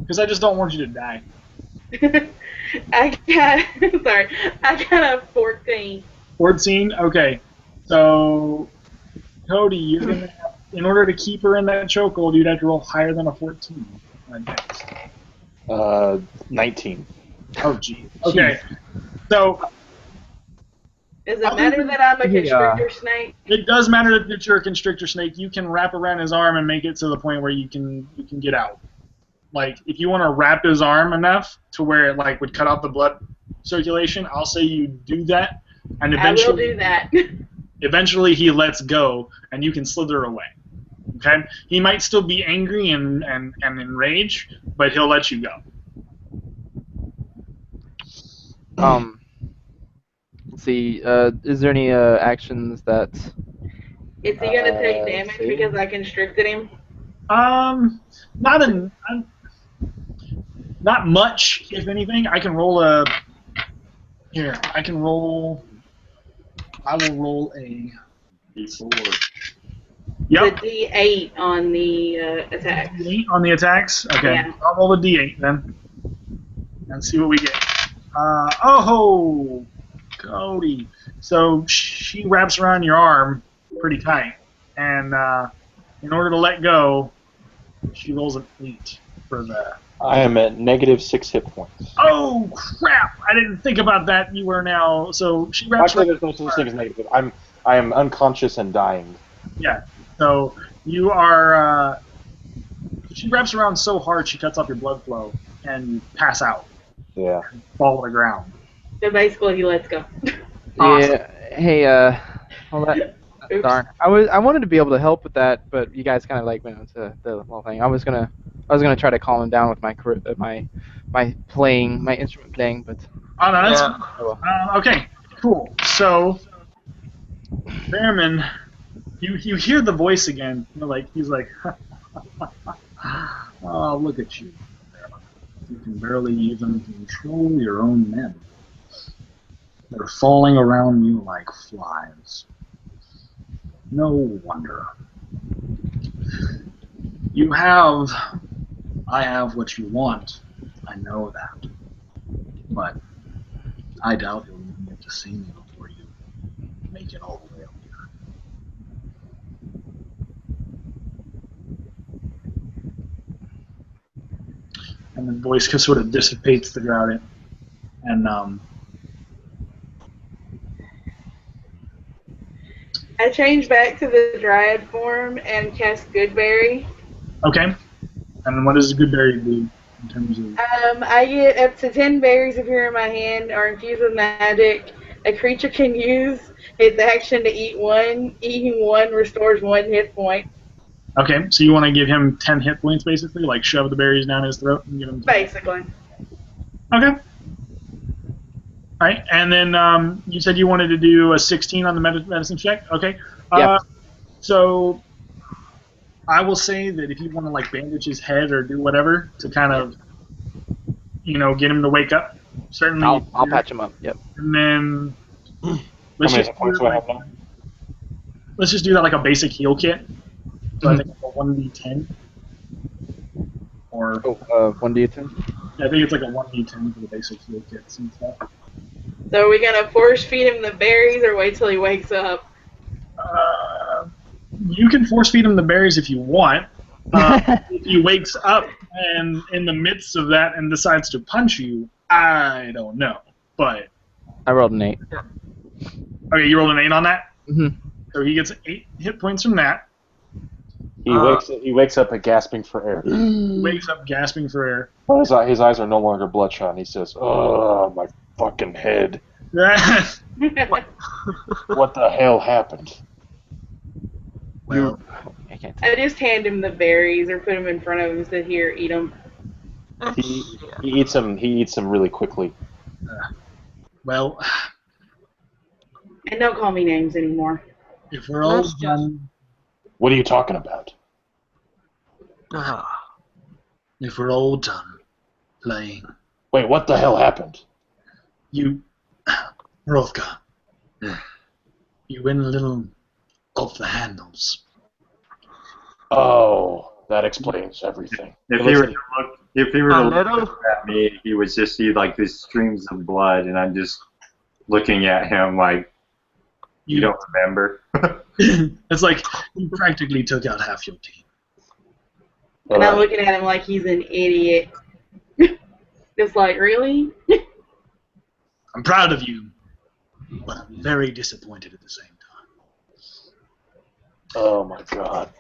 Because I just don't want you to die. I got a 14. 14? Okay. So, Cody, you're going to have, in order to keep her in that chokehold, you'd have to roll higher than a 14. 19. Oh, geez. Okay. So, does it matter that I'm a constrictor snake? It does matter that you're a constrictor snake. You can wrap around his arm and make it to the point where you can get out. Like, if you want to wrap his arm enough to where it like would cut off the blood circulation, I'll say you do that, and eventually I will do that. Eventually, he lets go, and you can slither away. Okay? He might still be angry and enraged, but he'll let you go. Let's see. Is there any actions that? Is he gonna take damage because I constricted him? Not much, if anything. I can roll a. Here, I will roll a D4. Yep. The D8 on the attacks. D8 on the attacks? Okay. Yeah. I'll roll the D8 then. And see what we get. Oh, Cody. So she wraps around your arm pretty tight. And in order to let go, she rolls an 8 for that. I am at -6 hit points. Oh, crap! I didn't think about that. You are now... So she wraps Actually, there's no such thing as negative. I am unconscious and dying. Yeah. So you are... she wraps around so hard she cuts off your blood flow and you pass out. Yeah. Fall to the ground. So basically, he lets go. Awesome. Yeah. Hey. Hold that. Oops. Darn. I wanted to be able to help with that, but you guys kind of like went into the whole thing. I was gonna try to calm him down with my instrument playing, but. Oh, no, that's... Oh, well. Okay, cool. So, Bearman, you hear the voice again. He's like, oh, look at you. You can barely even control your own men. They're falling around you like flies. No wonder. I have what you want. I know that. But I doubt you'll even get to see me before you make it all the way up here. And the voice sort of dissipates throughout it. And I change back to the Dryad form and cast Goodberry. okay. And what does Goodberry do? in terms of? I get up to 10 berries appear in my hand or infused with magic. A creature can use its action to eat one. Eating one restores 1 hit point. Okay, so you want to give him 10 hit points, basically, like shove the berries down his throat and give him 10. Basically. Okay. All right, and then you said you wanted to do a 16 on the medicine check. Okay. Yep. So I will say that if you want to like bandage his head or do whatever to kind of, get him to wake up, certainly. I'll patch him up. Yep. And then How many hit points do I have now? let's just do that like a basic heal kit. So I think it's a 1d10. Or 1d10. I think it's like a 1d10 for the basic heal kits and stuff. So are we going to force feed him the berries or wait till he wakes up? You can force feed him the berries if you want. If he wakes up and in the midst of that and decides to punch you, I don't know. But I rolled an 8. okay, you rolled an 8 on that. Mm-hmm. So he gets 8 hit points from that. He wakes up gasping for air. He wakes up gasping for air. Well, his eyes are no longer bloodshot. And he says, "Oh, my fucking head! What the hell happened?" Well, I can't. I just hand him the berries or put them in front of him and said, "Here, eat them." He eats them. He eats them really quickly. well, And don't call me names anymore. if we're all done, What are you talking about? if we're all done playing, Wait, what the hell happened? Rothka, you went a little off the handles. Oh, that explains everything. If he were to look at me, he would just see like these streams of blood, and I'm just looking at him like, you don't remember? It's like you practically took out half your team. And I'm looking at him like he's an idiot. Just like, really? I'm proud of you, but I'm very disappointed at the same time. Oh my god.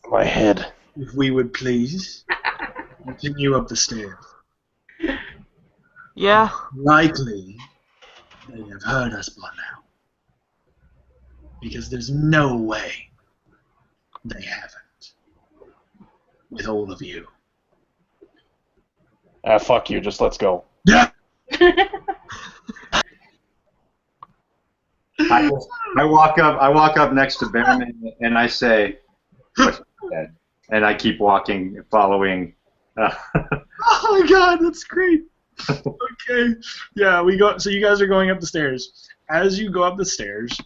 My head. If we would please continue up the stairs. Yeah. Likely they have heard us by now. Because there's no way they haven't. With all of you. Fuck you, just let's go. Yeah. I walk up next to Behrman and I say, "What's dead?" And I keep walking, following. Oh my god, that's great. Okay. Yeah, so you guys are going up the stairs. As you go up the stairs,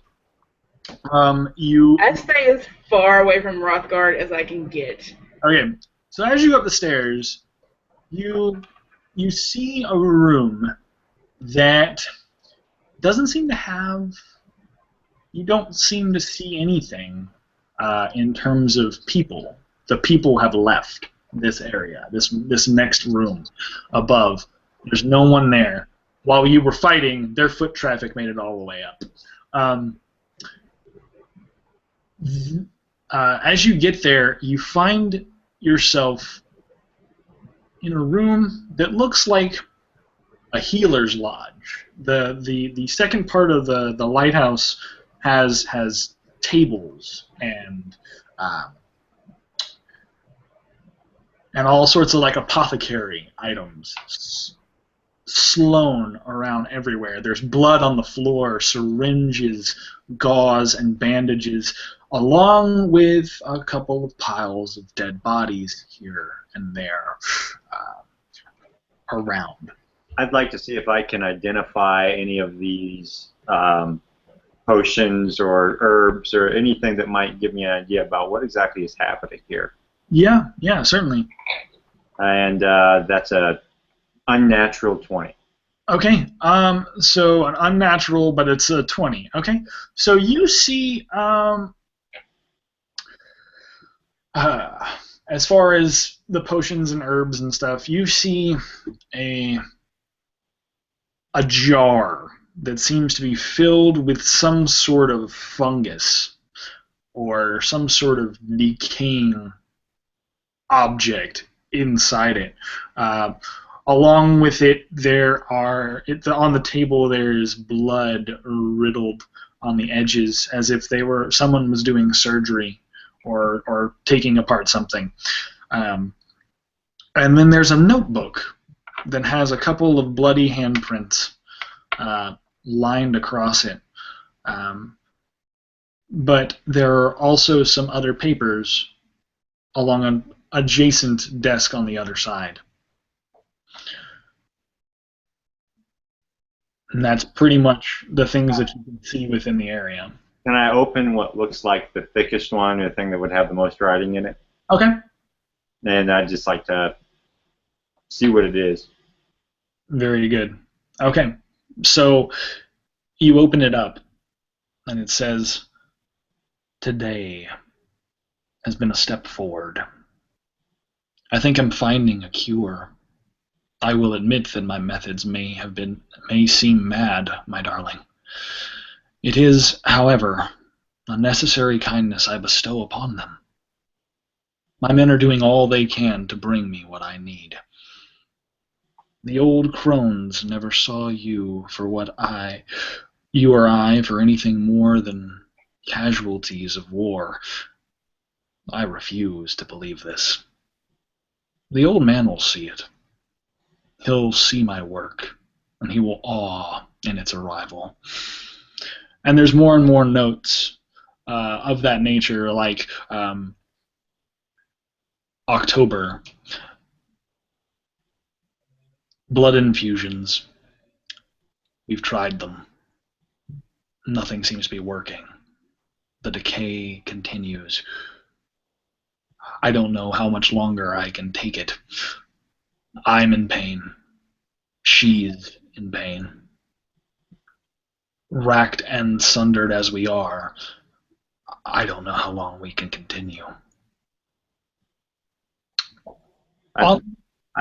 you... I stay as far away from Rothgard as I can get. Okay, so as you go up the stairs, you see a room that doesn't seem to have... You don't seem to see anything in terms of people. The people have left this area, this next room above. There's no one there. While you were fighting, their foot traffic made it all the way up. As you get there, you find yourself in a room that looks like a healer's lodge. The second part of the lighthouse has tables and all sorts of like apothecary items slown around everywhere. There's blood on the floor, syringes, gauze, and bandages, along with a couple of piles of dead bodies here and there around. I'd like to see if I can identify any of these potions or herbs or anything that might give me an idea about what exactly is happening here. Yeah, certainly. And that's a unnatural 20. Okay, so an unnatural, but it's a 20. Okay, so you see, as far as the potions and herbs and stuff, you see a jar that seems to be filled with some sort of fungus or some sort of decaying object inside it. Along with it, on the table there's blood riddled on the edges, as if someone was doing surgery or taking apart something. And then there's a notebook that has a couple of bloody handprints lined across it. But there are also some other papers along an adjacent desk on the other side. And that's pretty much the things that you can see within the area. Can I open what looks like the thickest one, or the thing that would have the most writing in it? Okay. And I'd just like to see what it is. Very good. Okay. So you open it up, and it says, "Today has been a step forward. I think I'm finding a cure. I will admit that my methods may seem mad, my darling. It is, however, a necessary kindness I bestow upon them. My men are doing all they can to bring me what I need. The old crones never saw you or I for anything more than casualties of war. I refuse to believe this. The old man will see it. He'll see my work, and he will awe in its arrival." And there's more and more notes of that nature, like October, blood infusions. We've tried them. Nothing seems to be working. The decay continues. I don't know how much longer I can take it. I'm in pain. She's in pain. Racked and sundered as we are, I don't know how long we can continue. I'd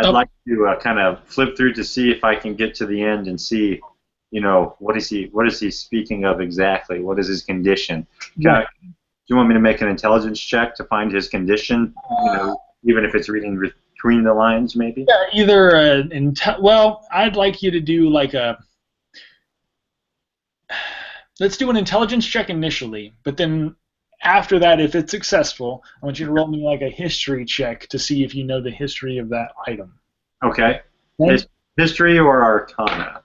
like to kind of flip through to see if I can get to the end and see, what is he speaking of exactly? What is his condition? Right. Do you want me to make an intelligence check to find his condition? Even if it's reading between the lines, maybe? Yeah, either well, I'd like you to do like let's do an intelligence check initially, but then after that, if it's successful, I want you to roll me like a history check to see if you know the history of that item. Okay. History or Arcana?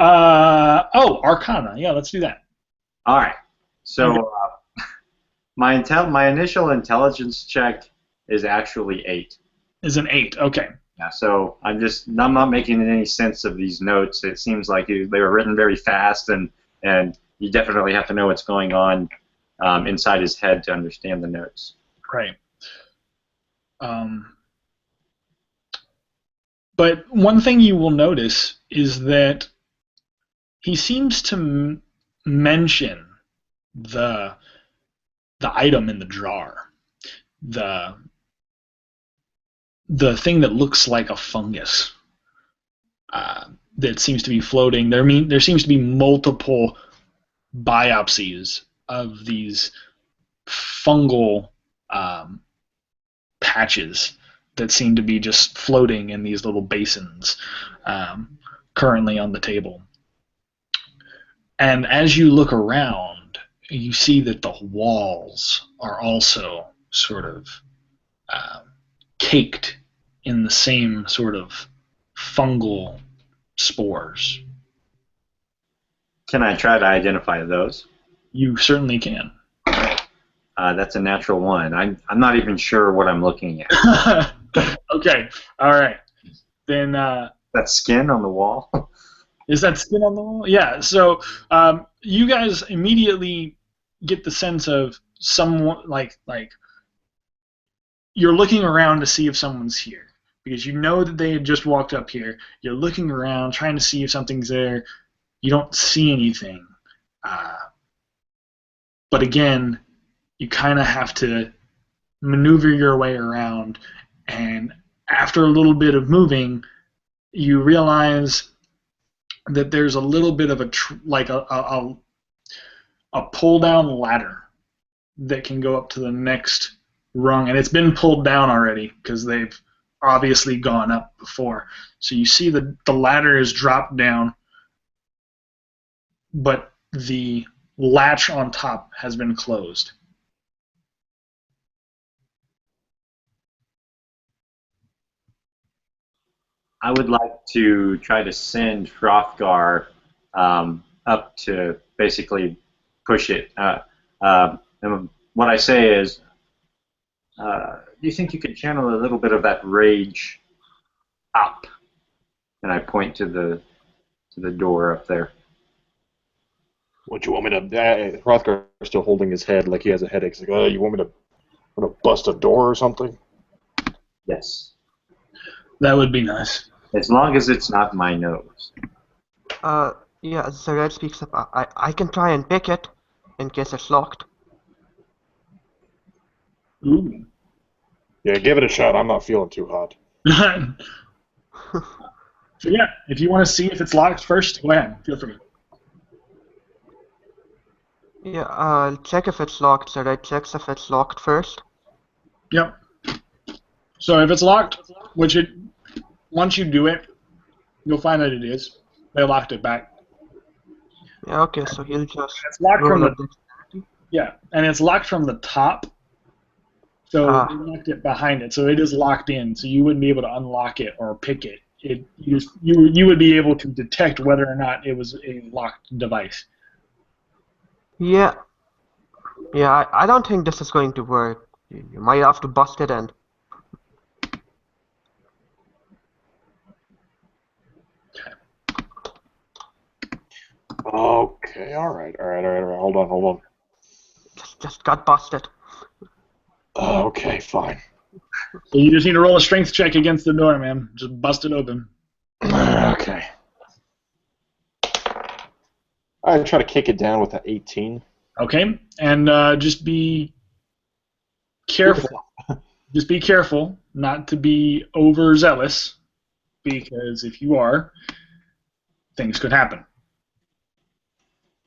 Arcana. Yeah, let's do that. All right. So my initial intelligence check is actually 8. Is an 8. Okay. Yeah. So I'm not making any sense of these notes. It seems like they were written very fast, and you definitely have to know what's going on inside his head to understand the notes. Right. But one thing you will notice is that he seems to mention the item in the jar, the thing that looks like a fungus that seems to be floating. There seems to be multiple biopsies of these fungal patches that seem to be just floating in these little basins currently on the table. And as you look around, you see that the walls are also sort of caked in the same sort of fungal spores. Can I try to identify those? You certainly can. That's a natural 1. I'm not even sure what I'm looking at. Okay. All right. Then. That skin on the wall? Is that skin on the wall? Yeah. So you guys immediately get the sense of someone like you're looking around to see if someone's here, because you know that they had just walked up here. You're looking around trying to see if something's there. You don't see anything. But again, you kind of have to maneuver your way around, and after a little bit of moving, you realize that there's a little bit of a pull-down ladder that can go up to the next rung, and it's been pulled down already because they've obviously gone up before. So you see the ladder is dropped down, but the latch on top has been closed. I would like to try to send Hrothgar up to basically push it. And what I say is, do you think you could channel a little bit of that rage up? And I point to the door up there. What you want me to? Hrothgar is still holding his head like he has a headache. He's like, oh, you want me to bust a door or something? Yes. That would be nice. As long as it's not my nose. Yeah, the red speaks up. I can try and pick it in case it's locked. Ooh. Yeah, give it a shot. I'm not feeling too hot. So yeah, if you want to see if it's locked first, go ahead. Feel free. Yeah, I'll check if it's locked. The red checks if it's locked first. Yep. So if it's locked, once you do it, you'll find that it is. They locked it back. Yeah, okay, so he'll just It's locked from roll the and it's locked from the top. So they locked it behind it, so it is locked in. So you wouldn't be able to unlock it or pick it. You would be able to detect whether or not it was a locked device. Yeah. Yeah, I don't think this is going to work. You might have to bust it in. Okay, all right. Hold on. Just got busted. Okay, fine. So you just need to roll a strength check against the door, man. Just bust it open. Okay. I try to kick it down with an 18. Okay, and just be careful. Just be careful not to be overzealous, because if you are, things could happen.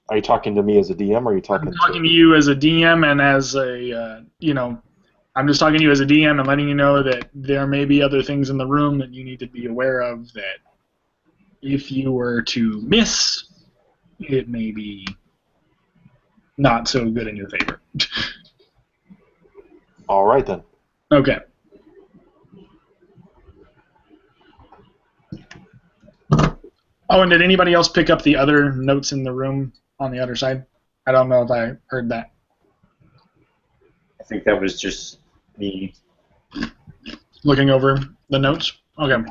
Are you talking to me as a DM, or are you talking? I'm talking to you as a DM and as a, I'm just talking to you as a DM and letting you know that there may be other things in the room that you need to be aware of, that if you were to miss, it may be not so good in your favor. All right, then. Okay. Oh, and did anybody else pick up the other notes in the room on the other side? I don't know if I heard that. I think that was just me. Looking over the notes? Okay.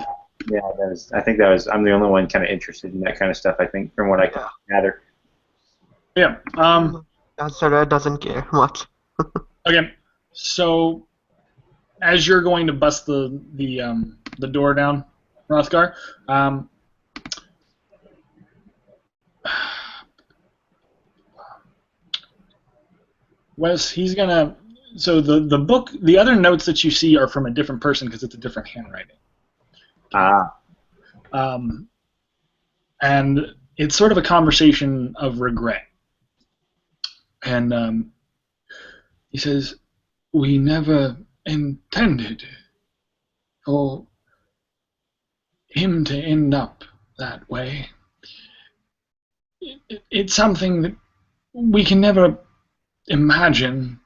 Yeah, I'm the only one kind of interested in that kind of stuff, I think, from what I can gather. Yeah. So red doesn't care much. Okay. So, as you're going to bust the door down, Hrothgar, Wes, he's gonna. So the book, the other notes that you see are from a different person because it's a different handwriting. And it's sort of a conversation of regret. And he says, "We never intended for him to end up that way. It's something that we can never imagine.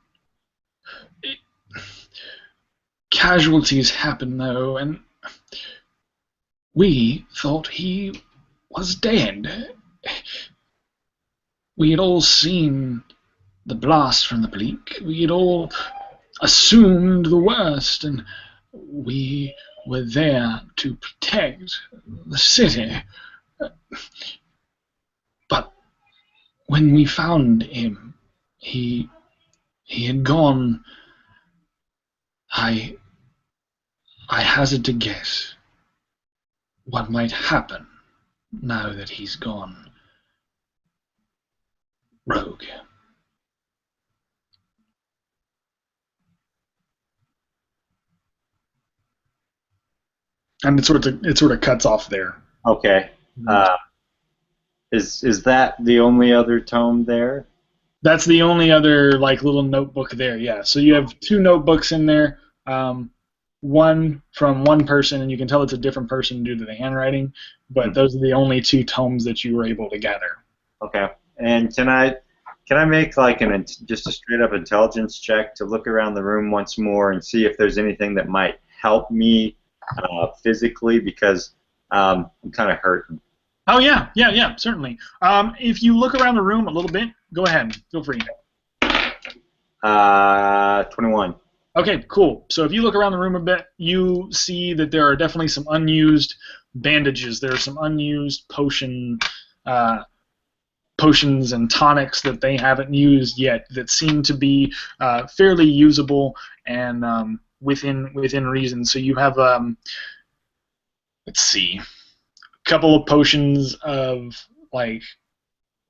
Casualties happen, though, and we thought he was dead. We had all seen the blast from the bleak. We had all assumed the worst, and we were there to protect the city. But when we found him, he had gone. I hazard to guess what might happen now that he's gone rogue." And it sort of cuts off there. Okay. Is that the only other tome there? That's the only other little notebook there. Yeah. So you have two notebooks in there. one from one person, and you can tell it's a different person due to the handwriting, but those are the only 2 tomes that you were able to gather. Okay. And can I make like just a straight up intelligence check to look around the room once more and see if there's anything that might help me physically, because I'm kind of hurting. Oh yeah, certainly. If you look around the room a little bit, go ahead, feel free. 21. Okay, cool. So if you look around the room a bit, you see that there are definitely some unused bandages. There are some unused potions and tonics that they haven't used yet that seem to be fairly usable and within reason. So you have, let's see, a couple of potions of like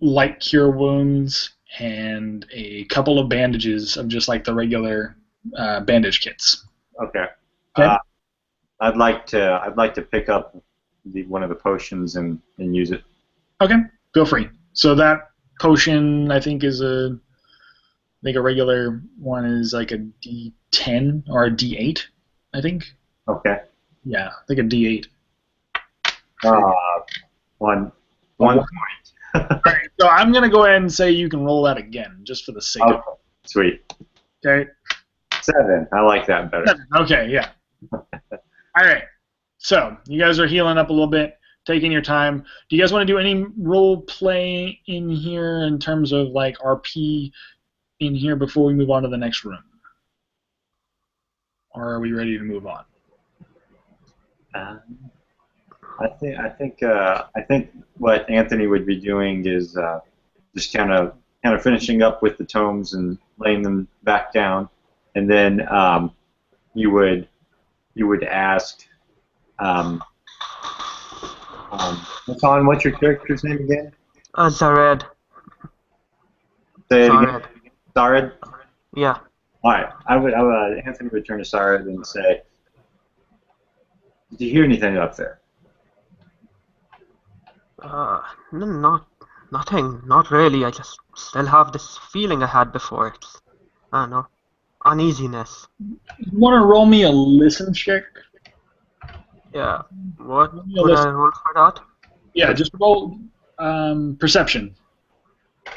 light cure wounds and a couple of bandages of just like the regular bandage kits. Okay. Okay. I'd like to pick up one of the potions and use it. Okay, feel free. So that potion, I think, is a regular one is like a D10 or a D8, I think. Okay. Yeah, I think a D8. One point. Alright, so I'm gonna go ahead and say you can roll that again, just for the sake of it. Sweet. Okay. 7. I like that better. 7. Okay, yeah. Alright. So, you guys are healing up a little bit, taking your time. Do you guys want to do any role play in here in terms of like RP in here before we move on to the next room? Or are we ready to move on? I think what Anthony would be doing is just kind of finishing up with the tomes and laying them back down, and then you would ask, Hassan, what's your character's name again? Zared. Say it again. Zared? Yeah. All right. Anthony would turn to Zared and say, "Did you hear anything up there?" Nothing. Not really. I just still have this feeling I had before. It's, I don't know, uneasiness. You want to roll me a listen check? Yeah. What would I roll for that? Yeah, just roll perception.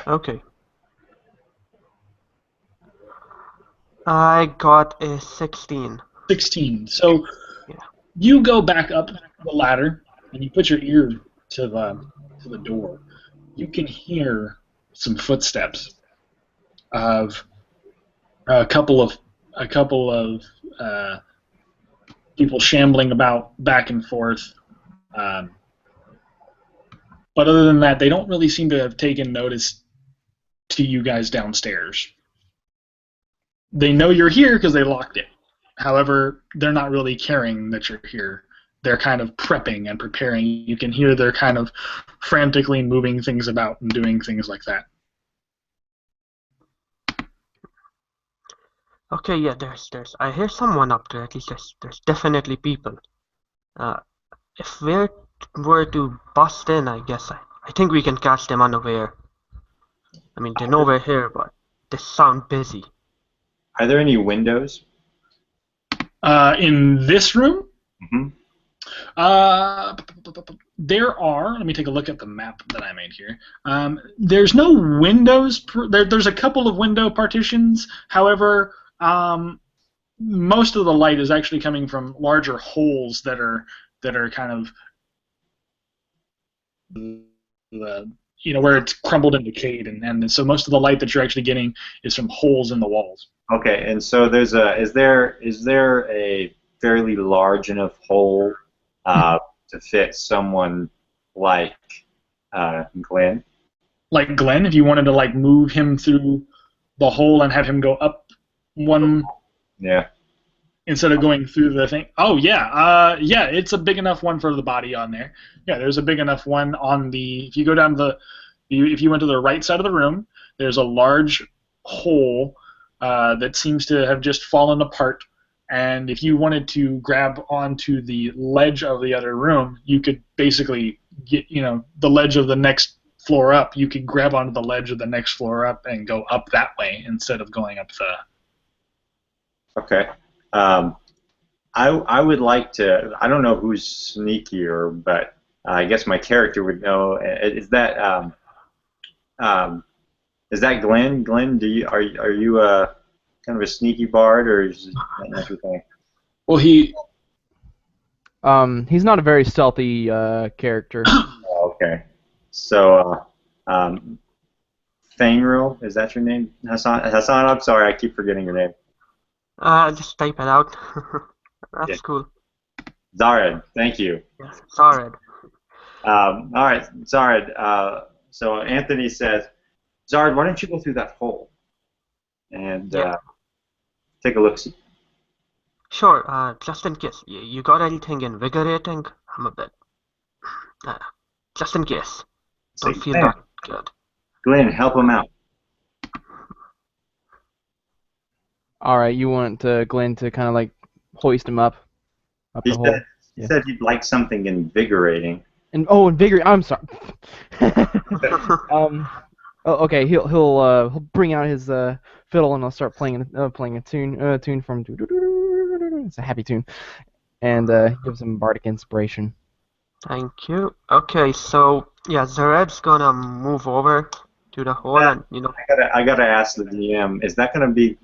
Okay. I got a 16. 16. So Yeah. you go back up the ladder and you put your ear to the door. You can hear some footsteps of a couple of people shambling about back and forth. But other than that, they don't really seem to have taken notice to you guys downstairs. They know you're here because they locked it. However, they're not really caring that you're here. They're kind of prepping and preparing. You can hear they're kind of frantically moving things about and doing things like that. Okay, yeah, there's I hear someone up there. At least there's definitely people. If we were to bust in, I guess I think we can catch them unaware. I mean, they know we're here, but they sound busy. Are there any windows? In this room? Mm-hmm. There are. Let me take a look at the map that I made here. There's no windows. There's a couple of window partitions. However, most of the light is actually coming from larger holes that are kind of where it's crumbled and decayed, and so most of the light that you're actually getting is from holes in the walls. Okay, and so is there a fairly large enough hole to fit someone like Glenn? Like Glenn, if you wanted to like move him through the hole and have him go up one. Yeah. Instead of going through the thing. Oh yeah, it's a big enough one for the body on there. Yeah, there's a big enough one on the. If you go down if you went to the right side of the room, there's a large hole that seems to have just fallen apart. And if you wanted to grab onto the ledge of the other room, you could basically get the ledge of the next floor up. You could grab onto the ledge of the next floor up and go up that way instead of going up the. Okay. I would like to. I don't know who's sneakier, but I guess my character would know. Is that Glenn? Glenn, are you kind of a sneaky bard, or is it not your thing? Well, He's not a very stealthy character. Oh, okay. So, Fangril, is that your name? Hassan, I'm sorry, I keep forgetting your name. Just type it out. That's Yeah. cool. Zared, thank you. Yes, sorry. All right, Zared. So Anthony says, Zared, why don't you go through that hole and take a look? Sure, just in case. You got anything invigorating? I'm a bit. Just in case. Don't feel that good. Glenn, help him out. All right, you want Glenn to kind of like hoist him up He the hole. He said he'd like something invigorating. And invigorate. I'm sorry. Okay, he'll bring out his fiddle and I'll start playing a tune from. It's a happy tune, and gives him bardic inspiration. Thank you. Okay, so yeah, Zared's gonna move over to the hole, and I gotta ask the DM: is that gonna be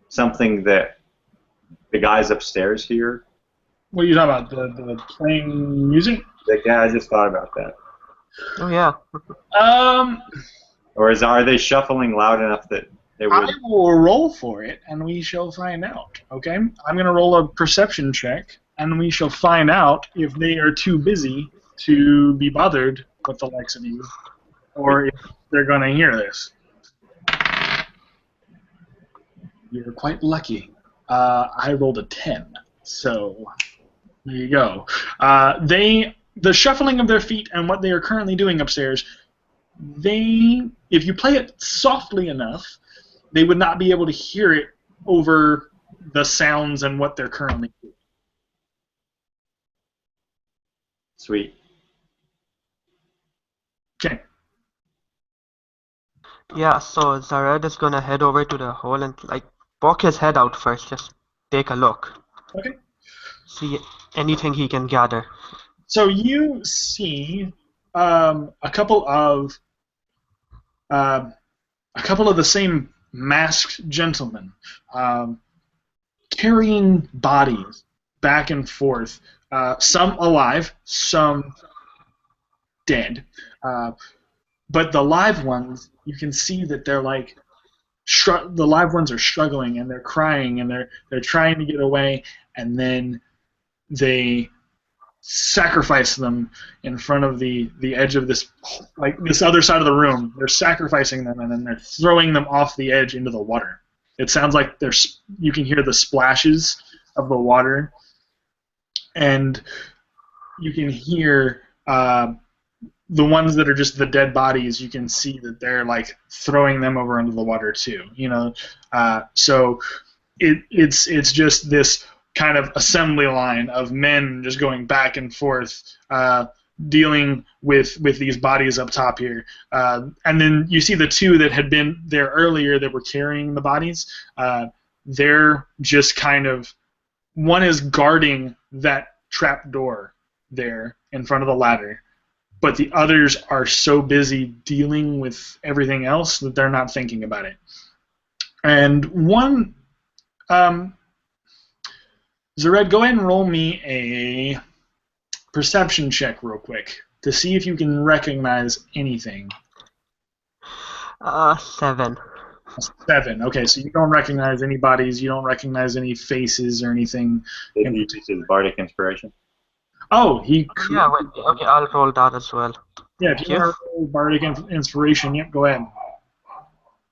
something that the guys upstairs hear? what are you talking about? The playing music? Yeah, I just thought about that. Oh yeah. Or are they shuffling loud enough that they would? I will roll for it, and we shall find out. Okay, I'm gonna roll a perception check, and we shall find out if they are too busy to be bothered with the likes of you, or if they're gonna hear this. You're quite lucky. I rolled a 10, so there you go. The shuffling of their feet and what they are currently doing upstairs, if you play it softly enough, they would not be able to hear it over the sounds and what they're currently doing. Sweet. Okay. Yeah, so Zared is gonna head over to the hole and like poke his head out first, just take a look. Okay. See anything he can gather. So you see a couple of the same masked gentlemen carrying bodies back and forth, some alive, some dead. But the live ones, you can see that they're like the live ones are struggling and they're crying and they're trying to get away, and then they sacrifice them in front of the edge of this other side of the room. They're sacrificing them and then they're throwing them off the edge into the water. It sounds like you can hear the splashes of the water, and you can hear the ones that are just the dead bodies. You can see that they're like throwing them over into the water too. So it's just this kind of assembly line of men just going back and forth, dealing with these bodies up top here. And then you see the two that had been there earlier that were carrying the bodies. They're just kind of, one is guarding that trap door there in front of the ladder, but the others are so busy dealing with everything else that they're not thinking about it. And one... Zared, go ahead and roll me a perception check real quick to see if you can recognize anything. 7. 7. Okay, so you don't recognize any bodies, you don't recognize any faces or anything. Did he use his bardic inspiration? Oh, he could. Yeah, wait, okay, I'll roll that as well. Yeah, if you want to roll bardic inspiration, yep, go ahead.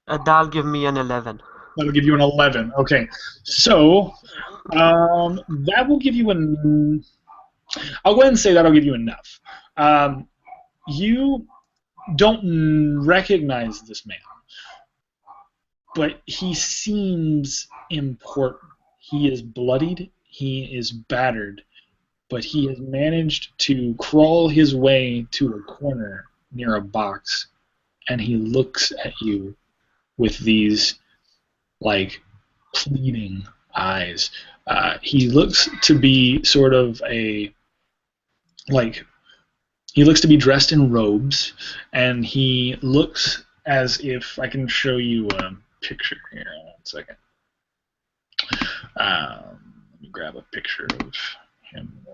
That'll give me an 11. That'll give you an 11. Okay, so that will give you an... I'll go ahead and say that'll give you enough. You don't recognize this man, but he seems important. He is bloodied, he is battered, but he has managed to crawl his way to a corner near a box, and he looks at you with these, like, pleading eyes. He looks to be sort of he looks to be dressed in robes, and he looks as if I can show you a picture here. 1 second. Let me grab a picture of him.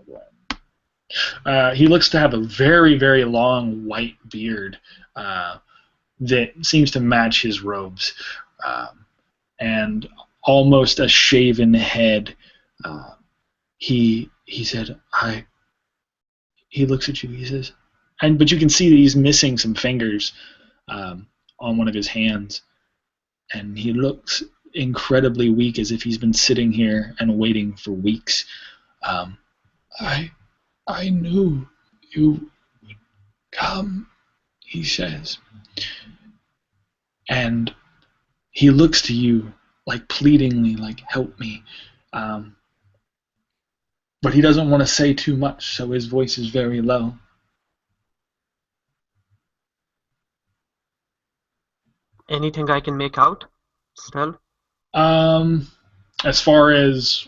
He looks to have a very, very long white beard that seems to match his robes, and almost a shaven head. He said, He looks at you. He says, but you can see that he's missing some fingers on one of his hands, and he looks incredibly weak, as if he's been sitting here and waiting for weeks. I knew you would come, he says, and he looks to you like pleadingly, like, help me. But he doesn't want to say too much, so his voice is very low. Anything I can make out still? As far as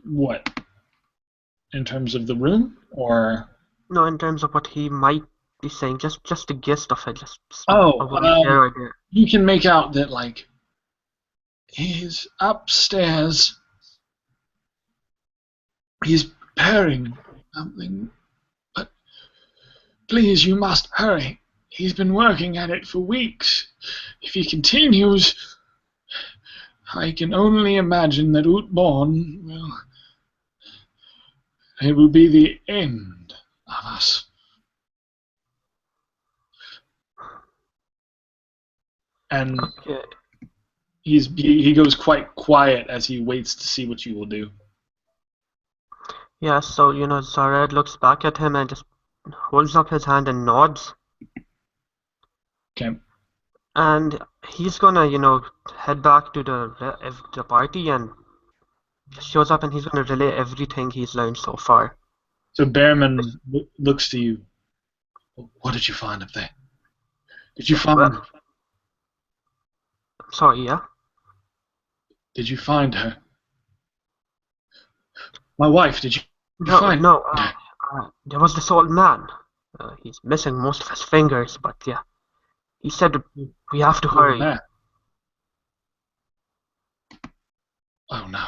what? In terms of the room, or? No, in terms of what he might be saying, just the gist of it. Just you can make out that, like, he's upstairs. He's preparing something, but please, you must hurry. He's been working at it for weeks. If he continues, I can only imagine that Ulte Borgne will be the end of us. And Okay. he goes quite quiet as he waits to see what you will do. Yeah, so, Zared looks back at him and just holds up his hand and nods. Okay. And he's gonna, head back to the party and shows up, and he's gonna relay everything he's learned so far. So Behrman looks to you. What did you find up there? Did you find... Well, sorry, yeah? Did you find her? My wife, did you find No, her? there was this old man. He's missing most of his fingers, but yeah. He said we have to hurry. Oh no.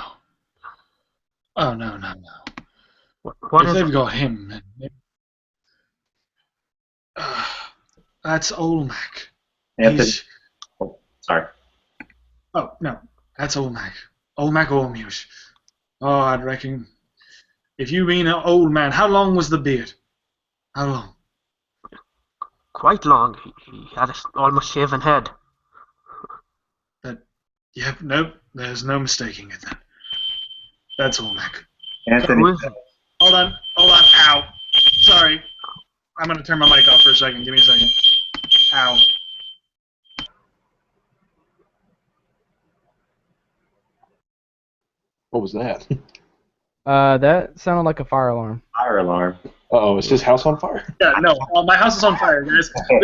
Oh no. What if is they've it? got him, that's Olmec. Anthony. Oh, sorry. Oh no, that's Olmec. Olmec Ormuse. Oh, I'd reckon. If you mean an old man, how long was the beard? How long? Quite long. He had an almost shaven head. Yep, nope, there's no mistaking it then. That's Olmec. Anthony. Who is it? Hold on, ow. Sorry. I'm gonna turn my mic off for a second, give me a second. Ow. What was that? That sounded like a fire alarm. Fire alarm. Uh-oh, is his house on fire? Yeah, no, my house is on fire, guys. Hold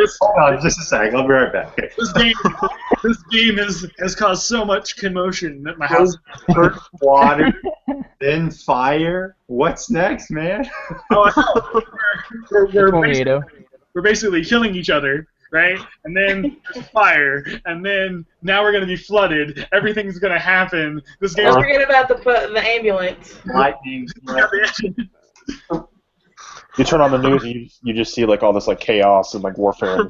on just a sec. I'll be right back. This game has caused so much commotion that my house... First water, then fire. What's next, man? We're basically killing each other, right? And then there's fire, and then now we're gonna be flooded. Everything's gonna happen. This game. Don't forget about the ambulance. Lightning. You turn on the news and you just see like all this like chaos and like warfare.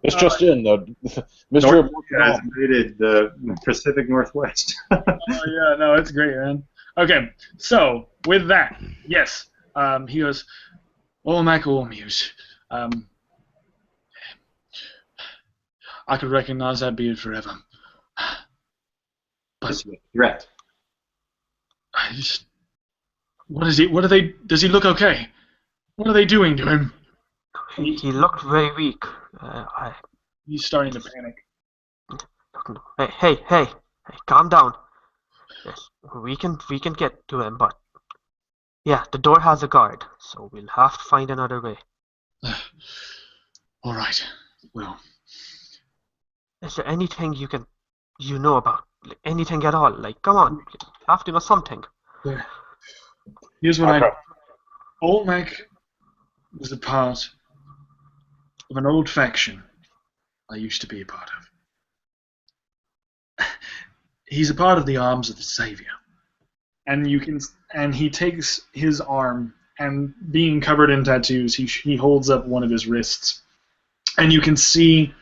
It's just in the mystery of has invaded the Pacific Northwest. Oh yeah, no, it's great, man. Okay, so with that, yes, he goes, Olmec Ormuse. I could recognize that beard forever. But Threat. I just, what is he? What are they? Does he look okay? What are they doing to him? He looked very weak. He's starting to panic. Hey, calm down. Yes, we can get to him, but yeah, the door has a guard, so we'll have to find another way. All right. Well, Is there anything you can you know about? Like, anything at all? Like, come on, you have to know something. Here's what I Okay. know. Olmec was a part of an old faction I used to be a part of. He's a part of the Arms of the Savior. And he takes his arm, and being covered in tattoos, he holds up one of his wrists, and you can see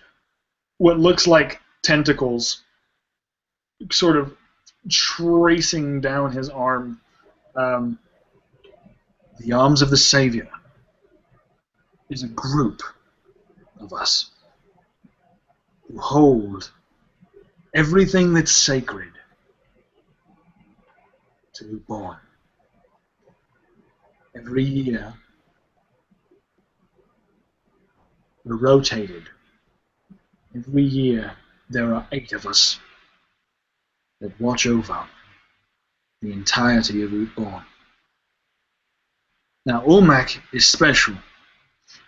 what looks like tentacles sort of tracing down his arm. The Arms of the Savior is a group of us who hold everything that's sacred to be born. Every year, we're rotated. Every year, there are 8 of us that watch over the entirety of Ulte. Now, Olmec is special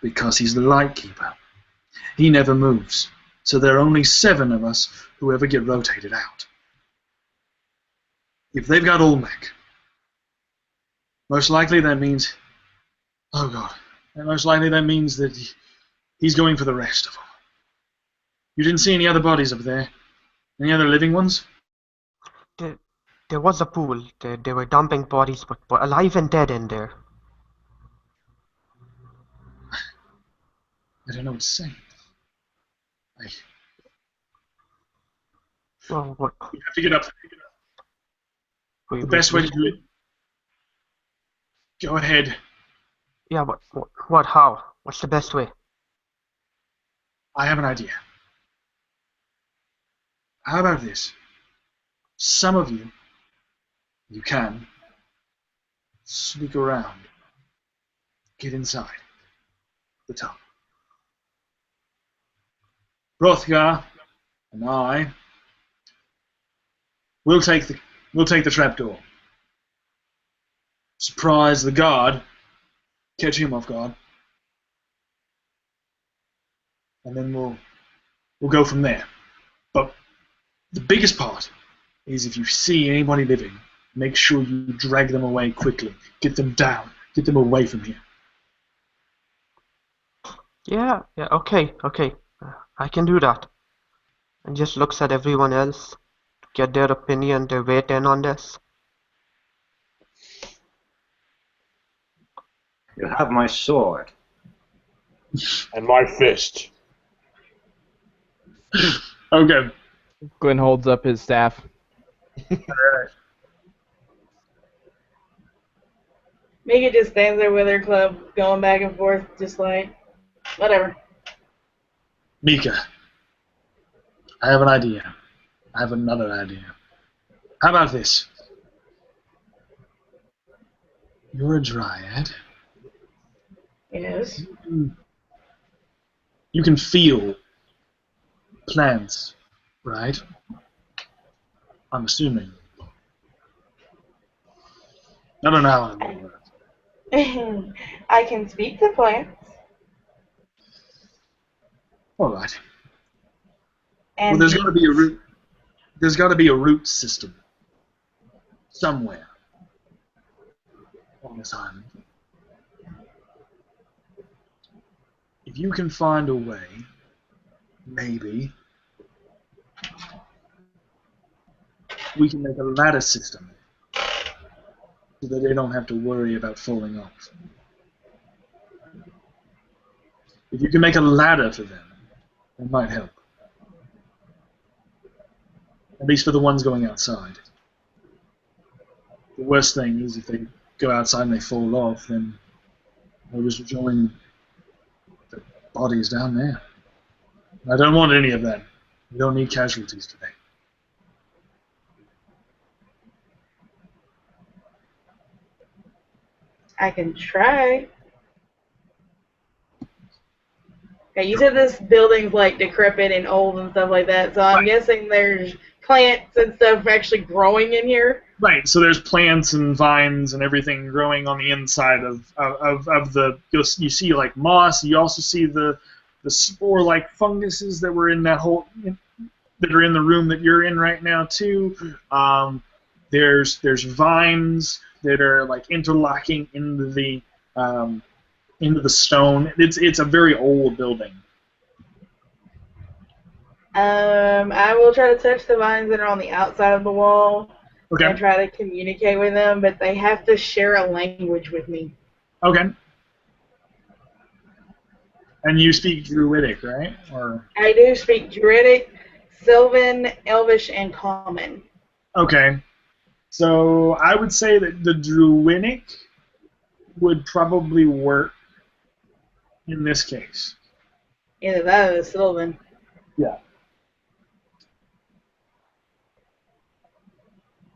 because he's the Lightkeeper. He never moves, so there are only 7 of us who ever get rotated out. If they've got Olmec, most likely that means, oh God, most likely that means that he's going for the rest of them. You didn't see any other bodies up there? Any other living ones? There was a pool. They were dumping bodies, but alive and dead in there. I don't know what to say. Well, what? You have to get up. The best way to do it. Go ahead. Yeah, what? How? What's the best way? I have an idea. How about this? Some of you can, sneak around, get inside the top. Hrothgar and I will take the trapdoor. Surprise the guard, catch him off guard, and then we'll go from there. But the biggest part is if you see anybody living, make sure you drag them away quickly. Get them down. Get them away from here. Yeah, okay. I can do that. And just looks at everyone else, get their opinion, their weight in on this. You have my sword. And my fist. Okay. Glenn holds up his staff. Alright. Mika just stands there with her club, going back and forth, just like, whatever. Mika, I have an idea. I have another idea. How about this? You're a dryad. Yes. You can feel plants, right? I'm assuming. I don't know how it works. I can speak to plants. All right. And Well, there's got to be a root. There's got to be a root system somewhere on this island. If you can find a way, maybe we can make a ladder system so that they don't have to worry about falling off. If you can make a ladder for them, it might help. At least for the ones going outside. The worst thing is if they go outside and they fall off, then they'll just join the bodies down there. I don't want any of that. We don't need casualties today. I can try. Okay, you said this building's like decrepit and old and stuff like that, so I'm guessing there's plants and stuff actually growing in here. Right, so there's plants and vines and everything growing on the inside of the. You see like moss. You also see the spore-like funguses that were in that whole. that are in the room that you're in right now too. There's vines that are like interlocking into the stone. It's a very old building. I will try to touch the vines that are on the outside of the wall Okay. and try to communicate with them, but they have to share a language with me. Okay. And you speak Druidic, right? Or I do speak Druidic, Sylvan, Elvish, and Common. okay. So I would say that the Druidic would probably work in this case. Either that or the Sylvan. Yeah.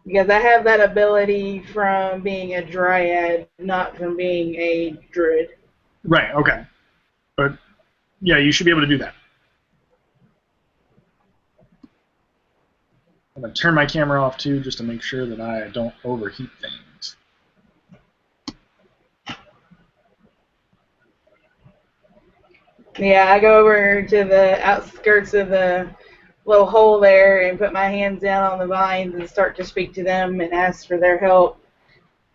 Because I have that ability from being a dryad, not from being a druid. Right, okay. But yeah, you should be able to do that. I'm going to turn my camera off too, just to make sure that I don't overheat things. Yeah, I go over to the outskirts of the little hole there and put my hands down on the vines and start to speak to them and ask for their help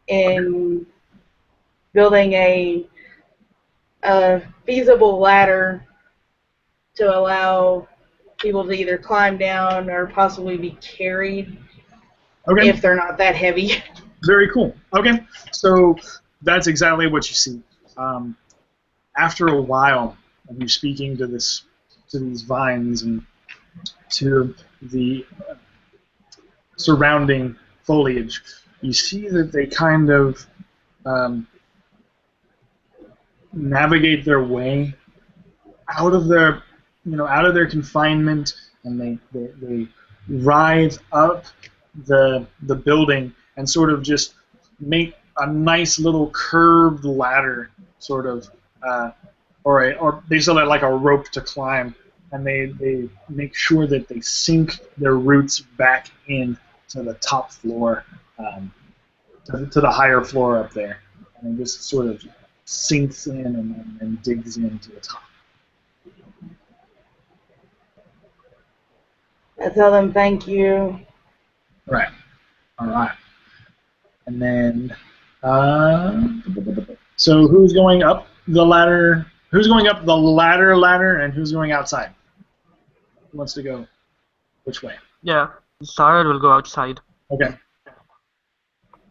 in building a feasible ladder to allow people to either climb down or possibly be carried Okay. if they're not that heavy. Very cool. Okay, so that's exactly what you see. After a while of you speaking to these vines and to the surrounding foliage, you see that they kind of navigate their way out of their confinement, and they rise up the building and sort of just make a nice little curved ladder, sort of, or they still have like a rope to climb, and they make sure that they sink their roots back in to the top floor, to the higher floor up there, and it just sort of sinks in and digs into the top. I tell them thank you. Right. All right. And then, so who's going up the ladder? Who's going up the ladder, and who's going outside? Who wants to go which way? Yeah, Sarah will go outside. Okay.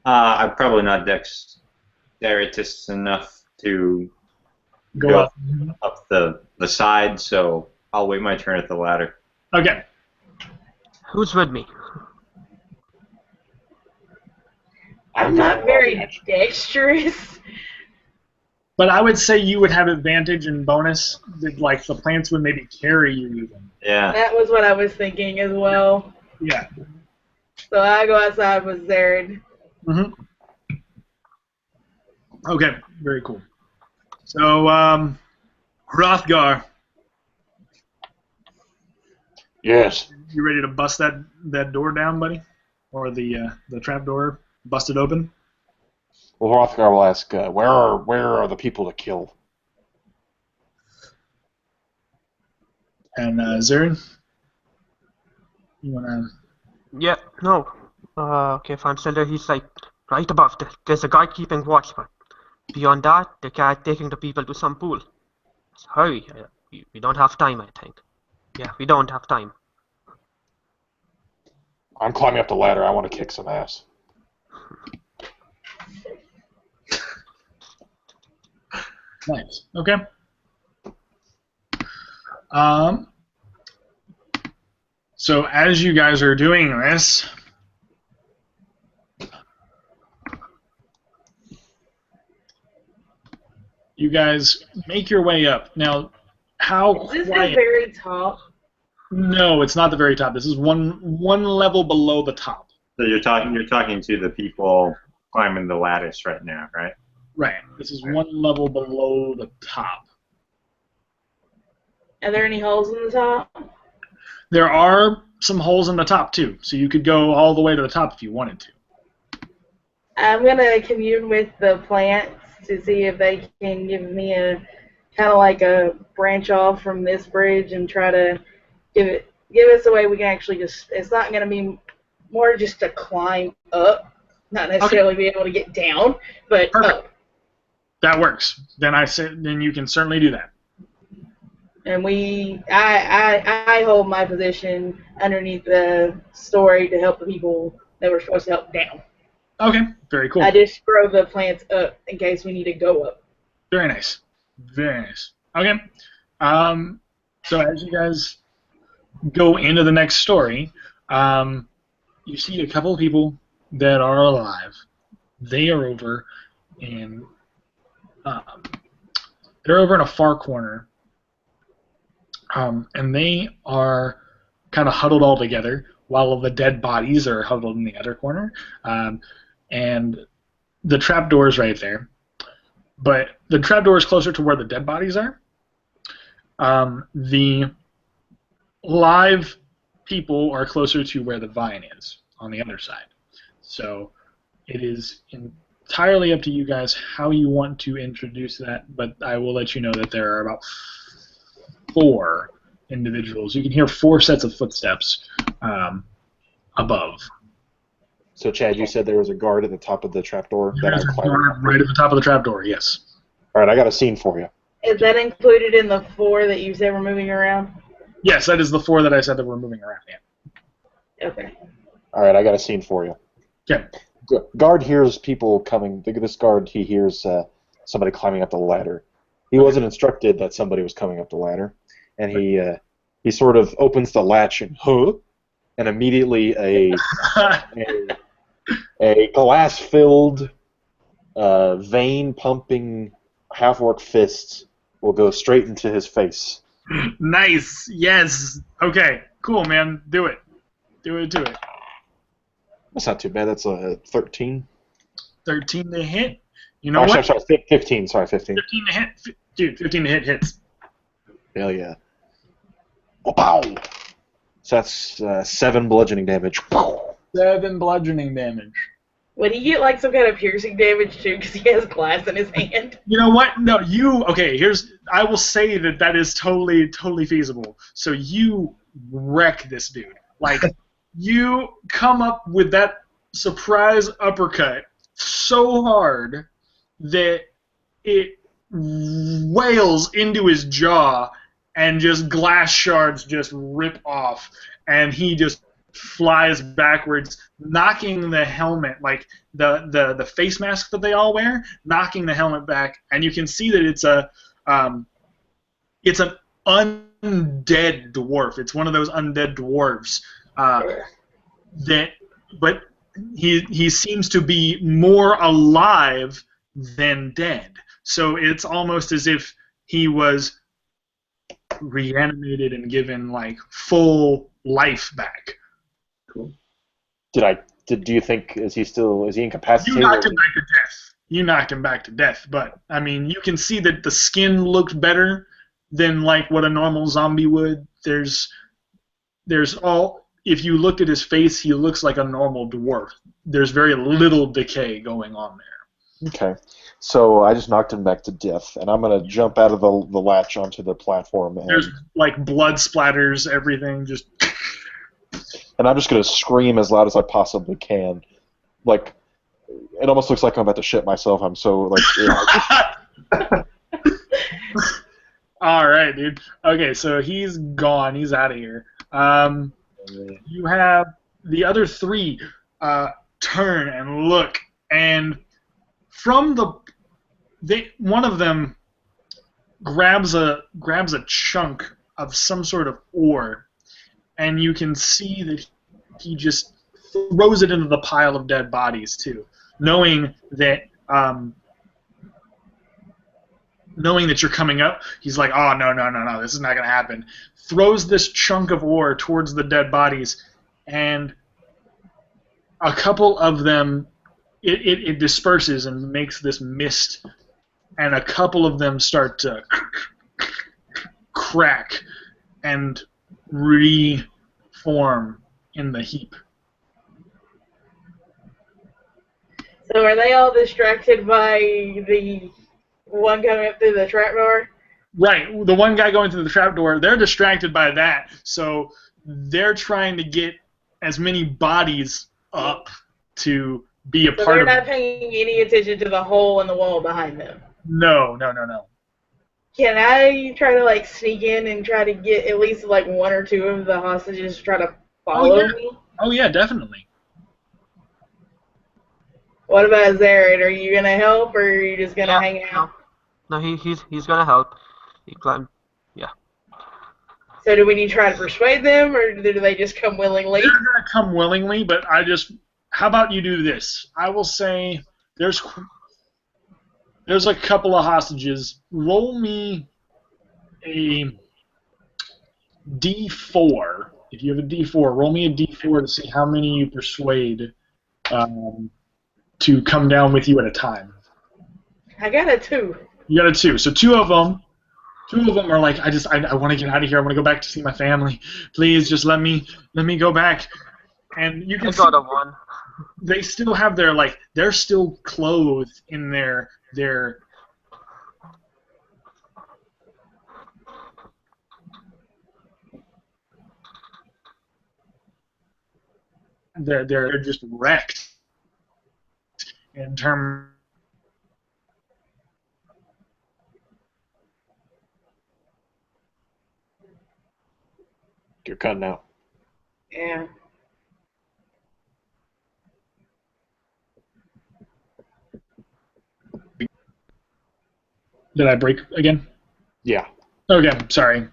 I'm probably not dexterous enough to Go up the side, so I'll wait my turn at the ladder. Okay. Who's with me? I'm not very dexterous. But I would say you would have advantage and bonus. That, like, the plants would maybe carry you even. Yeah. That was what I was thinking as well. Yeah. So I go outside with Zared. Mm-hmm. Okay. Very cool. So, Hrothgar, Yes. you ready to bust that door down, buddy? Or the trap door busted open? Well, Hrothgar will ask, where are the people to kill? And Zarin, you wanna? Yeah, no. Okay, fine. So there he's like right above. There's a guy keeping watch, but beyond that, the cat taking the people to some pool. So hurry. We don't have time, I think. Yeah, we don't have time. I'm climbing up the ladder. I want to kick some ass. Nice. Okay. So as you guys are doing this, you guys make your way up. Now, how Is this the quiet? very top? No, it's not the very top. This is one level below the top. So you're talking to the people climbing the lattice right now, right? Right. This is one level below the top. Are there any holes in the top? There are some holes in the top too, so you could go all the way to the top if you wanted to. I'm going to commune with the plants to see if they can give me a kind of like a branch off from this bridge and try to give us a way we can actually just, it's not going to be more just to climb up, not necessarily be able to get down, but Perfect. up. That works. Then you can certainly do that. And I hold my position underneath the story to help the people that we're supposed to help down. Okay, very cool. I just throw the plants up in case we need to go up. Very nice. Very nice. Okay. So as you guys go into the next story, you see a couple of people that are alive. They are over in a far corner, and they are kind of huddled all together while the dead bodies are huddled in the other corner. And the trapdoor is right there, but the trapdoor is closer to where the dead bodies are. The live people are closer to where the vine is on the other side. So it is entirely up to you guys how you want to introduce that, but I will let you know that there are about 4 individuals. You can hear 4 sets of footsteps above. So, Chad, you said there was a guard at the top of the trapdoor. There's a guard right at the top of the trapdoor, yes. All right, I got a scene for you. Is that included in the 4 that you said were moving around? Yes, that is the 4 that I said that were moving around, yeah. Okay. All right, I got a scene for you. Okay. Guard hears people coming. This guard, he hears somebody climbing up the ladder. He wasn't instructed that somebody was coming up the ladder, and he sort of opens the latch and and immediately a glass-filled, vein-pumping, half-orc fist will go straight into his face. Nice. Yes. Okay. Cool, man. Do it. Do it. That's not too bad. That's a 13. 13 to hit. You know what? Sorry, 15. Sorry, 15. 15 to hit. Dude, 15 to hit hits. Hell yeah. Oh, pow! So that's 7 bludgeoning damage. 7 bludgeoning damage. Would he get like some kind of piercing damage too because he has glass in his hand? You know what? No, I will say that is totally feasible. So you wreck this dude. Like, you come up with that surprise uppercut so hard that it wails into his jaw and just glass shards just rip off, and he just flies backwards, knocking the helmet, like the face mask that they all wear, knocking the helmet back, and you can see that it's an undead dwarf. It's one of those undead dwarves. But he seems to be more alive than dead. So it's almost as if he was reanimated and given like full life back. Cool. Do you think is he incapacitated? You knocked him back to death. You knocked him back to death, but I mean, you can see that the skin looked better than like what a normal zombie would. There's if you looked at his face, he looks like a normal dwarf. There's very little decay going on there. Okay. So I just knocked him back to death, and I'm going to jump out of the latch onto the platform. And there's like blood splatters, everything, just... And I'm just going to scream as loud as I possibly can. Like, it almost looks like I'm about to shit myself. I'm so, like... All right, dude. Okay, so he's gone. He's out of here. You have the other 3 turn and look, and from one of them grabs a chunk of some sort of ore, and you can see that he just throws it into the pile of dead bodies too, knowing that you're coming up. He's like, oh, no, this is not going to happen. Throws this chunk of ore towards the dead bodies, and a couple of them, it disperses and makes this mist, and a couple of them start to crack and reform in the heap. So are they all distracted by the one coming up through the trapdoor? Right, the one guy going through the trapdoor, they're distracted by that, so they're trying to get as many bodies up to be a So part they're of not it. paying any attention to the hole in the wall behind them. No. Can I try to like sneak in and try to get at least like one or two of the hostages to try to follow me? Oh yeah, definitely. What about Zared? Are you gonna help, or are you just gonna hang out? No, he's gonna help. He climbed. Yeah. So do we need to try to persuade them, or do they just come willingly? They're gonna come willingly, but how about you do this? I will say there's a couple of hostages. Roll me a D4. If you have a D4, roll me a D4 to see how many you persuade to come down with you at a time. I got a 2. You got a 2. So two of them are like, I want to get out of here. I want to go back to see my family. Please, just let me go back. And you can I got a 1. They still have they're still clothed in their they're just wrecked in terms. You're cutting out. Yeah. Did I break again? Yeah. Okay, sorry.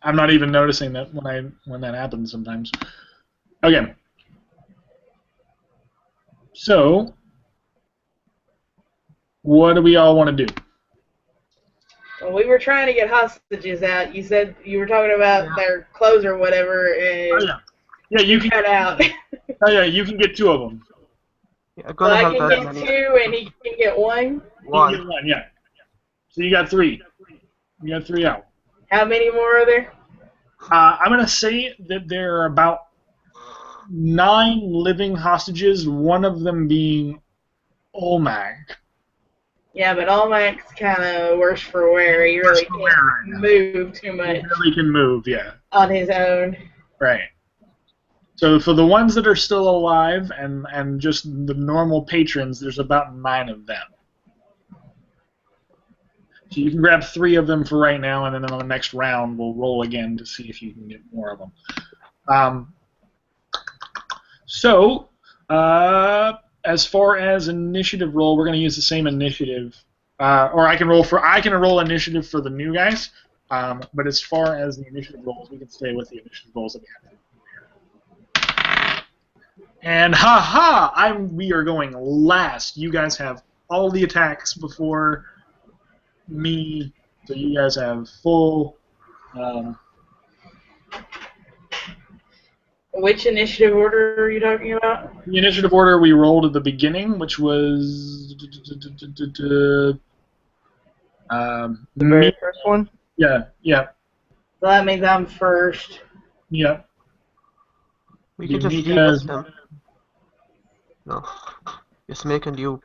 I'm not even noticing that when that happens sometimes. Okay. So, what do we all want to do? Well, we were trying to get hostages out. You said you were talking about their clothes or whatever, and Yeah, you can cut out. Oh yeah, you can get 2 of them. Yeah, So gonna I help can as get many. 2, and he can get 1. You can get 1, yeah. So you got 3. You got 3 out. How many more are there? I'm gonna say that there are about 9 living hostages. One of them being Olmec. Yeah, but Olmec's kind of worse for wear. He really can't move too much. He really can move, yeah. On his own. Right. So for the ones that are still alive and just the normal patrons, there's about 9 of them. So you can grab 3 of them for right now, and then on the next round we'll roll again to see if you can get more of them. As far as initiative roll, we're going to use the same initiative, or I can roll initiative for the new guys. But as far as the initiative rolls, we can stay with the initiative rolls that we have. And we are going last. You guys have all the attacks before me, so you guys have full. Which initiative order are you talking about? The initiative order we rolled at the beginning, which was The very first one? Yeah. So that means I'm first. Yeah. We could just relist them. No. Just make a new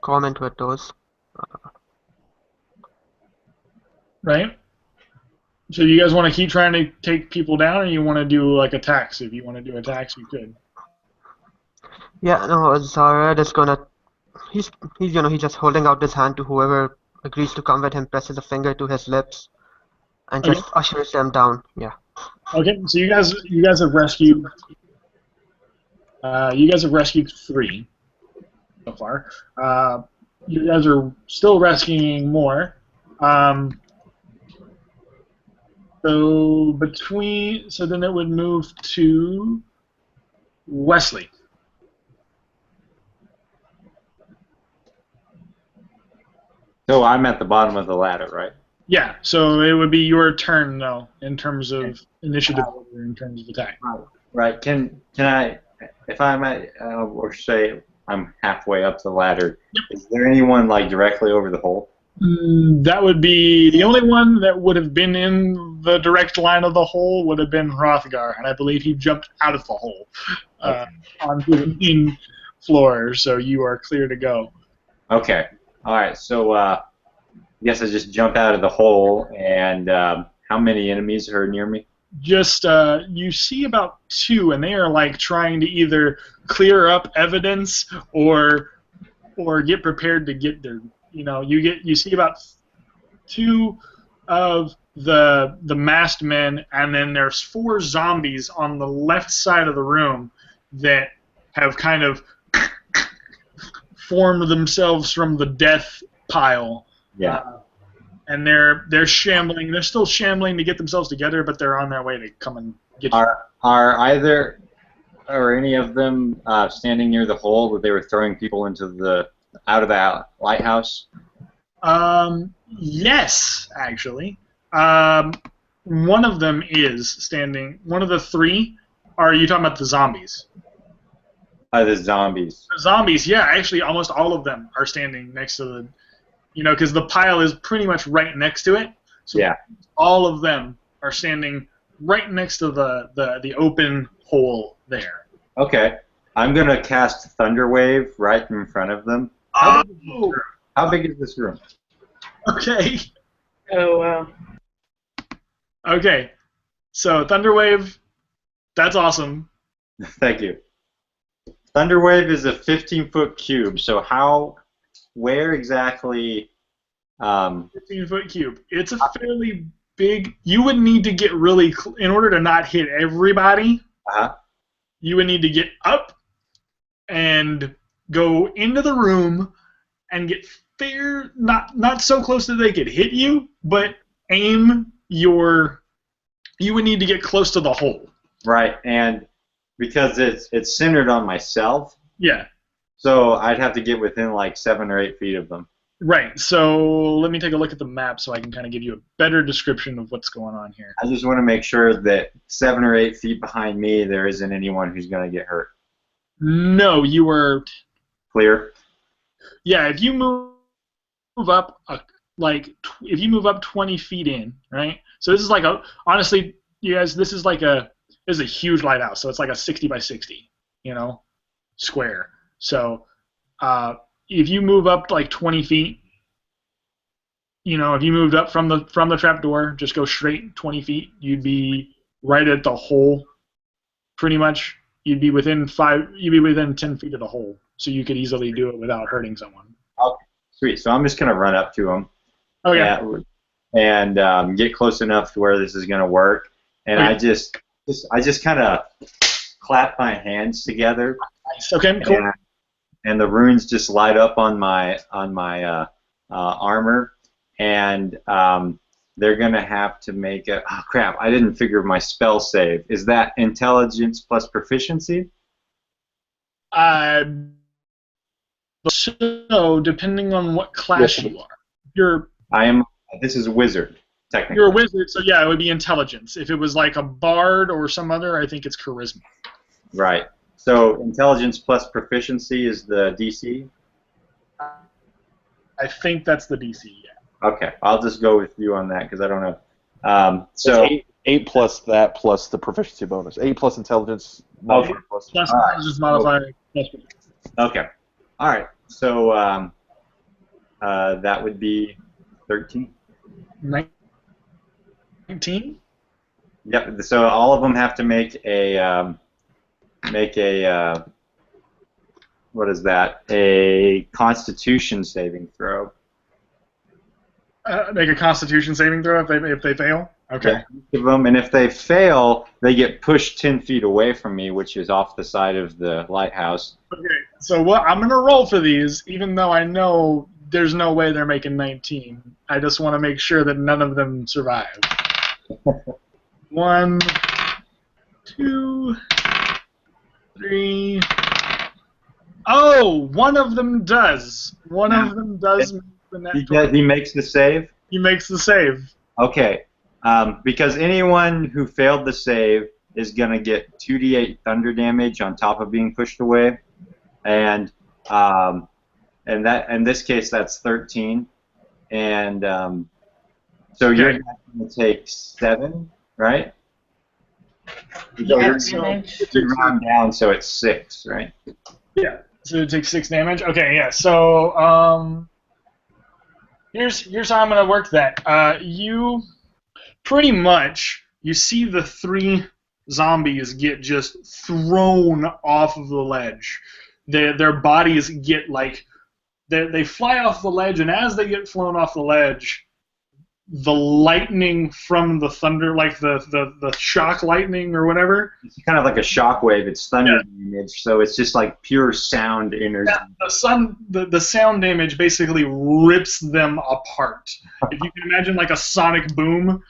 comment with those. Right? So you guys want to keep trying to take people down, or you want to do like attacks? If you want to do attacks, you could. Yeah, no, Zared is gonna. He's just holding out his hand to whoever agrees to come with him, presses a finger to his lips, and just ushers them down. Yeah. Okay, so you guys have rescued. You guys have rescued 3 so far. You guys are still rescuing more. So then it would move to Wesley. So I'm at the bottom of the ladder, right? Yeah, so it would be your turn though, in terms of initiative order, in terms of attack. Right. Can I, if I might, or say I'm halfway up the ladder, is there anyone like directly over the hole? That would be the only one that would have been in the direct line of the hole would have been Hrothgar, and I believe he jumped out of the hole onto the main floor, so you are clear to go. Okay. All right. So I guess I just jump out of the hole, and how many enemies are near me? just you see about 2, and they are like trying to either clear up evidence or get prepared to get there. You see about 2 of the masked men, and then there's 4 zombies on the left side of the room that have kind of formed themselves from the death pile. Yeah. And they're shambling. They're still shambling to get themselves together, but they're on their way to come and get you. Are either or any of them standing near the hole that they were throwing people into out of the lighthouse? Yes, actually. One of them is standing. One of the 3. Are you talking about the zombies? The zombies. The zombies, yeah. Actually, almost all of them are standing next to the. Because the pile is pretty much right next to it. So yeah. All of them are standing right next to the open hole there. Okay. I'm going to cast Thunderwave right in front of them. How big is this room? Okay. Oh, wow. Okay. So, Thunderwave, that's awesome. Thank you. Thunderwave is a 15-foot cube, so where exactly... 15-foot cube. It's a fairly big... You would need to get really... In order to not hit everybody, you would need to get up and go into the room and get not so close that they could hit you, but aim your... You would need to get close to the hole. Right, and because it's centered on myself. Yeah. So I'd have to get within like 7 or 8 feet of them. Right, so let me take a look at the map so I can kind of give you a better description of what's going on here. I just want to make sure that 7 or 8 feet behind me there isn't anyone who's going to get hurt. No, you were... Clear? Yeah, if you move up, if you move up 20 feet in, right? So this is like honestly, you guys, this is a huge lighthouse, so it's like a 60 by 60, square. So, if you move up like 20 feet, if you moved up from the trap door, just go straight 20 feet, you'd be right at the hole. Pretty much, you'd be within 10 feet of the hole, so you could easily do it without hurting someone. Okay, sweet. So I'm just gonna run up to them. Okay. And get close enough to where this is gonna work, and I just kind of clap my hands together. Nice. Okay. Cool. And the runes just light up on my armor, and they're gonna have to make a. Oh crap! I didn't figure my spell save. Is that intelligence plus proficiency? So depending on what class you are, This is a wizard. Technically. You're a wizard, so yeah, it would be intelligence. If it was like a bard or some other, I think it's charisma. Right. So intelligence plus proficiency is the DC? I think that's the DC, yeah. Okay, I'll just go with you on that because I don't know. So eight plus that plus the proficiency bonus. 8 plus intelligence modifier plus intelligence modifier. Okay. All right. So that would be 13. 19? Yep. So all of them have to make a what is that? A Constitution saving throw. Make a Constitution saving throw if they fail. Okay. Yeah, and if they fail, they get pushed 10 feet away from me, which is off the side of the lighthouse. Okay. So I'm gonna roll for these, even though I know there's no way they're making 19. I just want to make sure that none of them survive. 1, 2, 3. Oh, one of them does. One of them does make the net. He makes the save? He makes the save. Okay. Because anyone who failed the save is going to get 2d8 thunder damage on top of being pushed away. And that in this case, that's 13. And so okay. You're going to take 7, right? Yeah, you round down, so it's 6, right? Yeah. So it takes 6 damage. Okay. Yeah. So here's how I'm gonna work that. You pretty much you see the 3 zombies get just thrown off of the ledge. Their bodies get like they fly off the ledge, and as they get flown off the ledge, the lightning from the thunder, like the shock lightning or whatever. It's kind of like a shockwave. It's thunder image, so it's just like pure sound energy. Yeah, the sound image basically rips them apart. If you can imagine like a sonic boom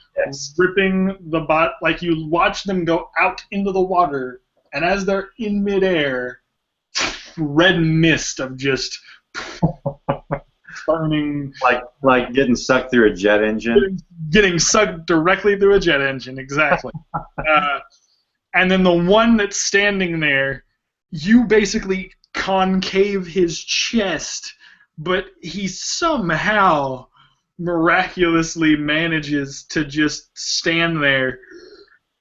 ripping the bot, like you watch them go out into the water, and as they're in midair, red mist of just burning, like getting sucked through a jet engine. Getting sucked directly through a jet engine, exactly. And then the one that's standing there, you basically concave his chest, but he somehow miraculously manages to just stand there,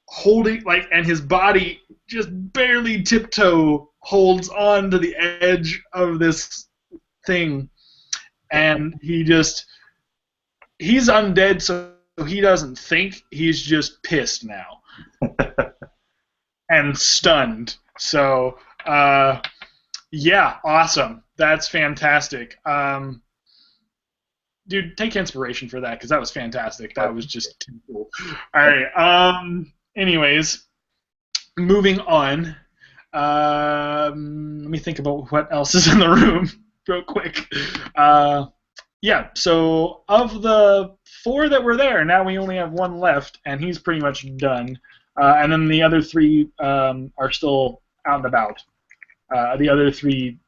holding and his body just barely tiptoe holds on to the edge of this thing. And he's undead, so he doesn't think. He's just pissed now. And stunned. So, yeah, awesome. That's fantastic. Dude, take inspiration for that, because that was fantastic. That was just too cool. All right. Anyways, moving on. Let me think about what else is in the room real quick. Yeah, so of the 4 that were there, now we only have 1 left, and he's pretty much done. And then the other 3 are still out and about. The other 3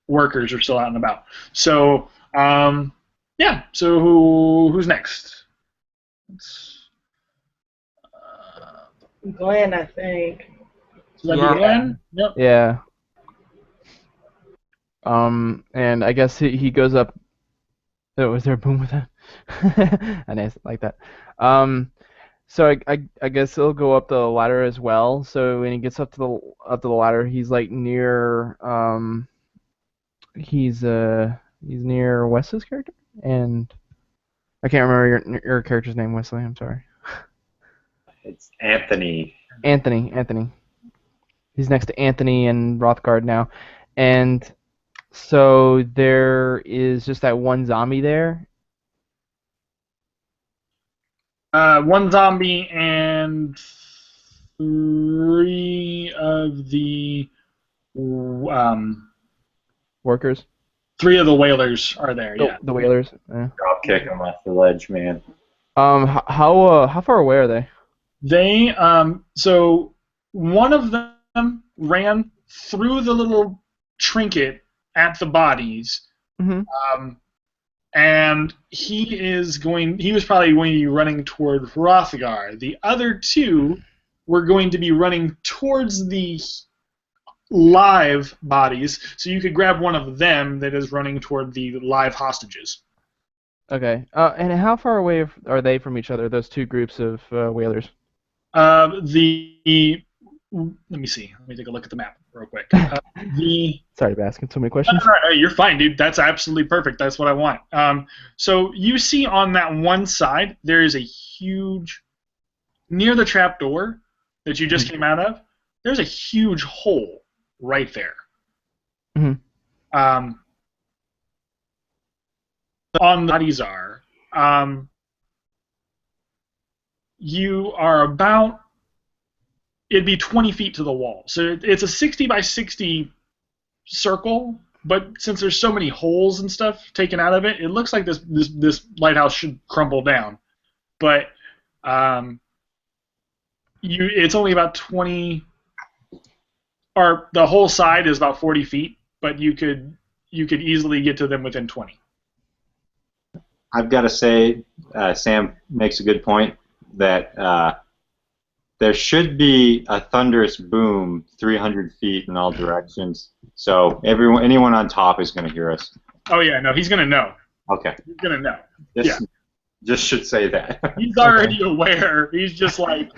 workers are still out and about. So, yeah, so who's next? Glenn, I think. Glenn? Yep. Yeah. And I guess he goes up. Oh, was there a boom with that? I nice like that. So I guess he'll go up the ladder as well. So when he gets up to the ladder, he's like near he's near Wes's character, and I can't remember your character's name, Wesley. I'm sorry. It's Anthony. Anthony. He's next to Anthony and Rothgard now, and so there is just that 1 zombie there. 1 zombie and 3 of the Workers. 3 of the whalers are there. Yeah. The whalers. Yeah. Drop kick him off the ledge, man. How far away are they? They so one of them ran through the little trinket at the bodies. Mm-hmm. And he was probably going to be running toward Hrothgar. The other 2 were going to be running towards the live bodies, so you could grab one of them that is running toward the live hostages. Okay. And how far away are they from each other, those 2 groups of whalers? Let me see. Let me take a look at the map real quick. Sorry to be asking so many questions. No, you're fine, dude. That's absolutely perfect. That's what I want. So you see on that one side, there is a huge, near the trap door that you just came out of, there's a huge hole right there. Mm-hmm. On the bodies are, you are about, it'd be 20 feet to the wall. So it's a 60 by 60 circle, but since there's so many holes and stuff taken out of it, it looks like this lighthouse should crumble down. But it's only about 20, or the whole side is about 40 feet, but you could easily get to them within 20. I've got to say, Sam makes a good point that there should be a thunderous boom 300 feet in all directions, so anyone on top is going to hear us. Oh yeah, no, he's going to know. Okay. He's going to know. Just should say that. He's already aware. He's just like...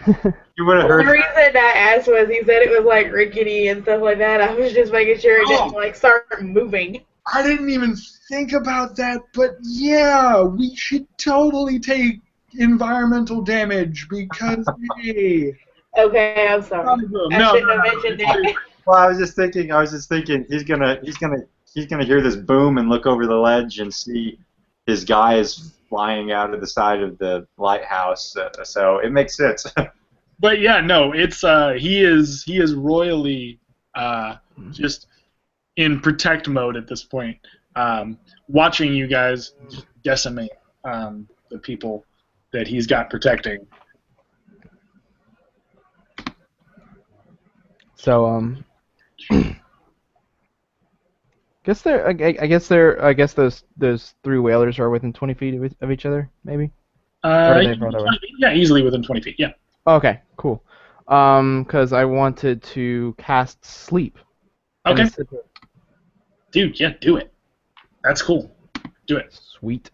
You would have heard. The reason I asked was he said it was like rickety and stuff like that. I was just making sure it didn't like start moving. I didn't even think about that, but yeah, we should totally take environmental damage because hey. Okay, I'm sorry. I shouldn't have mentioned that. Well, I was just thinking he's gonna hear this boom and look over the ledge and see his guys flying out of the side of the lighthouse. So it makes sense. But yeah, no, it's he is royally just in protect mode at this point, watching you guys just decimate the people that he's got protecting. So I guess those three whalers are within 20 feet of each other, maybe. Or are they further away? Yeah, easily within 20 feet. Yeah. Okay, cool. Because I wanted to cast sleep. Okay. Dude, yeah, do it. That's cool. Do it. Sweet.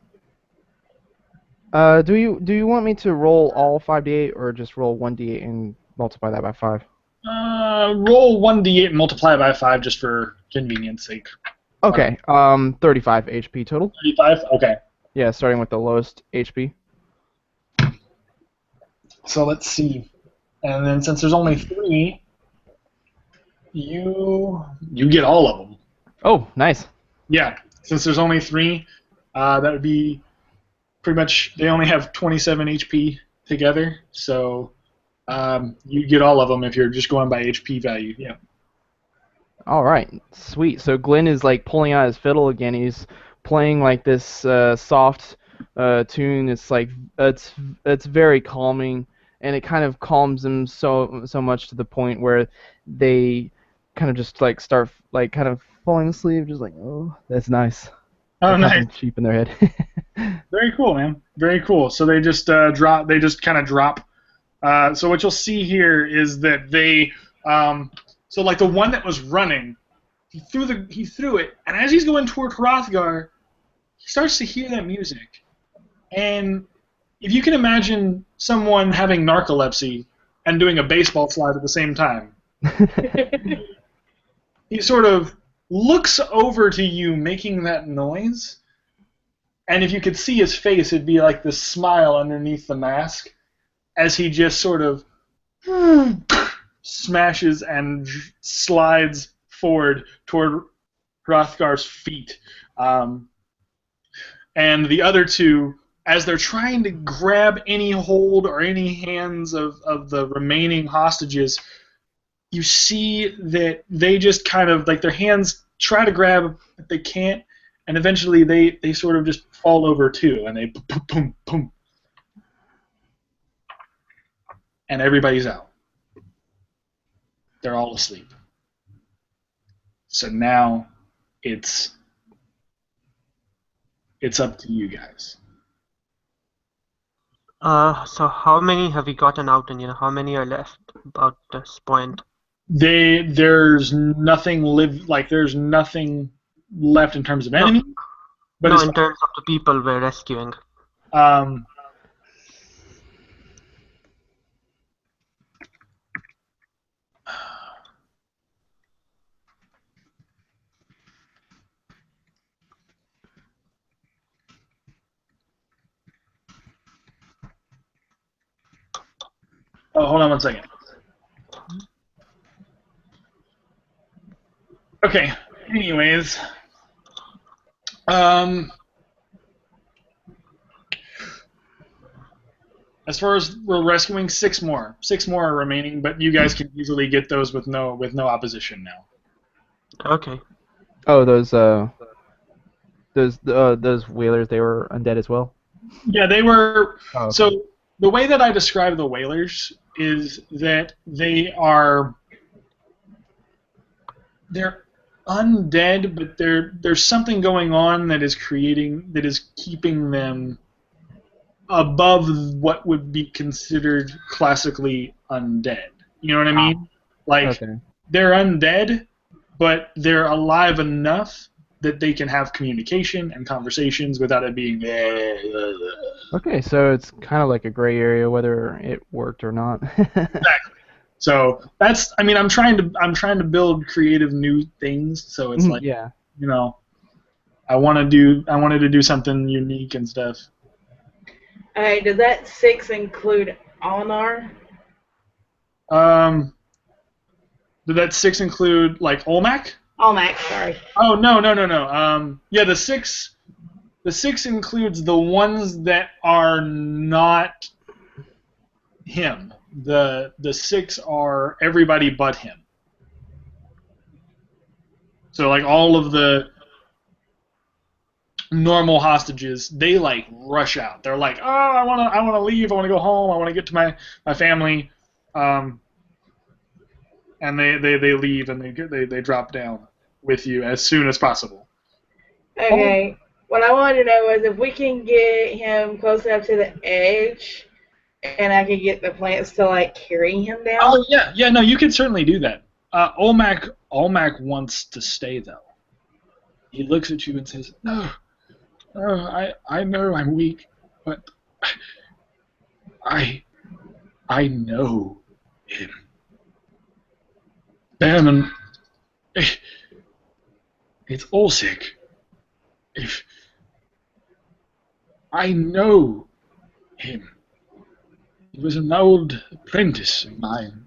Do you want me to roll all 5d8 or just roll 1d8 and multiply that by 5? Roll 1d8 and multiply it by 5 just for convenience sake. Okay. 35 HP total. 35. Okay. Yeah, starting with the lowest HP. So let's see. And then since there's only 3, you get all of them. Oh, nice. Yeah. Since there's only 3, that would be pretty much. They only have 27 HP together, so you get all of them if you're just going by HP value. Yeah. All right, sweet. So Glenn is like pulling out his fiddle again. He's playing like this soft tune. It's like it's very calming, and it kind of calms them so much to the point where they kind of just like start like kind of falling asleep, just like, oh, that's nice. Oh, nice. Sheep in their head. Very cool, man. Very cool. So they just drop. They just kind of drop. So what you'll see here is that they. So like the one that was running, he threw it, and as he's going toward Hrothgar, he starts to hear that music. And if you can imagine someone having narcolepsy and doing a baseball slide at the same time, he sort of looks over to you making that noise, and if you could see his face, it'd be like this smile underneath the mask as he just sort of smashes and slides forward toward Hrothgar's feet. And the other two, as they're trying to grab any hold or any hands of the remaining hostages, you see that they just kind of, like their hands try to grab, but they can't, and eventually they sort of just fall over too, and they boom, boom, boom. And everybody's out. They're all asleep. So now it's up to you guys. So how many have we gotten out, and how many are left about this point? There's nothing there's nothing left in terms of enemy. But no, in terms of the people we're rescuing. Oh, hold on one second. Okay. Anyways, as far as we're rescuing 6 more. 6 more are remaining, but you guys can easily get those with no opposition now. Okay. Oh, those whalers, they were undead as well? Yeah, they were. Oh, okay. So the way that I describe the whalers is that they're undead, but there's something going on that is keeping them above what would be considered classically undead. You know what I mean? Like, okay. They're undead, but they're alive enough that they can have communication and conversations without it being. Okay, so it's kind of like a gray area whether it worked or not. Exactly. So that's. I mean, I'm trying to build creative new things. So it's like, yeah. I wanted to do something unique and stuff. Hey, does that 6 include Onar? Did that 6 include like Olmec? Olmec, sorry. Oh no. Yeah, the 6 includes the ones that are not him. The 6 are everybody but him. So like all of the normal hostages, they like rush out. They're like, oh, I wanna leave. I wanna go home. I wanna get to my family. And they leave and they drop down with you as soon as possible. Okay. What I wanted to know was if we can get him close enough to the edge, and I can get the plants to like carry him down. Oh yeah, no, you can certainly do that. Olmec wants to stay though. He looks at you and says, "No, I know I'm weak, but I know him. Behrman, it's all sick. If I know him, he was an old apprentice of mine.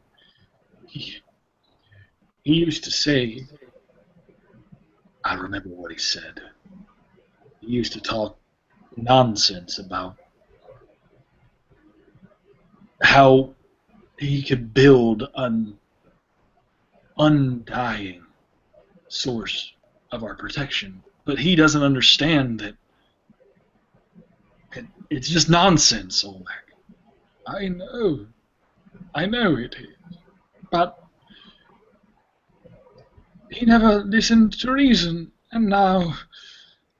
He used to say, I remember what he said. He used to talk nonsense about how he could build an undying source of our protection. But he doesn't understand that it's just nonsense, Olmec. I know it is. But he never listened to reason, and now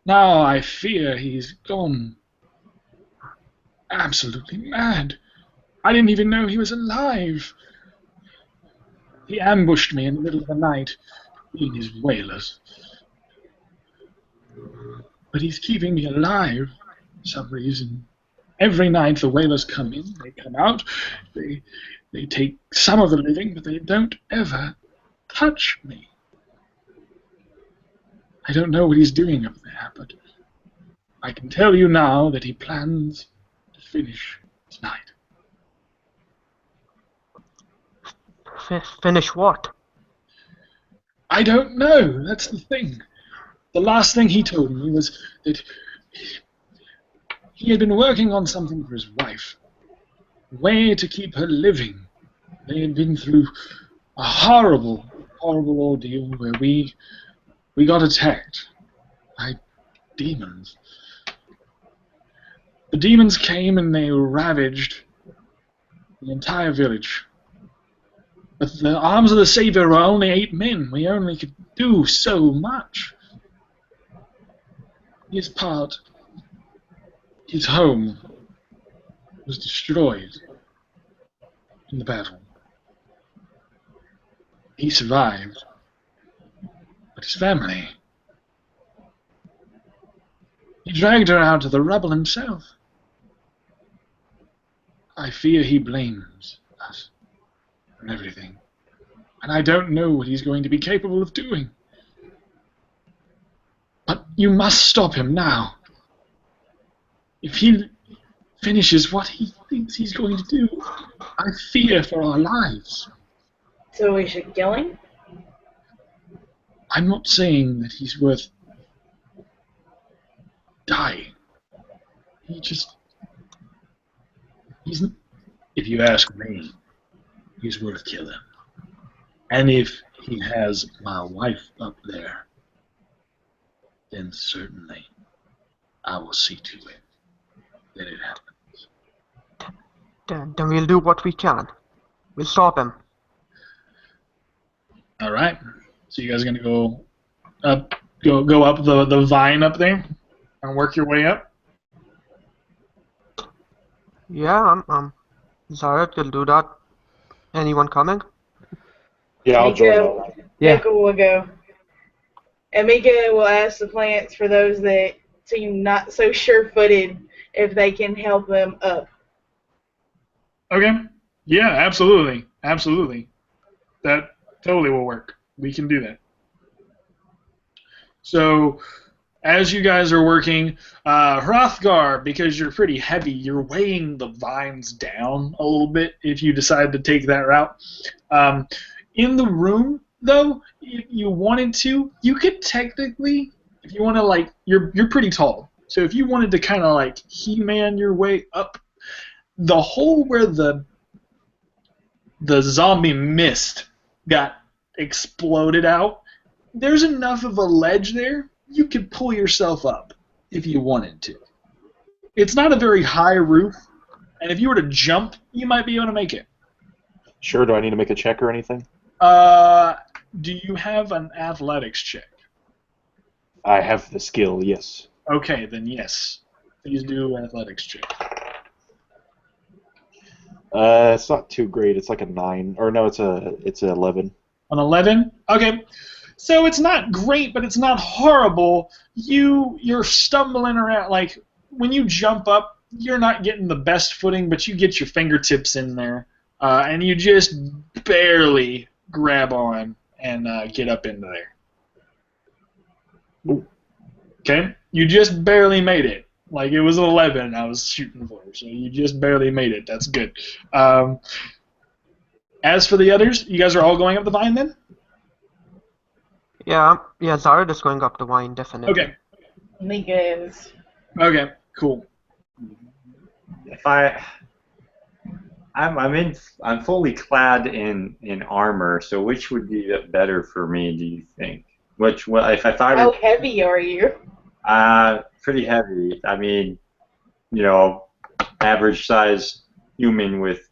I fear he's gone absolutely mad. I didn't even know he was alive. He ambushed me in the middle of the night, being his whalers. But he's keeping me alive for some reason. Every night the whalers come in, they come out, they take some of the living, but they don't ever touch me. I don't know what he's doing up there, but I can tell you now that he plans to finish tonight. Finish what? I don't know. That's the thing. The last thing he told me was that he had been working on something for his wife, a way to keep her living. They had been through a horrible ordeal where we got attacked by demons. The demons came and they ravaged the entire village. But the arms of the Savior were only 8 men. We only could do so much. His home, was destroyed in the battle. He survived, but his family... He dragged her out of the rubble himself. I fear he blames us for everything, and I don't know what he's going to be capable of doing. But you must stop him now. If he finishes what he thinks he's going to do, I fear for our lives. So we should kill him? I'm not saying that he's worth dying. He's, if you ask me, he's worth killing. And if he has my wife up there, then certainly I will see to it that it happens. Then we'll do what we can. We'll stop him. All right. So you guys are gonna go up the vine up there and work your way up. Yeah, Zaret will do that. Anyone coming? Yeah, I'll join Mika, that. Yeah. Mika will go. And Mika will ask the plants for those that seem not so sure-footed if they can help them up. Okay. Yeah, absolutely. That totally will work. We can do that. So, as you guys are working, Hrothgar, because you're pretty heavy, you're weighing the vines down a little bit if you decide to take that route. In the room, though, if you wanted to, you could technically, if you want to, like, you're pretty tall. So if you wanted to kind of, like, He-Man your way up, the hole where the zombie mist got exploded out, there's enough of a ledge there, you could pull yourself up if you wanted to. It's not a very high roof, and if you were to jump, you might be able to make it. Sure, do I need to make a check or anything? Do you have an athletics check? I have the skill, yes. Okay, then yes. Please do an athletics check. It's not too great. It's like a 9. Or no, it's a 11. An 11? Okay. So it's not great, but it's not horrible. You're stumbling around. Like, when you jump up, you're not getting the best footing, but you get your fingertips in there, and you just barely grab on and get up into there. Ooh. Okay? You just barely made it. Like, it was an 11 I was shooting for, so you just barely made it. That's good. As for the others, you guys are all going up the vine then? Yeah, Zared is going up the vine, definitely. Okay. Nika is. Okay, cool. If I'm fully clad in armor, so which would be better for me, do you think? If I thought How heavy are you? pretty heavy. I mean, average size human with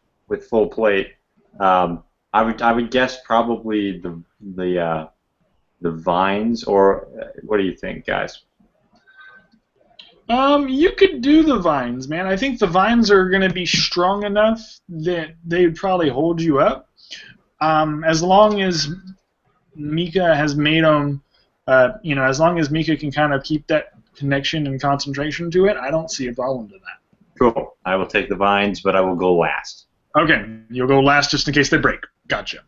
full plate. I would guess probably the vines, or what do you think, guys? You could do the vines, man. I think the vines are going to be strong enough that they'd probably hold you up. As long as Mika has made them, as long as Mika can kind of keep that connection and concentration to it, I don't see a problem to that. Cool. I will take the vines, but I will go last. Okay, you'll go last just in case they break. Gotcha.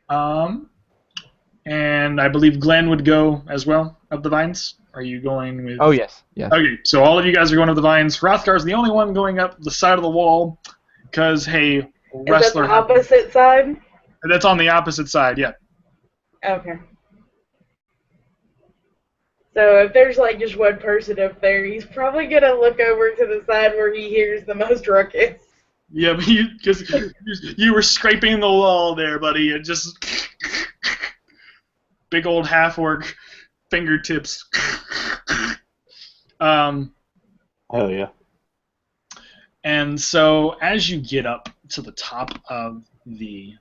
And I believe Glenn would go as well up the vines. Are you going with? Oh yes, yes. Okay, so all of you guys are going up the vines. Hrothgar's the only one going up the side of the wall, because hey, wrestler. Is that the opposite side? That's on the opposite side, yeah. Okay. So if there's like just one person up there, he's probably gonna look over to the side where he hears the most ruckus. Yeah, because you were scraping the wall there, buddy, and just big old half-orc fingertips. Hell yeah. And so as you get up to the top of the,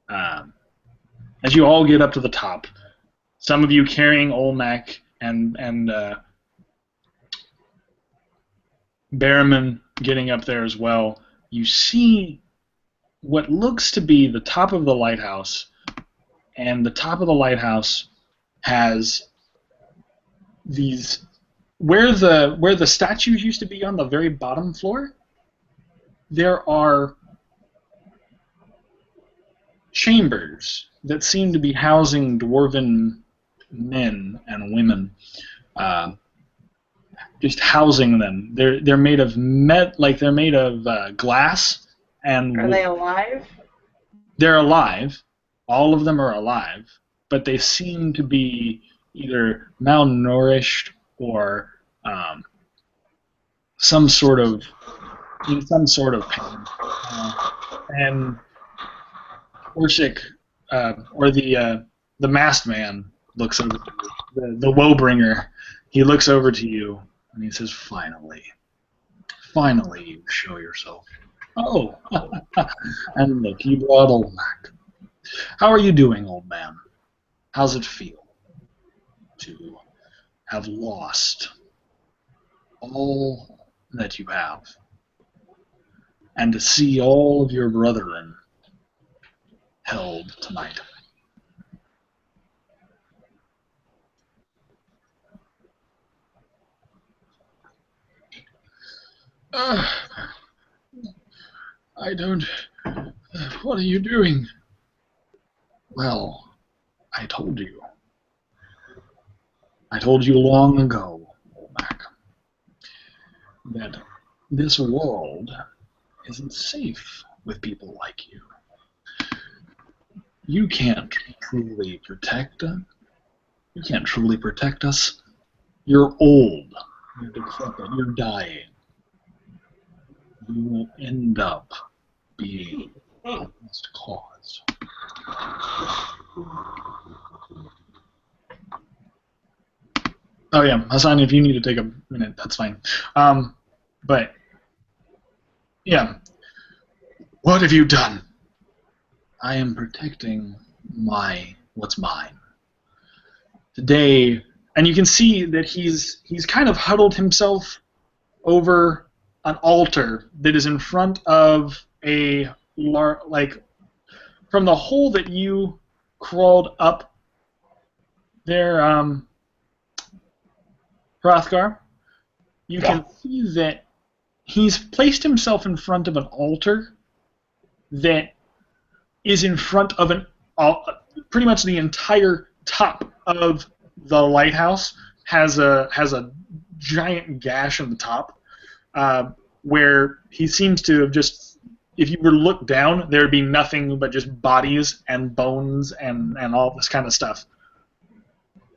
as you all get up to the top, some of you carrying Olmec and Behrman getting up there as well, you see what looks to be the top of the lighthouse, and the top of the lighthouse has these where the statues used to be on the very bottom floor. There are chambers that seem to be housing dwarven men and women, just housing them. They're made of they're made of glass and. Are they alive? They're alive. All of them are alive, but they seem to be either malnourished or some sort of pain. And Orsic, or the masked man, looks over to you. The Woebringer. He looks over to you and he says, "Finally, you show yourself." Oh, and look, you brought Olmec. How are you doing, old man? How's it feel to have lost all that you have, and to see all of your brethren held tonight? I don't... What are you doing? Well, I told you. I told you long ago, Olmec, that this world isn't safe with people like you. You can't truly protect us. You can't truly protect us. You're old. You're decrepit. You're dying. You will end up being a lost cause. Oh yeah, Hassan, if you need to take a minute, that's fine. But yeah, what have you done? I am protecting what's mine. Today, and you can see that he's kind of huddled himself over an altar that is in front of a from the hole that you crawled up there, Hrothgar. You can see that he's placed himself in front of an altar that is in front of pretty much the entire top of the lighthouse has a giant gash in the top where he seems to have just, if you were to look down, there would be nothing but just bodies and bones and all this kind of stuff.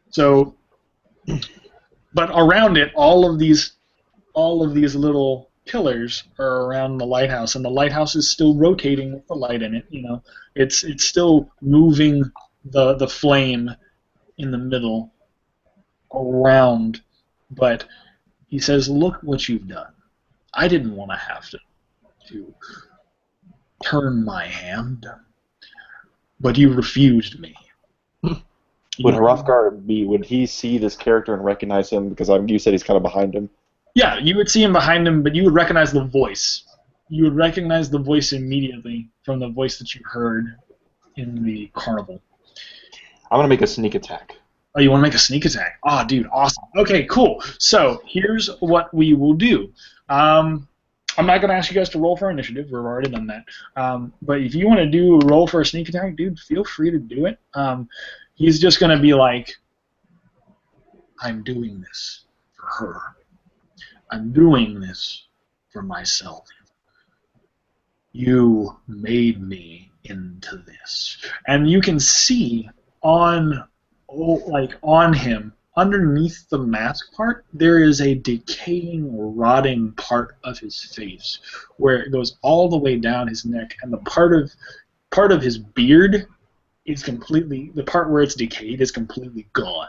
So, but around it, all of these little pillars are around the lighthouse, and the lighthouse is still rotating with the light in it. You know, it's still moving the flame in the middle around. But he says, "Look what you've done. I didn't want to have to turn my hand, but you refused me." Would Hrothgar would he see this character and recognize him? Because you said he's kind of behind him. Yeah, you would see him behind him, but you would recognize the voice. You would recognize the voice immediately from the voice that you heard in the carnival. I'm going to make a sneak attack. Oh, you want to make a sneak attack? Oh, dude, awesome. Okay, cool. So here's what we will do. I'm not going to ask you guys to roll for initiative. We've already done that. But if you want to do a roll for a sneak attack, dude, feel free to do it. He's just going to be like, I'm doing this for her. I'm doing this for myself. You made me into this. And you can see on him, underneath the mask part, there is a decaying, rotting part of his face where it goes all the way down his neck, and the part of his beard is completely, the part where it's decayed is completely gone.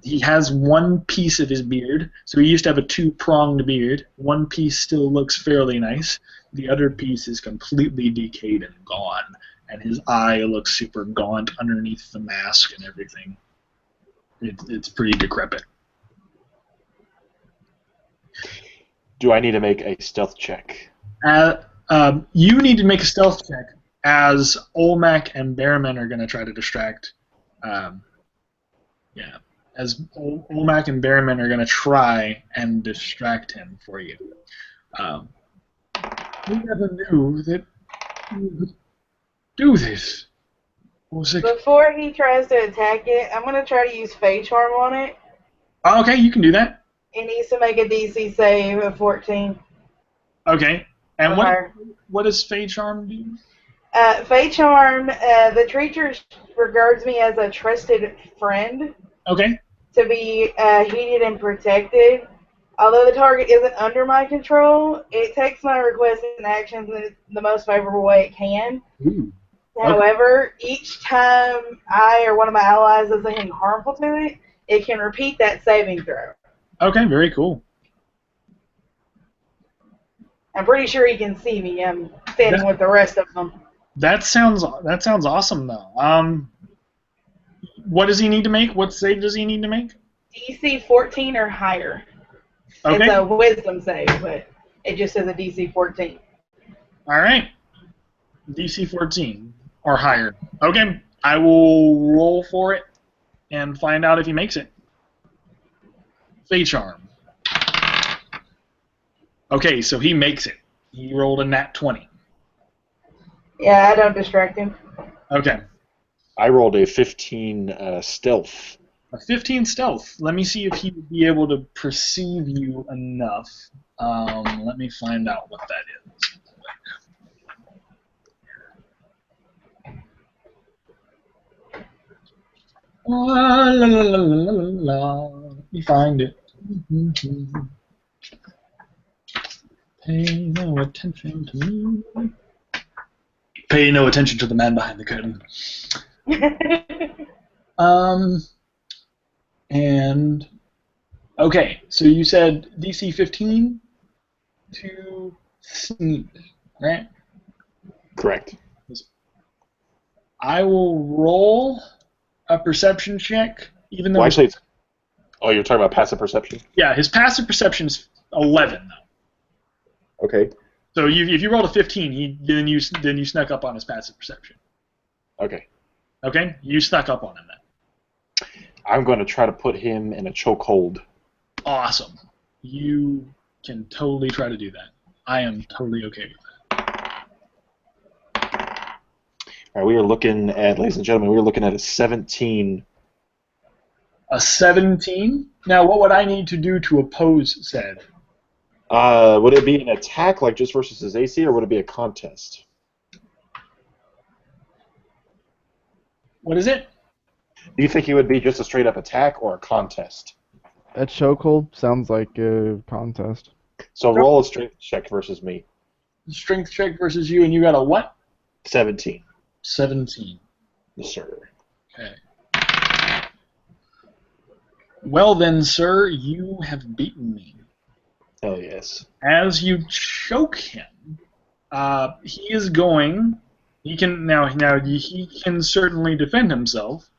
He has one piece of his beard, so he used to have a two-pronged beard. One piece still looks fairly nice. The other piece is completely decayed and gone, and his eye looks super gaunt underneath the mask and everything. It's pretty decrepit. Do I need to make a stealth check? You need to make a stealth check as Olmec and Bearman are going to try to distract. As Olmec and Bearman are going to try and distract him for you. We never knew that you would do this. Before he tries to attack it, I'm going to try to use Fey Charm on it. Oh, okay, you can do that. It needs to make a DC save of 14. Okay. And what does Fey Charm do? Fey Charm, the creature regards me as a trusted friend. Okay. To be heated and protected. Although the target isn't under my control, it takes my requests and actions in the most favorable way it can. Ooh. However, each time I or one of my allies does anything harmful to it, it can repeat that saving throw. Okay, very cool. I'm pretty sure he can see me. I'm standing with the rest of them. That sounds awesome, though. What does he need to make? What save does he need to make? DC 14 or higher. Okay. It's a wisdom save, but it just says a DC 14. All right. DC 14 or higher. Okay, I will roll for it and find out if he makes it. Fey Charm. Okay, so he makes it. He rolled a nat 20. Yeah, I don't distract him. Okay. I rolled a 15 stealth A 15 stealth. Let me see if he would be able to perceive you enough. Let me find out what that is. La, la, la, la, la, la. Let me find it. Pay no attention to me. Pay no attention to the man behind the curtain. And okay, so you said DC 15 to sneak, right? Correct. I will roll a perception check, even though. Well, actually, you're talking about passive perception? Yeah, his passive perception is 11, though. Okay. So if you rolled a 15, then you snuck up on his passive perception. Okay. Okay, you snuck up on him then. I'm going to try to put him in a chokehold. Awesome. You can totally try to do that. I am totally okay with that. All right, we are looking at, ladies and gentlemen, we are looking at a 17. A 17? Now, what would I need to do to oppose said? Would it be an attack, like just versus his AC, or would it be a contest? What is it? Do you think it would be just a straight-up attack or a contest? A chokehold sounds like a contest. So roll a strength check versus me. Strength check versus you, and you got a what? 17. 17. Yes, sir. Okay. Well then, sir, you have beaten me. Hell yes. As you choke him, he is going. He can now. He can certainly defend himself.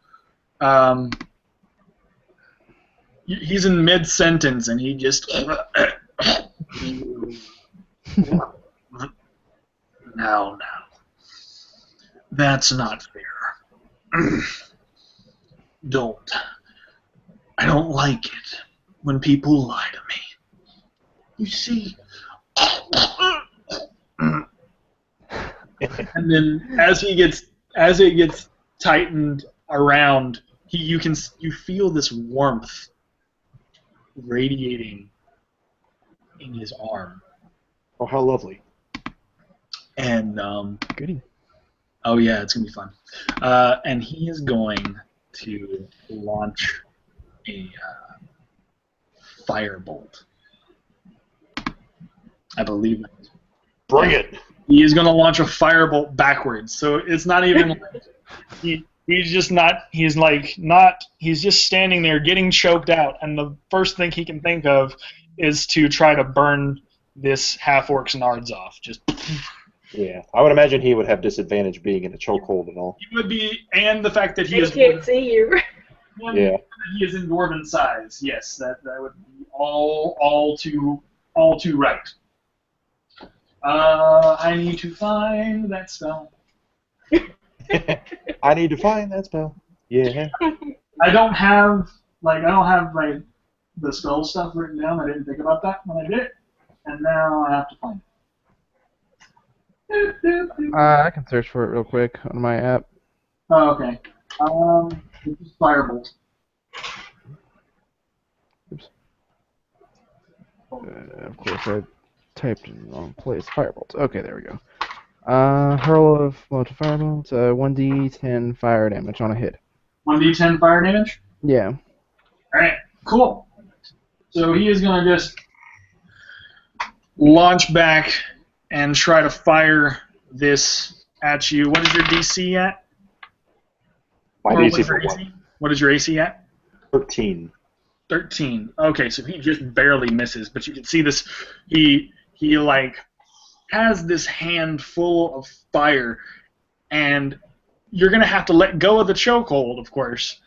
He's in mid-sentence, and he just. Now. That's not fair. I don't like it when people lie to me. You see. And then as it gets tightened around, you feel this warmth radiating in his arm. Oh, how lovely. And Goody. oh yeah, it's gonna be fun. And he is going to launch a firebolt. I believe that. Bring it. He is going to launch a firebolt backwards. So it's not even like he's just not. He's like not. He's just standing there getting choked out, and the first thing he can think of is to try to burn this half-orc's nards off. Just. Yeah, I would imagine he would have disadvantage being in a chokehold and all. He would be, and the fact that he They is. can't see you. Yeah. He is in dwarven size. Yes, that would be all too right. I need to find that spell. I need to find that spell. Yeah. I don't have the spell stuff written down. I didn't think about that when I did it, and now I have to find it. I can search for it real quick on my app. Oh, okay. It's Firebolt. Oops. Of course, I typed in the wrong place. Firebolt. Okay, there we go. Hurl of launch a firebolt. 1d10 fire damage on a hit. 1d10 fire damage? Yeah. Alright, cool. So he is going to just launch back and try to fire this at you. What is your DC at? My Or DC what is for your what? AC? What is your AC at? 13. 13. Okay, so he just barely misses, but you can see this. He like has this hand full of fire, and you're gonna have to let go of the chokehold, of course.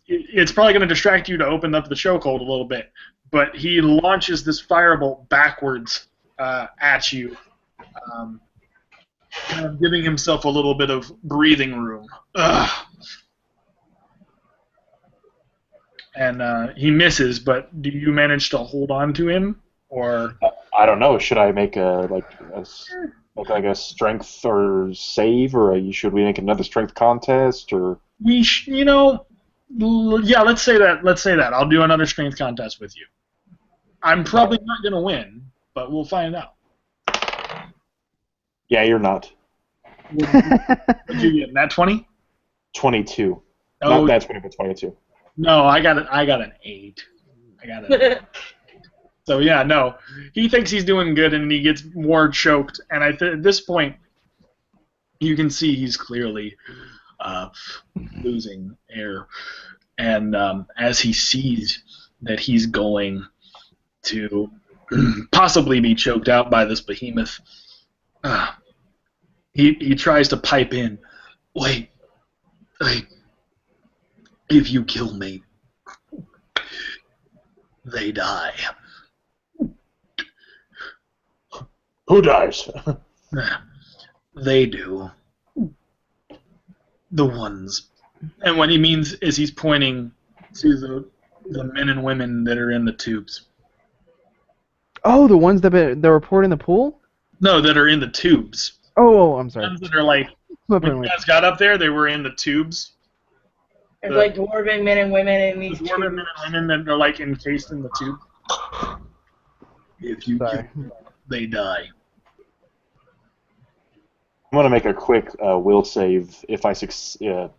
It's probably gonna distract you to open up the chokehold a little bit, but he launches this firebolt backwards at you, kind of giving himself a little bit of breathing room. Ugh. And he misses, but do you manage to hold on to him, or? I don't know. Should I make a strength or save, or should we make another strength contest, or? Yeah, let's say that. Let's say that. I'll do another strength contest with you. I'm probably not going to win, but we'll find out. Yeah, you're not. Did you get that 20? 22. Oh, Not that 20, but 22. No, I got an 8. I got it. So yeah, no. He thinks he's doing good, and he gets more choked. And at this point, you can see he's clearly losing air. And as he sees that he's going to possibly be choked out by this behemoth, he tries to pipe in, wait, if you kill me, they die. Who dies? They do. The ones. And what he means is he's pointing to the men and women that are in the tubes. Oh, the ones that were poured in the pool? No, that are in the tubes. Oh, I'm sorry. The ones that are like, when you guys got up there, they were in the tubes. There's like dwarven men and women in these tubes. Dwarven men and women that are like encased in the tube. If you kill them, they die. I'm gonna make a quick will save. If I succeed,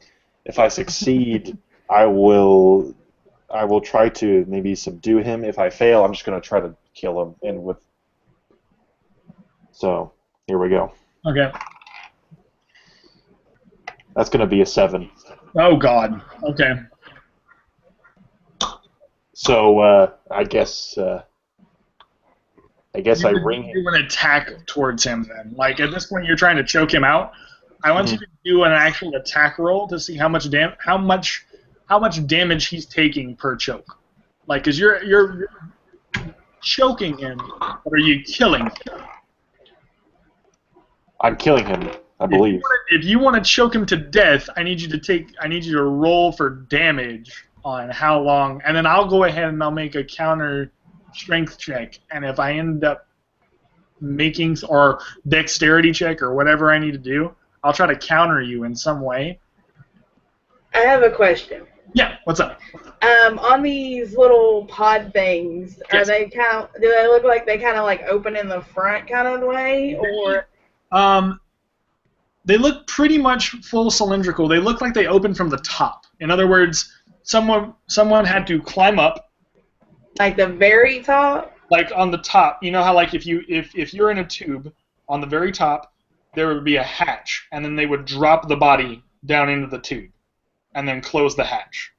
I will try to maybe subdue him. If I fail, I'm just gonna try to kill him. So here we go. Okay. That's gonna be a 7. Oh God. Okay. So I guess I ring him. You're going to attack towards him then. Like at this point, you're trying to choke him out. I want you to do an actual attack roll to see how much damage he's taking per choke. Like, cause you're choking him, but are you killing him? I'm killing him, I believe. If you want to choke him to death, I need you to roll for damage on how long, and then I'll go ahead and I'll make a counter strength check, and if I end up making or dexterity check or whatever I need to do, I'll try to counter you in some way. I have a question. Yeah, what's up? On these little pod things, Yes. do they look like they kind of like open in the front kind of way, or? They look pretty much full cylindrical. They look like they open from the top. In other words, someone had to climb up. Like the very top? Like on the top, you know how like if you're in a tube, on the very top there would be a hatch, and then they would drop the body down into the tube, and then close the hatch.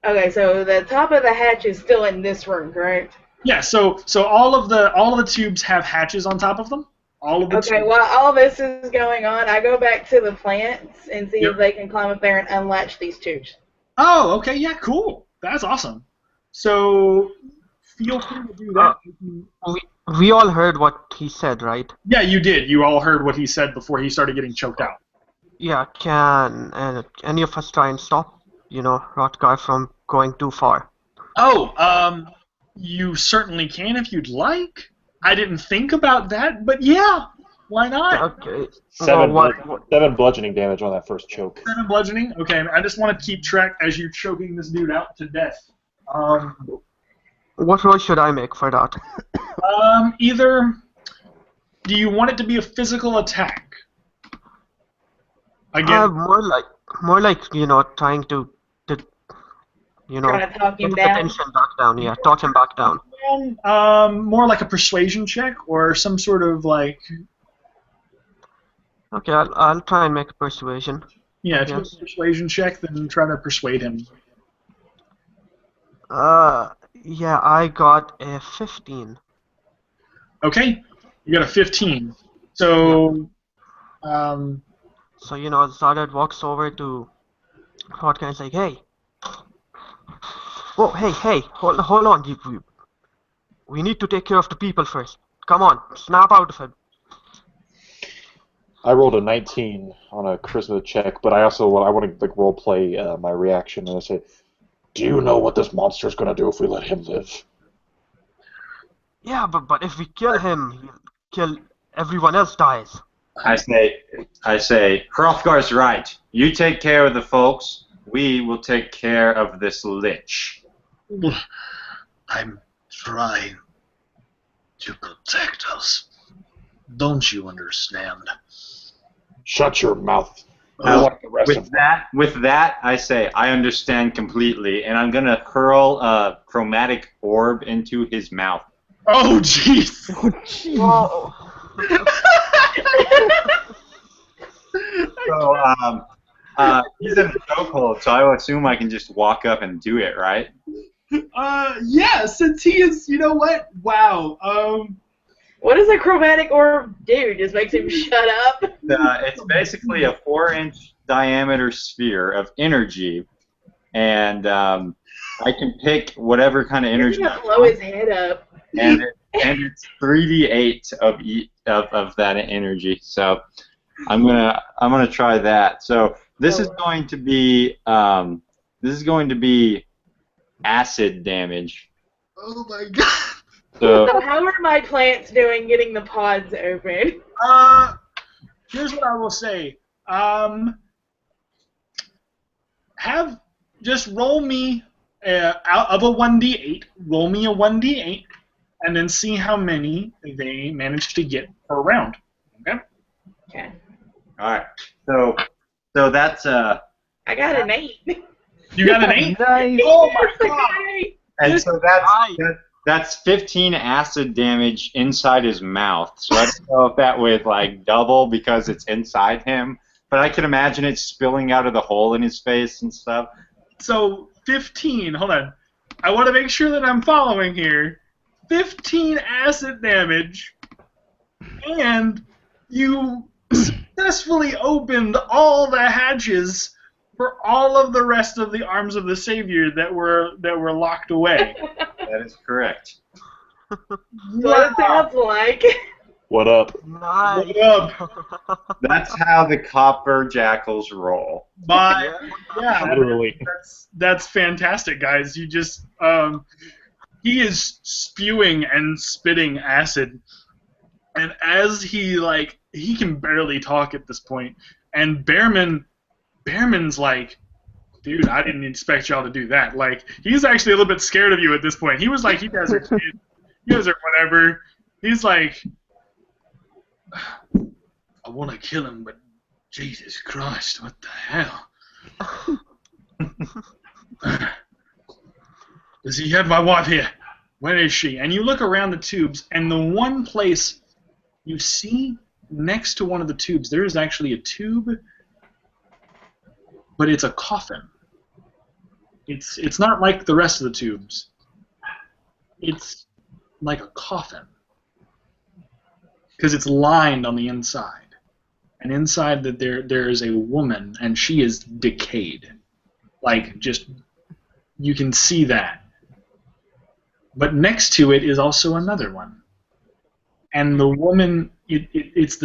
Okay, so the top of the hatch is still in this room, correct? Yeah. So all of the tubes have hatches on top of them. All of the Okay, tubes. while all this is going on, I go back to the plants and see Yep. if they can climb up there and unlatch these tubes. Oh, okay. Yeah. Cool. That's awesome. So feel free to do that. We all heard what he said, right? Yeah, you did. You all heard what he said before he started getting choked out. Yeah, can any of us try and stop, Rotgar from going too far? Oh, you certainly can if you'd like. I didn't think about that, but yeah, why not? Okay. 7 what? 7 bludgeoning damage on that first choke. 7 bludgeoning? Okay, I just want to keep track as you're choking this dude out to death. What roll should I make for that? Either, do you want it to be a physical attack? Again, More like trying to Trying to talk him get his down? attention back down. Yeah, talk him back down. more like a persuasion check or some sort of like, Okay, I'll try and make a persuasion. yeah, if you have Yes. a persuasion check, then try to persuade him. Yeah, I got a 15. Okay, you got a 15. So, So Zardad walks over to Rotgar and is like, "Hey, whoa, hey, hold on, we need to take care of the people first. Come on, snap out of it." I rolled a 19 on a charisma check, but I want to role play my reaction, and I say, "Do you know what this monster's gonna do if we let him live?" Yeah, but if we kill him, everyone else dies. I say, Hrothgar's right. You take care of the folks. we will take care of this lich. I'm trying to protect us. Don't you understand? Shut your mouth. Like the rest of With that, I say I understand completely, and I'm gonna hurl a chromatic orb into his mouth. Oh, jeez. Oh, jeez. Whoa. So, he's in a chokehold, so I would assume I can just walk up and do it, right? Yeah, since he is, you know what? Wow. What does a chromatic orb do? Just makes him shut up? It's basically a 4-inch diameter sphere of energy, and I can pick whatever kind of He's energy. gonna blow his head up. And it's 3d8 of that energy. So I'm gonna try that. So this is going to be acid damage. Oh my god. So So how are my plants doing getting the pods open? Here's what I will say. Just roll me out of a 1d8. Roll me a 1d8, and then see how many they manage to get per round. Okay. Okay. all right. So that's I got an 8. You got an 8. Nice. Oh my god. Okay. and so that's 15 acid damage inside his mouth. So I don't know if that would like double because it's inside him, but I can imagine it spilling out of the hole in his face and stuff. So 15. Hold on. I want to make sure that I'm following here. 15 acid damage, and you successfully opened all the hatches for all of the rest of the arms of the Savior that were locked away. That is correct. What it sounds like. What up? Nice. What up? That's how the Copper Jackals roll. But yeah, Literally. that's fantastic, guys. You just he is spewing and spitting acid, and as he can barely talk at this point, and Bearman's like, dude, I didn't expect y'all to do that. Like, he's actually a little bit scared of you at this point. He was like, you guys are kids. You guys are whatever. He's like, I want to kill him, but Jesus Christ, what the hell? Does he have my wife here? Where is she? And you look around the tubes, and the one place you see next to one of the tubes, there is actually a tube, but it's a coffin. It's not like the rest of the tubes. It's like a coffin. Because it's lined on the inside. And inside that there is a woman, and she is decayed. Like, just, you can see that. But next to it is also another one. And the woman, it's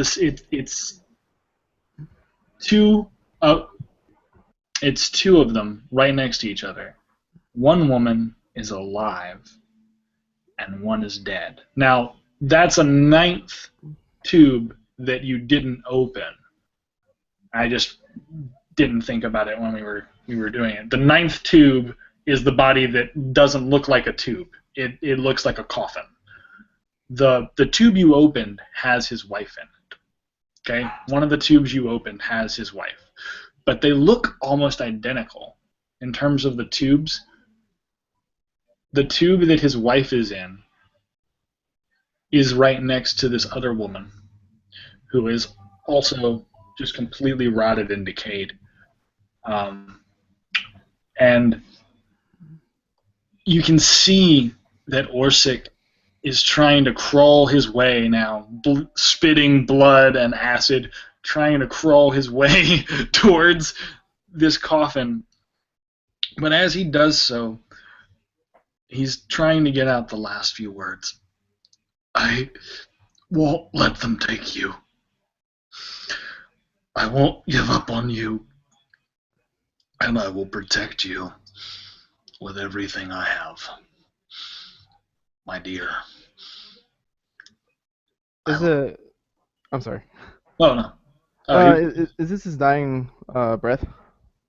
two of them right next to each other. One woman is alive, and one is dead. Now, that's a 9th tube that you didn't open. I just didn't think about it when we were doing it. The 9th tube is the body that doesn't look like a tube. It looks like a coffin. The tube you opened has his wife in it. Okay? One of the tubes you opened has his wife. But they look almost identical in terms of the tubes. The tube that his wife is in is right next to this other woman who is also just completely rotted and decayed. And you can see that Orsic is trying to crawl his way now, spitting blood and acid, trying to crawl his way towards this coffin. But as he does so, he's trying to get out the last few words. I won't let them take you. I won't give up on you. And I will protect you with everything I have. My dear. I'm sorry. Oh, no. Is this his dying breath?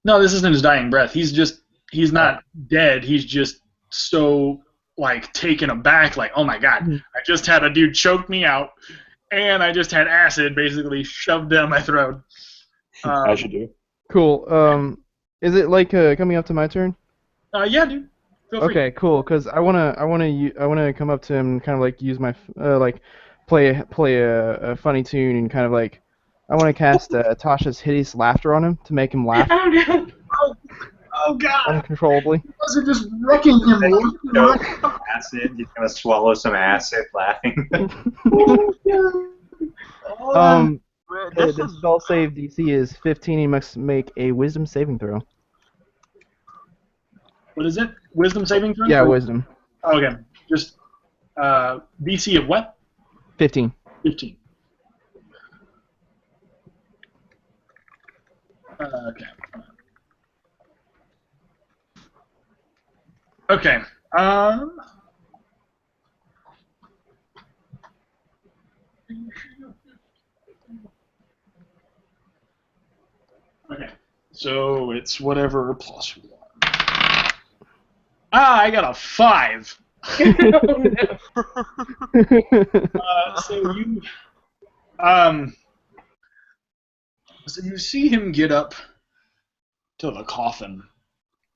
No, this isn't his dying breath. He's not dead. He's just so like taken aback, like, oh my god, I just had a dude choke me out, and I just had acid basically shoved down my throat. As you do. Cool. Is it like coming up to my turn? Yeah, dude. Feel free. Okay, cool. Cause I wanna come up to him and kind of like use my like play a funny tune and kind of like I wanna cast Tasha's hideous laughter on him to make him laugh Oh no. Oh god. uncontrollably. You guys are just wrecking him. Acid. He's gonna swallow some acid, laughing. The spell save DC is 15. He must make a Wisdom saving throw. What is it? Wisdom saving throw? Yeah, Wisdom. Okay. Just DC of what? 15. 15. Okay. Okay. Okay. So it's whatever plus 1. I got a 5. Oh, no. So you see him get up to the coffin,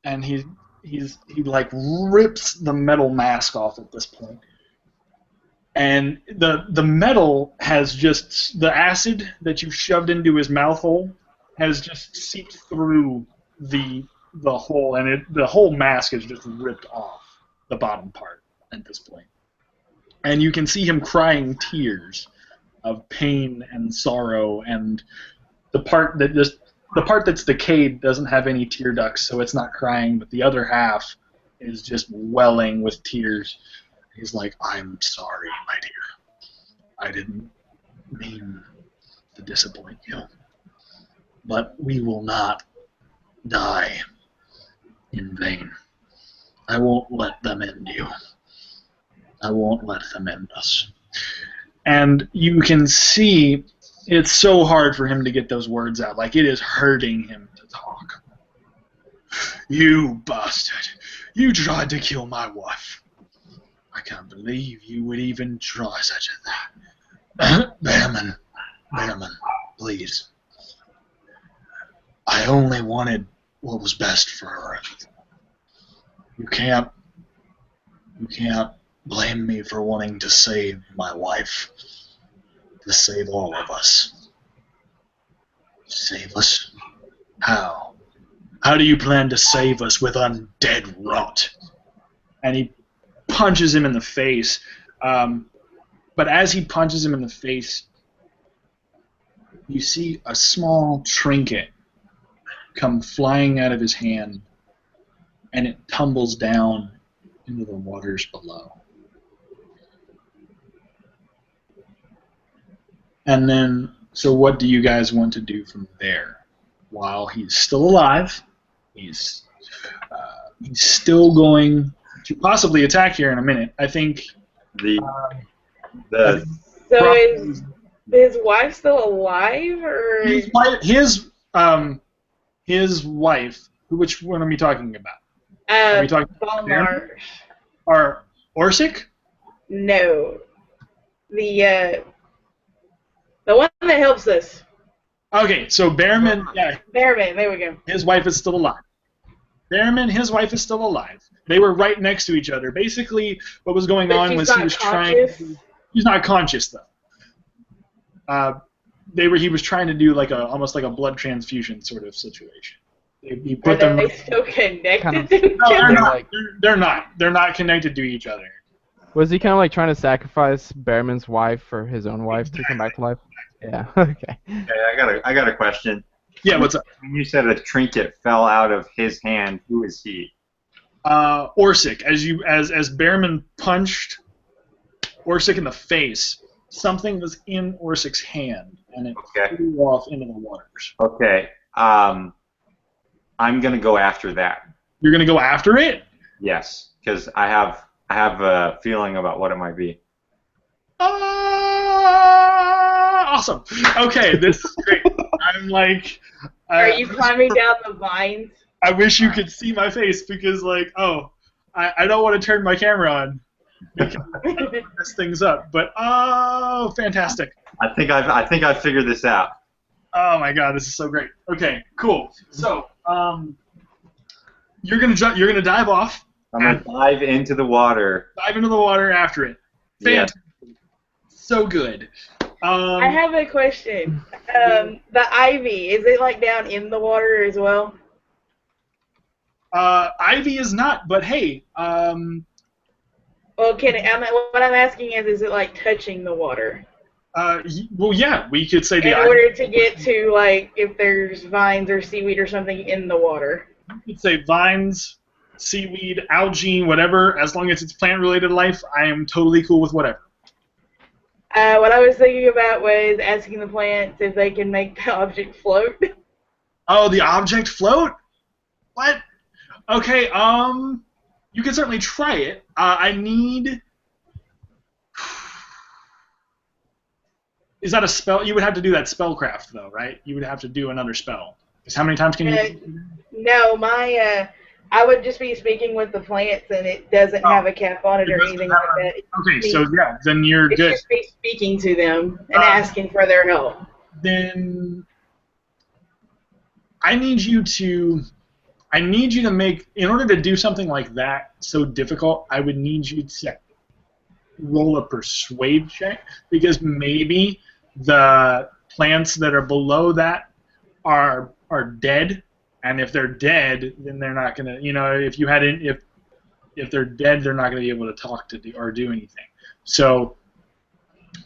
and he like rips the metal mask off at this point. And the metal has just, the acid that you shoved into his mouth hole has just seeped through the hole, and the whole mask is just ripped off the bottom part at this point. And you can see him crying tears of pain and sorrow, and the part that's decayed doesn't have any tear ducts, so it's not crying, but the other half is just welling with tears. He's like, I'm sorry, my dear. I didn't mean to disappoint you. But we will not die in vain. I won't let them end you. I won't let them end us. And you can see it's so hard for him to get those words out. Like, it is hurting him to talk. You bastard. You tried to kill my wife. I can't believe you would even try such a thing. Behrman, please. I only wanted what was best for her. You can't blame me for wanting to save my wife. To save all of us. Save us? How? How do you plan to save us with undead rot? And he punches him in the face. But as he punches him in the face, you see a small trinket come flying out of his hand, and it tumbles down into the waters below. And then, so what do you guys want to do from there? While he's still alive, he's still going to possibly attack here in a minute. I think So is his wife still alive, or his wife? Which one are we talking about? Are we talking Balmar? Or Orsic? No, the one that helps us. Okay, so Behrman, yeah. Behrman, there we go. His wife is still alive. Behrman, his wife is still alive. They were right next to each other. Basically, what was going on was he was trying. He's not conscious though. He was trying to do like almost like a blood transfusion sort of situation. He put them. Are they still connected to each No, other? they're not. They're not connected to each other. Was he kind of like trying to sacrifice Behrman's wife for his own wife to come back to life? Yeah. Okay. Okay, I got a question. Yeah, what's up? When you said a trinket fell out of his hand, who is he? Orsic. As Behrman punched Orsic in the face, something was in Orsic's hand, and it flew off into the waters. Okay. I'm gonna go after that. You're gonna go after it? Yes, because I have a feeling about what it might be. Awesome. Okay, this is great. I'm like. Are you climbing down the vines? I wish you could see my face because, like, I don't want to turn my camera on because this thing's up. But fantastic! I think I've figured this out. Oh my God, this is so great. Okay, cool. So, you're gonna dive off. I'm gonna dive into the water. Dive into the water after it. Fantastic. Yeah. So good. I have a question. The ivy, is it like down in the water as well? Ivy is not, but hey. Well, what I'm asking is it like touching the water? Well, yeah, we could say in order to get to, like, if there's vines or seaweed or something in the water. You could say vines, seaweed, algae, whatever. As long as it's plant-related life, I am totally cool with whatever. What I was thinking about was asking the plants if they can make the object float. Oh, the object float? What? Okay, you can certainly try it. I need... Is that a spell? You would have to do that spellcraft, though, right? You would have to do another spell. Because how many times can you... No, I would just be speaking with the plants, and it doesn't have a cap on it or anything like that. Okay, so yeah, then you're good. It's just me speaking to them and asking for their help. Then I need you to make, in order to do something like that so difficult, I would need you to roll a persuade check, because maybe the plants that are below that are dead, and if they're dead, then they're not gonna, if they're dead, they're not gonna be able to talk to or do anything. So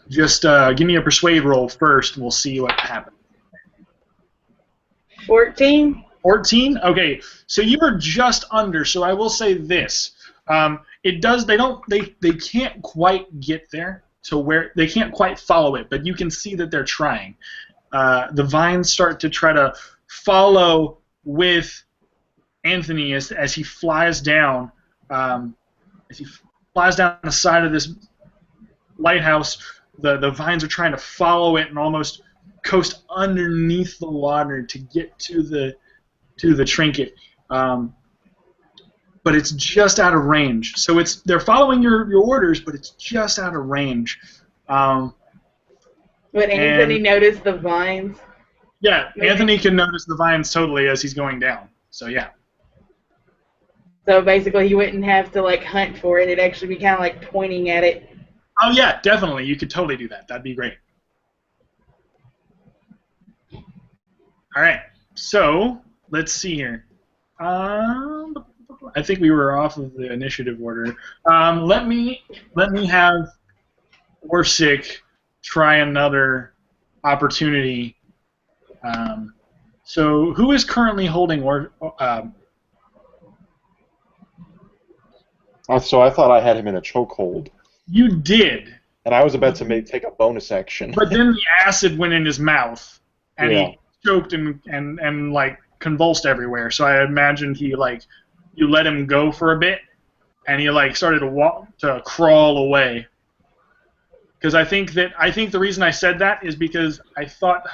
just give me a persuade roll first, and we'll see what happens. 14. 14? Okay, so you were just under. So I will say this: they can't quite get there to where they can't quite follow it, but you can see that they're trying. The vines start to try to follow with Anthony as he flies down. As he flies down the side of this lighthouse, the vines are trying to follow it and almost coast underneath the water to get to the trinket. But it's just out of range. So they're following your orders, but it's just out of range. But Anthony noticed the vines? Yeah, Anthony can notice the vines totally as he's going down. So yeah. So basically, you wouldn't have to like hunt for it. It'd actually be kind of like pointing at it. Oh yeah, definitely. You could totally do that. That'd be great. All right. So let's see here. I think we were off of the initiative order. Let me have Orsic try another opportunity. So who is currently holding So I thought I had him in a chokehold. You did. And I was about to take a bonus action. But then the acid went in his mouth, and he choked and like convulsed everywhere. So I imagined you let him go for a bit, and he like started to crawl away. Because I think the reason I said that is because I thought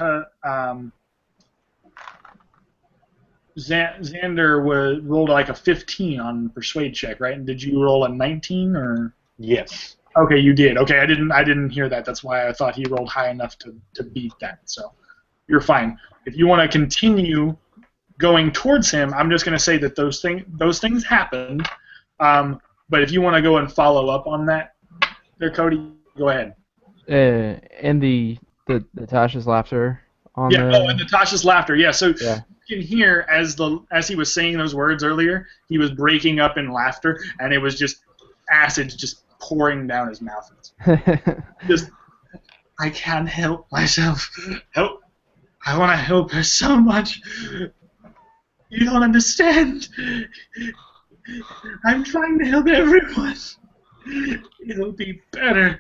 Xander rolled like a 15 on persuade check, right? And did you roll a 19 or? Yes. Okay, you did. Okay, I didn't hear that. That's why I thought he rolled high enough to beat that. So you're fine. If you want to continue going towards him, I'm just going to say that those things happened. But if you want to go and follow up on that, there, Cody, go ahead. And the Tasha's laughter on and the Tasha's laughter. Yeah, so you can hear as he was saying those words earlier, he was breaking up in laughter, and it was just acid just pouring down his mouth. Just, I can't help myself. Help! I want to help her so much. You don't understand. I'm trying to help everyone. It'll be better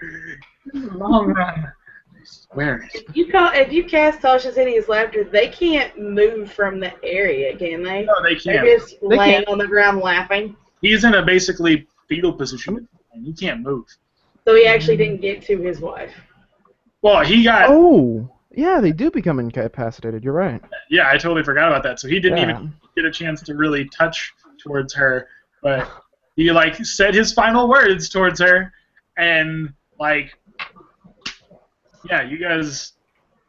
in the long run. I swear. If you cast Tasha's Hideous Laughter, they can't move from the area, can they? No, they can't. They're just laying on the ground laughing. He's in a basically fetal position, and he can't move. So he actually didn't get to his wife. Well, he got. Oh. Yeah, they do become incapacitated. You're right. Yeah, I totally forgot about that. So he didn't Yeah. even get a chance to really touch towards her, but he like said his final words towards her, and like, yeah, you guys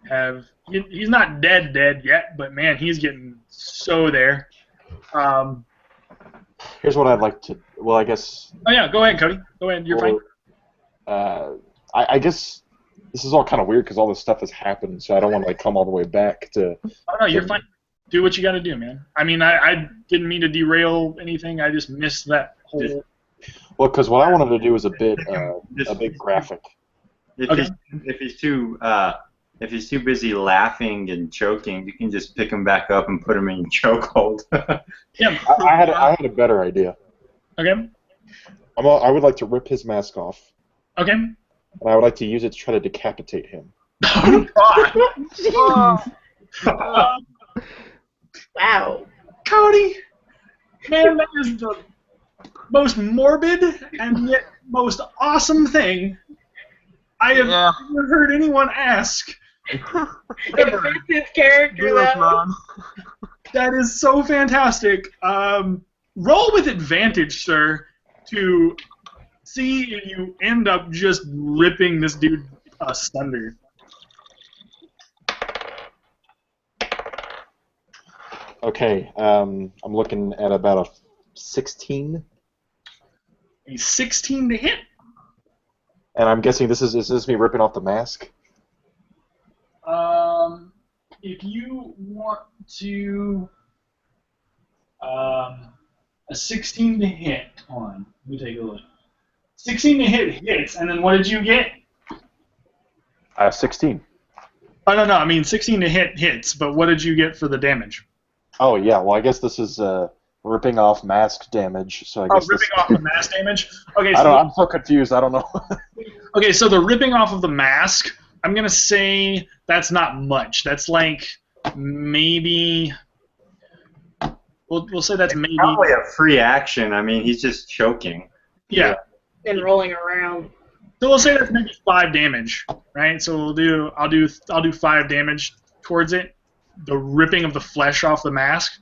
have. He's not dead yet, but man, he's getting so there. Here's what I'd like to. Well, I guess. Oh yeah, go ahead, Cody. Go ahead. You're fine. I guess this is all kind of weird because all this stuff has happened, so I don't want to like come all the way back to. Oh no, you're fine. Do what you got to do, man. I mean, I didn't mean to derail anything. I just missed that whole. Well, because what I wanted to do was a bit graphic. If he's too busy laughing and choking, you can just pick him back up and put him in your chokehold. Yeah. I had a better idea. Okay. I would like to rip his mask off. Okay. And I would like to use it to try to decapitate him. Oh God. Wow. Cody, man, that is the most morbid and yet most awesome thing I have ever heard anyone ask. It fits his character, though. That is so fantastic. Roll with advantage, sir, to see if you end up just ripping this dude asunder. Okay, I'm looking at about a 16. A 16 to hit. And I'm guessing is this me ripping off the mask? If you want to, a 16 to hit. Hold on, let me take a look. 16 to hit hits, and then what did you get? 16. Oh no, I mean 16 to hit hits, but what did you get for the damage? Oh yeah, well I guess this is ripping off mask damage. So I guess ripping off the mask damage. Okay, I'm so confused. I don't know. Okay, so the ripping off of the mask, I'm gonna say that's not much. That's like maybe. We'll say that's maybe. Probably a free action. I mean, he's just choking. Yeah. And rolling around. So we'll say that's maybe 5 damage, right? So I'll do 5 damage towards it. The ripping of the flesh off the mask.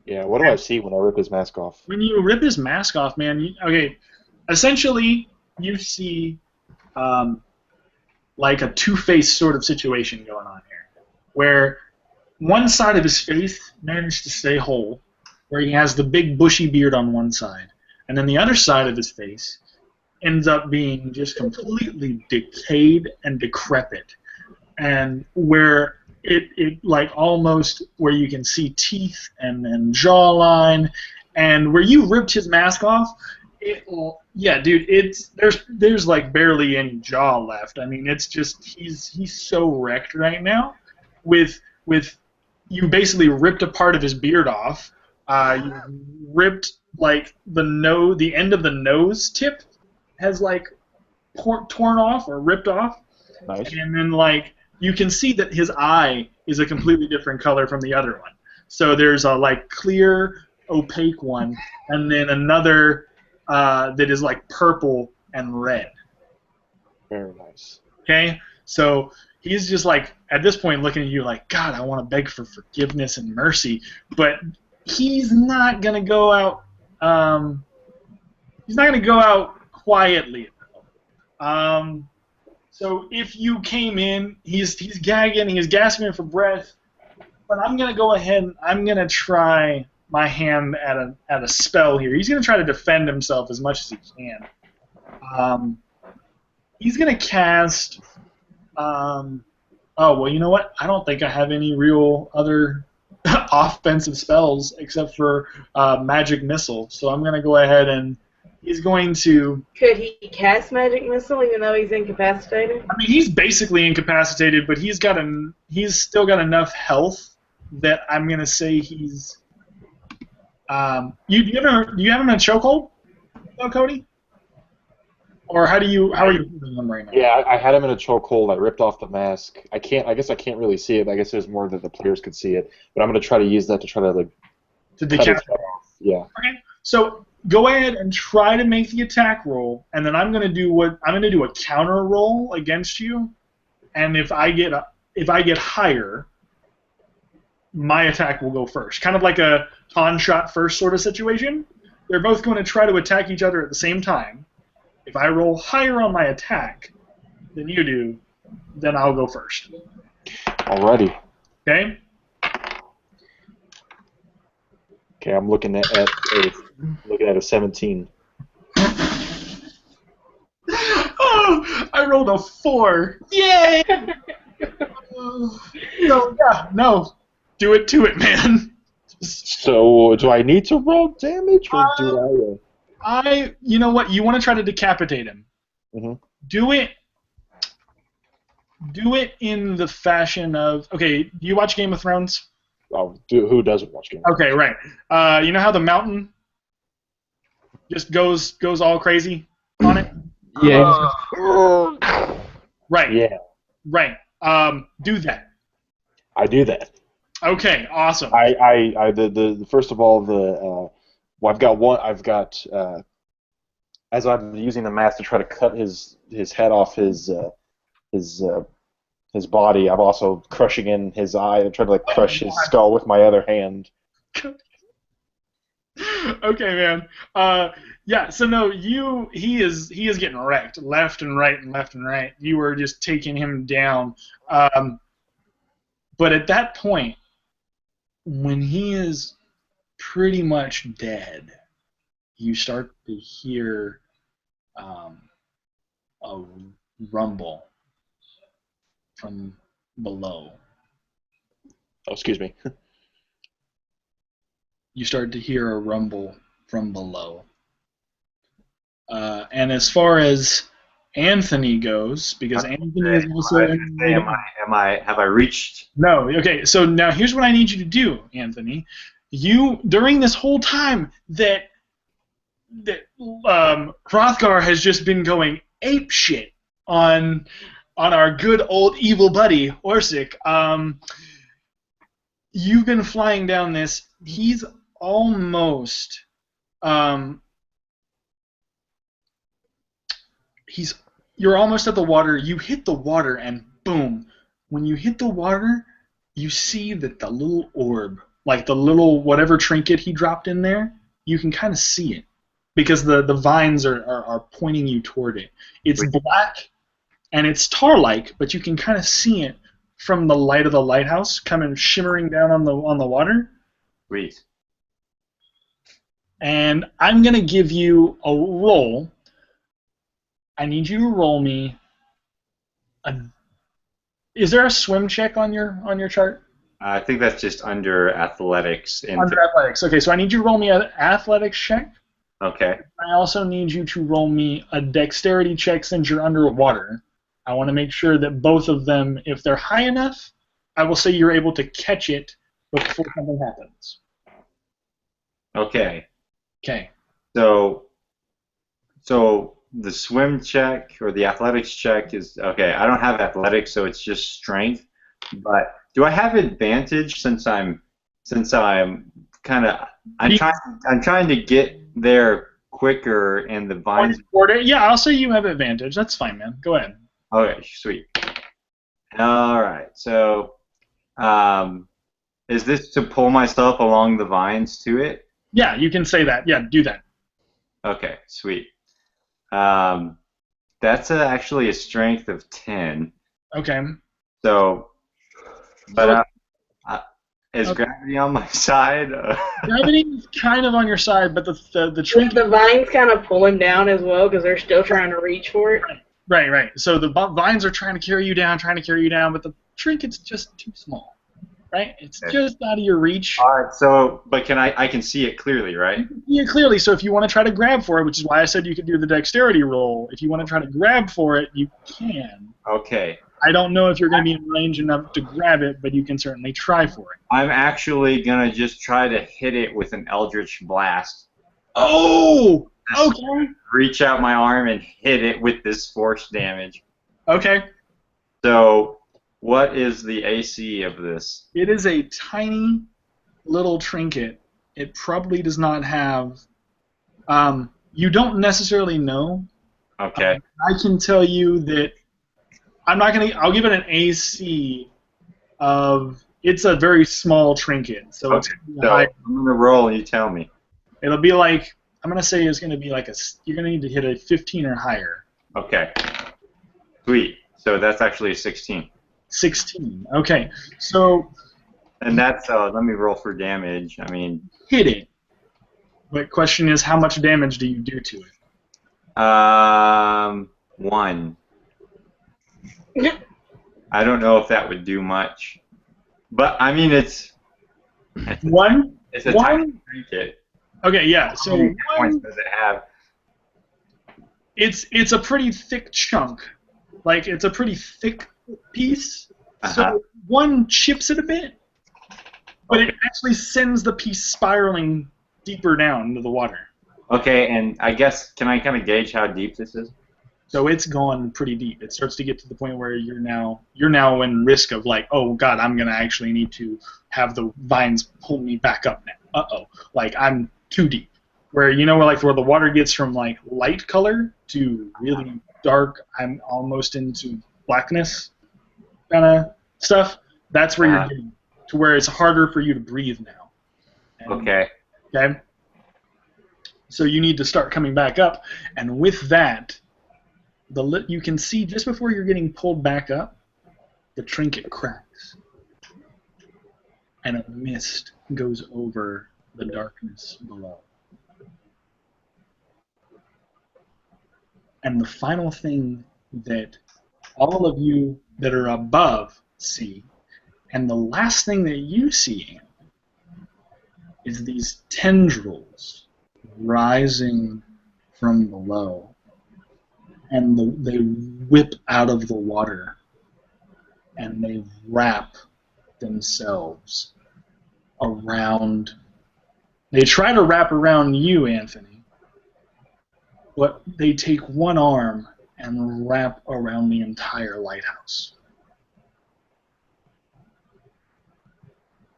Yeah. What do I see when I rip his mask off? When you rip his mask off, man, essentially you see like a two-faced sort of situation going on here, where one side of his face managed to stay whole, where he has the big bushy beard on one side, and then the other side of his face ends up being just completely decayed and decrepit, and where it like almost where you can see teeth and jawline, and where you ripped his mask off, yeah, dude, there's like barely any jaw left. I mean, it's just he's so wrecked right now. With you basically ripped a part of his beard off. You ripped like the end of the nose tip has like torn off or ripped off. Nice. And then like you can see that his eye is a completely different color from the other one. So there's a like clear, opaque one, and then another that is like purple and red. Very nice. Okay, so he's just like at this point looking at you like, God, I want to beg for forgiveness and mercy, but he's not gonna go out. He's not gonna go out quietly. So if you came in, he's gagging, he's gasping for breath, but I'm gonna go ahead and I'm gonna try my hand at a spell here. He's gonna try to defend himself as much as he can. He's gonna cast. Oh well, you know what? I don't think I have any real other offensive spells except for magic missile. So I'm gonna go ahead and he's going to. Could he cast magic missile even though he's incapacitated? I mean, he's basically incapacitated, but he's still got enough health that I'm gonna say he's. Do you have him in a chokehold, Cody? Or how are you holding him right now? Yeah, I had him in a chokehold. I ripped off the mask. I guess I can't really see it. I guess there's more that the players could see it. But I'm gonna try to use that to try to like. To decapitate. Yeah. Okay. So go ahead and try to make the attack roll, and then I'm gonna do a counter roll against you, and if I get if I get higher, my attack will go first. Kind of like a pawn shot first sort of situation. They're both going to try to attack each other at the same time. If I roll higher on my attack than you do, then I'll go first. Alrighty. Okay? Okay, I'm looking at a 17. Oh, I rolled a 4. Yay! No. Do it to it, man. So, do I need to roll damage, or do you know what? You want to try to decapitate him. Mm-hmm. Do it in the fashion of, okay, do you watch Game of Thrones? Who doesn't watch Game of Thrones? Okay, right. You know how the mountain just goes all crazy on it? Yeah. Right. Yeah. Right. Do that. I do that. Okay, awesome. The first of all, I've got as I'm using the mask to try to cut his head off his body, I'm also crushing in his eye and trying to crush his skull with my other hand. Okay, man. Yeah. So no, he is getting wrecked left and right and left and right. You were just taking him down. But at that point, when he is pretty much dead, you start to hear a rumble from below. Oh, excuse me. You start to hear a rumble from below. And as far as Anthony goes, because Anthony is also... Have I reached... No, okay, so now here's what I need you to do, Anthony. You, during this whole time that Hrothgar has just been going apeshit on our good old evil buddy, Orsic, you've been flying down this. He's almost... You're almost at the water. You hit the water, and boom. When you hit the water, you see that the little orb, like the little whatever trinket he dropped in there, you can kind of see it because the vines are pointing you toward it. It's black, and it's tar-like, but you can kind of see it from the light of the lighthouse coming shimmering down on the water. Sweet. And I'm going to give you a roll. I need you to roll me Is there a swim check on your chart? I think that's just under athletics. Under athletics. Okay, so I need you to roll me an athletics check. Okay. I also need you to roll me a dexterity check since you're underwater. I want to make sure that both of them, if they're high enough, I will say you're able to catch it before something happens. Okay. Okay. So the swim check or the athletics check is okay. I don't have athletics, so it's just strength. But do I have advantage since I'm trying to get there quicker and the vines? Yeah, I'll say you have advantage. That's fine, man. Go ahead. Okay, sweet. All right. So, is this to pull myself along the vines to it? Yeah, you can say that. Yeah, do that. Okay, sweet. That's actually a strength of 10. Okay. So, but is gravity on my side? Gravity is kind of on your side, but the trinket... The vines kind of pull him down as well because they're still trying to reach for it. Right. So the vines are trying to carry you down, but the trinket's just too small. Right? It's just out of your reach. All right. So, but I can see it clearly, right? Yeah, clearly. So if you want to try to grab for it, which is why I said you could do the dexterity roll, if you want to try to grab for it, you can. Okay. I don't know if you're going to be in range enough to grab it, but you can certainly try for it. I'm actually going to just try to hit it with an Eldritch Blast. Oh! Okay. Reach out my arm and hit it with this force damage. Okay. So, what is the AC of this? It is a tiny little trinket. It probably does not have... you don't necessarily know. Okay. I can tell you that... I'll give it an AC of. It's a very small trinket, so it's Okay. gonna be So high. I'm gonna roll, and you tell me. It'll be like I'm gonna say it's gonna be like you're gonna need to hit a 15 or higher. Okay. Sweet. So that's actually a 16. 16. Okay, so And that's let me roll for damage. I mean, hit it. But question is, how much damage do you do to it? 1. I don't know if that would do much, but I mean it's One. it's a One? tiny trinket. Okay, yeah. How So many hit points does it have? it's a pretty thick chunk. Like it's a pretty thick piece. So Uh-huh. one chips it a bit, but it Okay. actually sends the piece spiraling deeper down into the water. Okay, and I guess can I kind of gauge how deep this is? So it's gone pretty deep. It starts to get to the point where you're now in risk of like, oh God, I'm gonna actually need to have the vines pull me back up now. Like I'm too deep. Where where the water gets from like light color to really dark. I'm almost into blackness kind of stuff. That's where you're getting to where it's harder for you to breathe now. And, Okay. Okay. So you need to start coming back up, and with that, you can see just before you're getting pulled back up, the trinket cracks, and a mist goes over the darkness below. And the final thing that all of you that are above see, and the last thing that you see, is these tendrils rising from below, and they whip out of the water, and they wrap themselves around. They try to wrap around you, Anthony, but they take one arm and wrap around the entire lighthouse.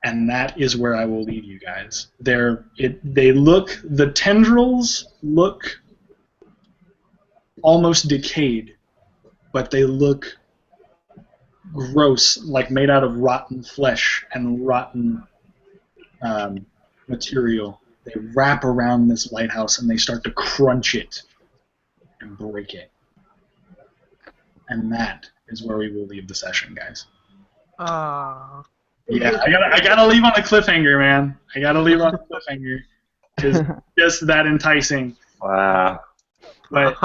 And that is where I will leave you guys. The tendrils look almost decayed, but they look gross, like made out of rotten flesh and rotten material. They wrap around this lighthouse and they start to crunch it and break it. And that is where we will leave the session, guys. Yeah, I gotta leave on a cliffhanger, man. I gotta leave on a cliffhanger. It's just that enticing. Wow. But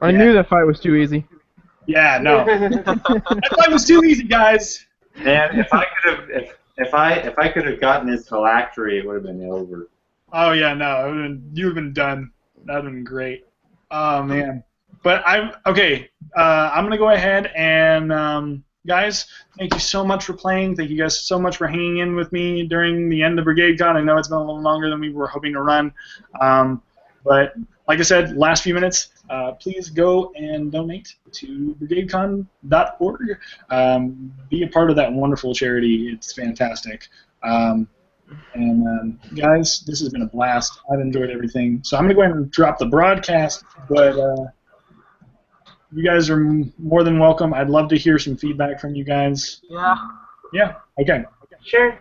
I knew that fight was too easy. yeah, no, that fight was too easy, guys. Man, if I could have gotten this phylactery, it would have been over. Oh yeah, no, you've been done. That'd been great. Oh man, but I'm okay. I'm gonna go ahead and guys, thank you so much for playing. Thank you guys so much for hanging in with me during the end of BrigadeCon. I know it's been a little longer than we were hoping to run, but like I said, last few minutes, please go and donate to BrigadeCon.org. Be a part of that wonderful charity. It's fantastic. Guys, this has been a blast. I've enjoyed everything. So I'm going to go ahead and drop the broadcast, but you guys are more than welcome. I'd love to hear some feedback from you guys. Yeah. Yeah, okay. Sure.